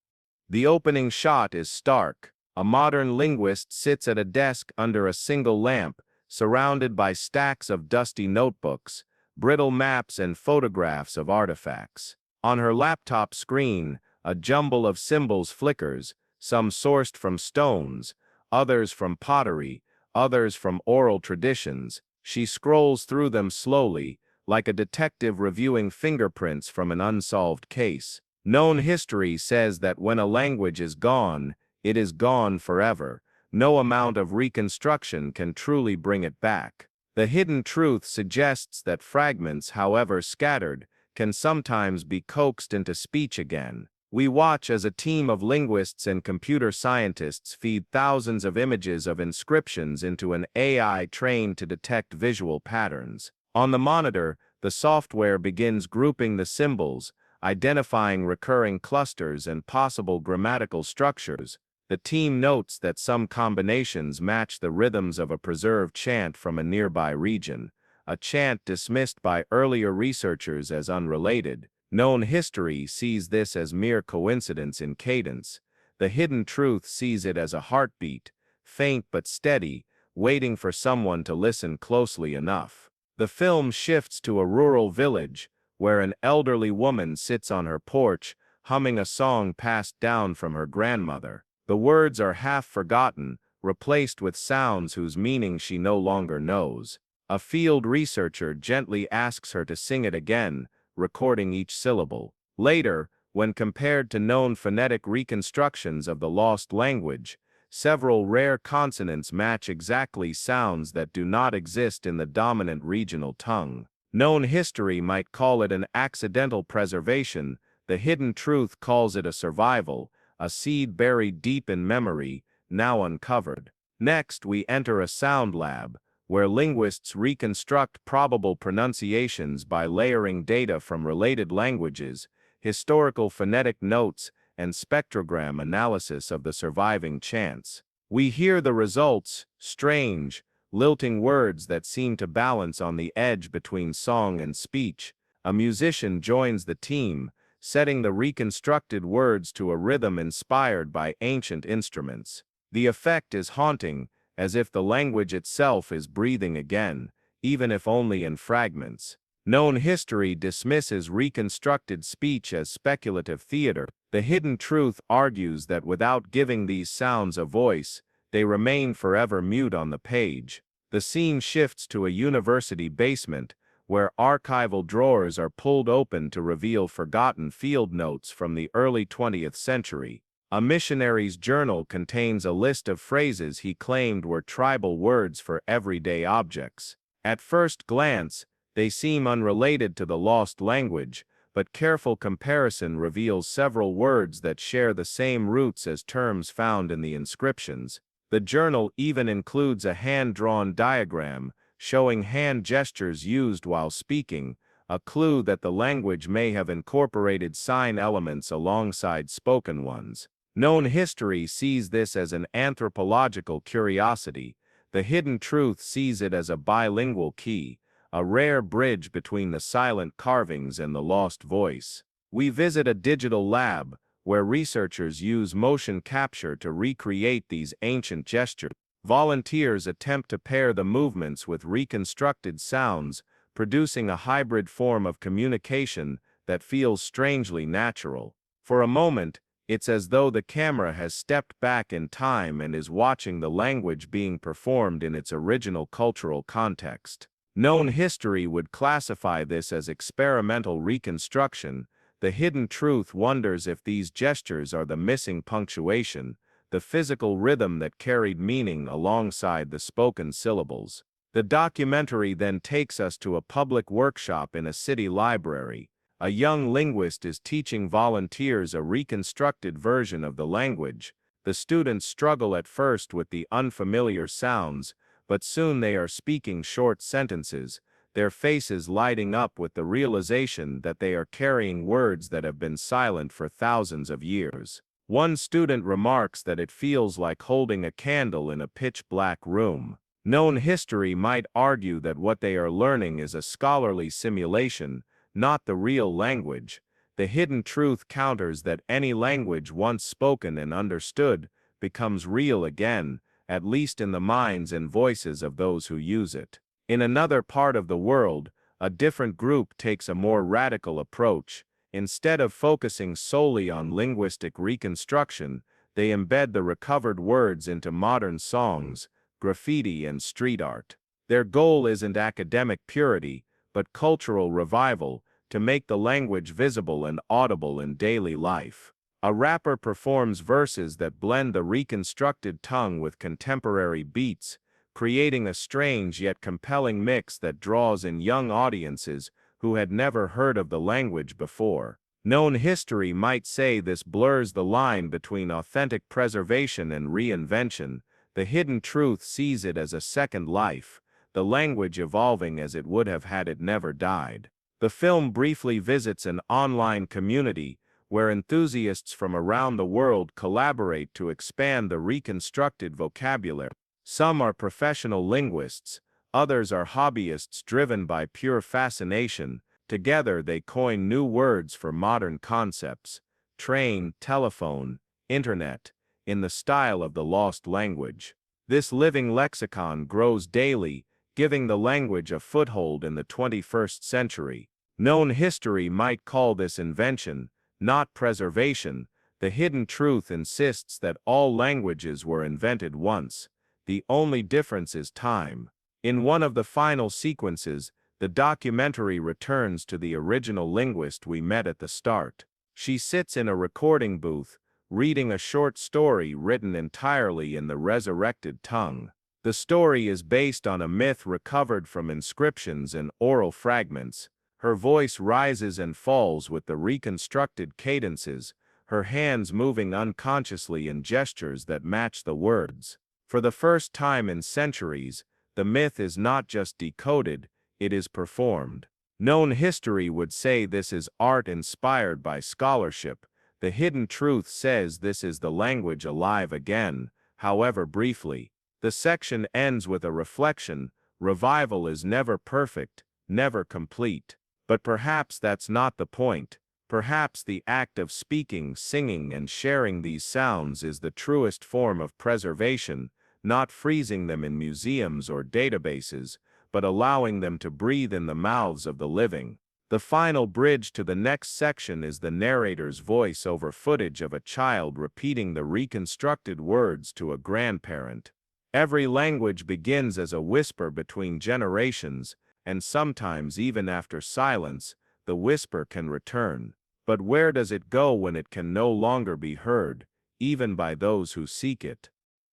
The opening shot is stark. A modern linguist sits at a desk under a single lamp, surrounded by stacks of dusty notebooks, brittle maps and photographs of artifacts. On her laptop screen, a jumble of symbols flickers, some sourced from stones, others from pottery, others from oral traditions. She scrolls through them slowly, like a detective reviewing fingerprints from an unsolved case. Known history says that when a language is gone, it is gone forever. No amount of reconstruction can truly bring it back. The hidden truth suggests that fragments, however scattered, can sometimes be coaxed into speech again. We watch as a team of linguists and computer scientists feed thousands of images of inscriptions into an AI trained to detect visual patterns. On the monitor, the software begins grouping the symbols, identifying recurring clusters and possible grammatical structures. The team notes that some combinations match the rhythms of a preserved chant from a nearby region, a chant dismissed by earlier researchers as unrelated. Known history sees this as mere coincidence in cadence. The hidden truth sees it as a heartbeat, faint but steady, waiting for someone to listen closely enough. The film shifts to a rural village, where an elderly woman sits on her porch, humming a song passed down from her grandmother. The words are half forgotten, replaced with sounds whose meaning she no longer knows. A field researcher gently asks her to sing it again, recording each syllable. Later, when compared to known phonetic reconstructions of the lost language, several rare consonants match exactly sounds that do not exist in the dominant regional tongue. Known history might call it an accidental preservation. The hidden truth calls it a survival, a seed buried deep in memory, now uncovered. Next, we enter a sound lab, where linguists reconstruct probable pronunciations by layering data from related languages, historical phonetic notes, and spectrogram analysis of the surviving chants. We hear the results: strange, lilting words that seem to balance on the edge between song and speech. A musician joins the team, setting the reconstructed words to a rhythm inspired by ancient instruments. The effect is haunting, as if the language itself is breathing again, even if only in fragments. Known history dismisses reconstructed speech as speculative theater. The hidden truth argues that without giving these sounds a voice, they remain forever mute on the page. The scene shifts to a university basement, where archival drawers are pulled open to reveal forgotten field notes from the early 20th century. A missionary's journal contains a list of phrases he claimed were tribal words for everyday objects. At first glance, they seem unrelated to the lost language, but careful comparison reveals several words that share the same roots as terms found in the inscriptions. The journal even includes a hand-drawn diagram showing hand gestures used while speaking, a clue that the language may have incorporated sign elements alongside spoken ones. Known history sees this as an anthropological curiosity. The hidden truth sees it as a bilingual key, a rare bridge between the silent carvings and the lost voice. We visit a digital lab, where researchers use motion capture to recreate these ancient gestures. Volunteers attempt to pair the movements with reconstructed sounds, producing a hybrid form of communication that feels strangely natural. For a moment, it's as though the camera has stepped back in time and is watching the language being performed in its original cultural context. Known history would classify this as experimental reconstruction. The hidden truth wonders if these gestures are the missing punctuation, the physical rhythm that carried meaning alongside the spoken syllables. The documentary then takes us to a public workshop in a city library. A young linguist is teaching volunteers a reconstructed version of the language. The students struggle at first with the unfamiliar sounds, but soon they are speaking short sentences, their faces lighting up with the realization that they are carrying words that have been silent for thousands of years. One student remarks that it feels like holding a candle in a pitch-black room. Known history might argue that what they are learning is a scholarly simulation, not the real language. The hidden truth counters that any language once spoken and understood becomes real again, at least in the minds and voices of those who use it. In another part of the world, a different group takes a more radical approach. Instead of focusing solely on linguistic reconstruction, they embed the recovered words into modern songs, graffiti, and street art. Their goal isn't academic purity, but cultural revival, to make the language visible and audible in daily life. A rapper performs verses that blend the reconstructed tongue with contemporary beats, creating a strange yet compelling mix that draws in young audiences who had never heard of the language before. Known history might say this blurs the line between authentic preservation and reinvention. The hidden truth sees it as a second life, the language evolving as it would have had it never died. The film briefly visits an online community where enthusiasts from around the world collaborate to expand the reconstructed vocabulary. Some are professional linguists, others are hobbyists driven by pure fascination. Together they coin new words for modern concepts: train, telephone, internet, in the style of the lost language. This living lexicon grows daily, giving the language a foothold in the 21st century. Known history might call this invention, not preservation. The hidden truth insists that all languages were invented once. The only difference is time. In one of the final sequences, the documentary returns to the original linguist we met at the start. She sits in a recording booth, reading a short story written entirely in the resurrected tongue. The story is based on a myth recovered from inscriptions and oral fragments. Her voice rises and falls with the reconstructed cadences, her hands moving unconsciously in gestures that match the words. For the first time in centuries, the myth is not just decoded, it is performed. Known history would say this is art inspired by scholarship. The hidden truth says this is the language alive again, however briefly. The section ends with a reflection: revival is never perfect, never complete. But perhaps that's not the point. Perhaps the act of speaking, singing, and sharing these sounds is the truest form of preservation, not freezing them in museums or databases, but allowing them to breathe in the mouths of the living. The final bridge to the next section is the narrator's voice over footage of a child repeating the reconstructed words to a grandparent. Every language begins as a whisper between generations, and sometimes even after silence, the whisper can return. But where does it go when it can no longer be heard, even by those who seek it?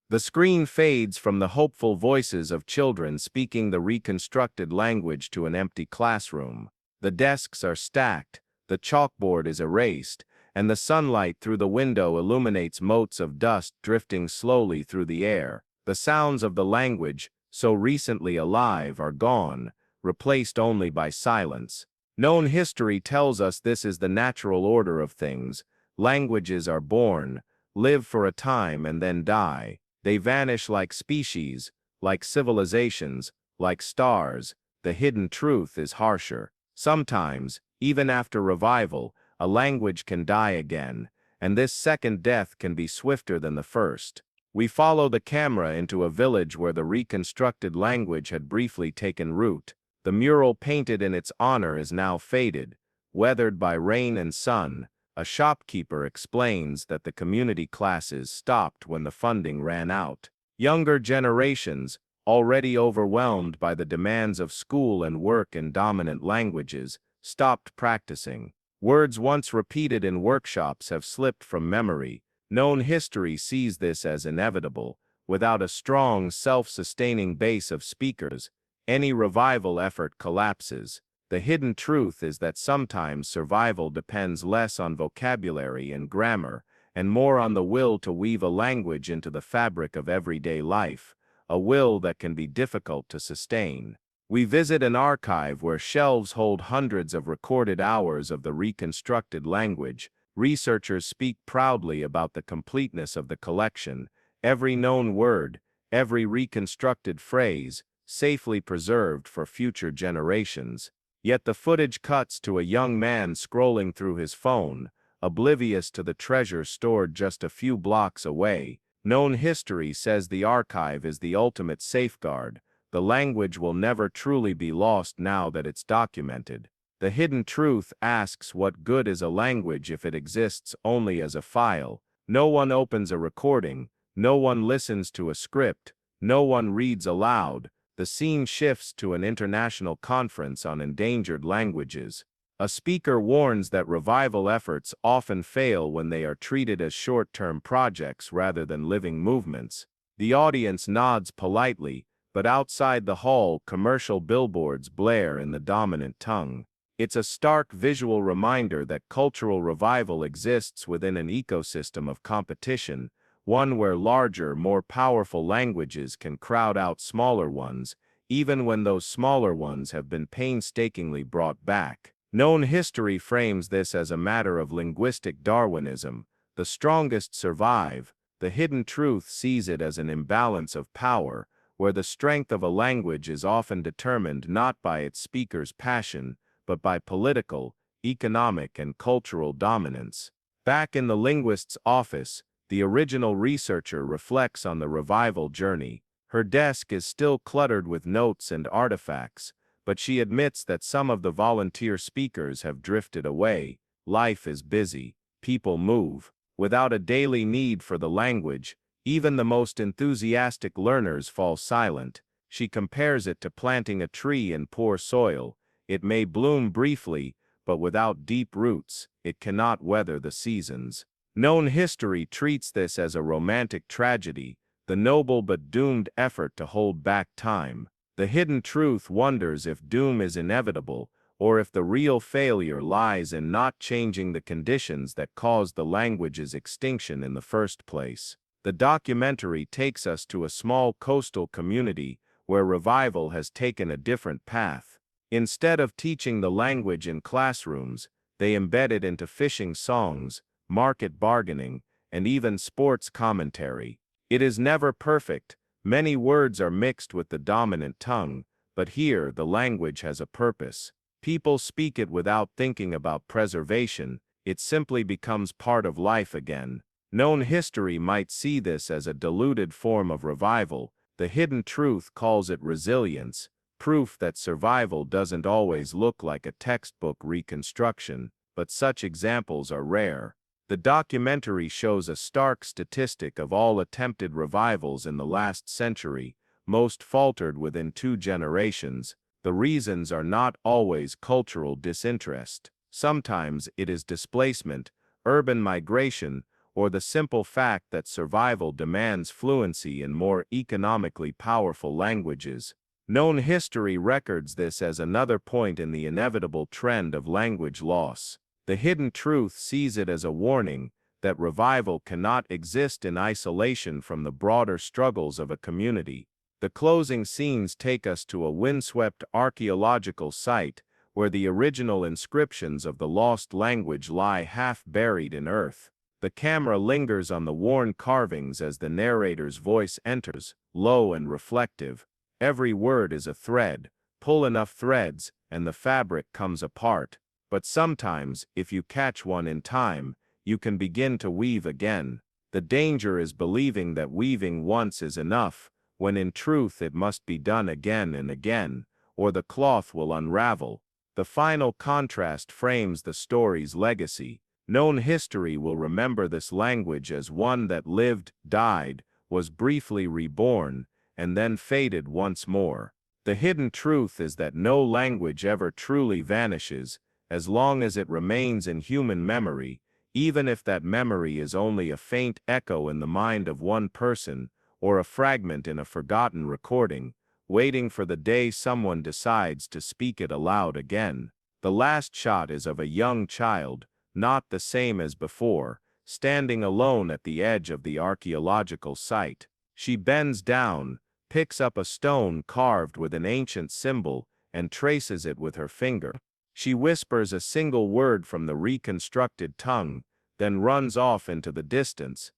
The screen fades from the hopeful voices of children speaking the reconstructed language to an empty classroom. The desks are stacked, the chalkboard is erased, and the sunlight through the window illuminates motes of dust drifting slowly through the air. The sounds of the language, so recently alive, are gone, replaced only by silence. Known history tells us this is the natural order of things. Languages are born, live for a time, and then die. They vanish like species, like civilizations, like stars. The hidden truth is harsher. Sometimes, even after revival, a language can die again, and this second death can be swifter than the first. We follow the camera into a village where the reconstructed language had briefly taken root. The mural painted in its honor is now faded, weathered by rain and sun. A shopkeeper explains that the community classes stopped when the funding ran out. Younger generations, already overwhelmed by the demands of school and work in dominant languages, stopped practicing. Words once repeated in workshops have slipped from memory. Known history sees this as inevitable. Without a strong, self-sustaining base of speakers, any revival effort collapses. The hidden truth is that sometimes survival depends less on vocabulary and grammar, and more on the will to weave a language into the fabric of everyday life, a will that can be difficult to sustain. We visit an archive where shelves hold hundreds of recorded hours of the reconstructed language. Researchers speak proudly about the completeness of the collection. Every known word, every reconstructed phrase, safely preserved for future generations. Yet the footage cuts to a young man scrolling through his phone, oblivious to the treasure stored just a few blocks away. Known history says the archive is the ultimate safeguard. The language will never truly be lost now that it's documented. The hidden truth asks, what good is a language if it exists only as a file? No one opens a recording, no one listens to a script, no one reads aloud. The scene shifts to an international conference on endangered languages. A speaker warns that revival efforts often fail when they are treated as short-term projects rather than living movements. The audience nods politely, but outside the hall, commercial billboards blare in the dominant tongue. It's a stark visual reminder that cultural revival exists within an ecosystem of competition, one where larger, more powerful languages can crowd out smaller ones, even when those smaller ones have been painstakingly brought back. Known history frames this as a matter of linguistic Darwinism. The strongest survive. The hidden truth sees it as an imbalance of power, where the strength of a language is often determined not by its speaker's passion, but by political, economic, and cultural dominance. Back in the linguist's office, the original researcher reflects on the revival journey. Her desk is still cluttered with notes and artifacts, but she admits that some of the volunteer speakers have drifted away. Life is busy, people move. Without a daily need for the language, even the most enthusiastic learners fall silent. She compares it to planting a tree in poor soil. It may bloom briefly, but without deep roots, it cannot weather the seasons. Known history treats this as a romantic tragedy, the noble but doomed effort to hold back time. The hidden truth wonders if doom is inevitable, or if the real failure lies in not changing the conditions that caused the language's extinction in the first place. The documentary takes us to a small coastal community where revival has taken a different path. Instead of teaching the language in classrooms, they embed it into fishing songs, market bargaining, and even sports commentary. It is never perfect. Many words are mixed with the dominant tongue, but here the language has a purpose. People speak it without thinking about preservation. It simply becomes part of life again. Known history might see this as a diluted form of revival. The hidden truth calls it resilience, proof that survival doesn't always look like a textbook reconstruction, but such examples are rare. The documentary shows a stark statistic of all attempted revivals in the last century. Most faltered within 2 generations. The reasons are not always cultural disinterest. Sometimes it is displacement, urban migration, or the simple fact that survival demands fluency in more economically powerful languages. Known history records this as another point in the inevitable trend of language loss. The hidden truth sees it as a warning that revival cannot exist in isolation from the broader struggles of a community. The closing scenes take us to a windswept archaeological site where the original inscriptions of the lost language lie half buried in earth. The camera lingers on the worn carvings as the narrator's voice enters, low and reflective. Every word is a thread. Pull enough threads, and the fabric comes apart. But sometimes, if you catch one in time, you can begin to weave again. The danger is believing that weaving once is enough, when in truth it must be done again and again, or the cloth will unravel. The final contrast frames the story's legacy. Known history will remember this language as one that lived, died, was briefly reborn, and then faded once more. The hidden truth is that no language ever truly vanishes, as long as it remains in human memory, even if that memory is only a faint echo in the mind of one person, or a fragment in a forgotten recording, waiting for the day someone decides to speak it aloud again. The last shot is of a young child, not the same as before, standing alone at the edge of the archaeological site. She bends down, picks up a stone carved with an ancient symbol, and traces it with her finger. She whispers a single word from the reconstructed tongue, then runs off into the distance,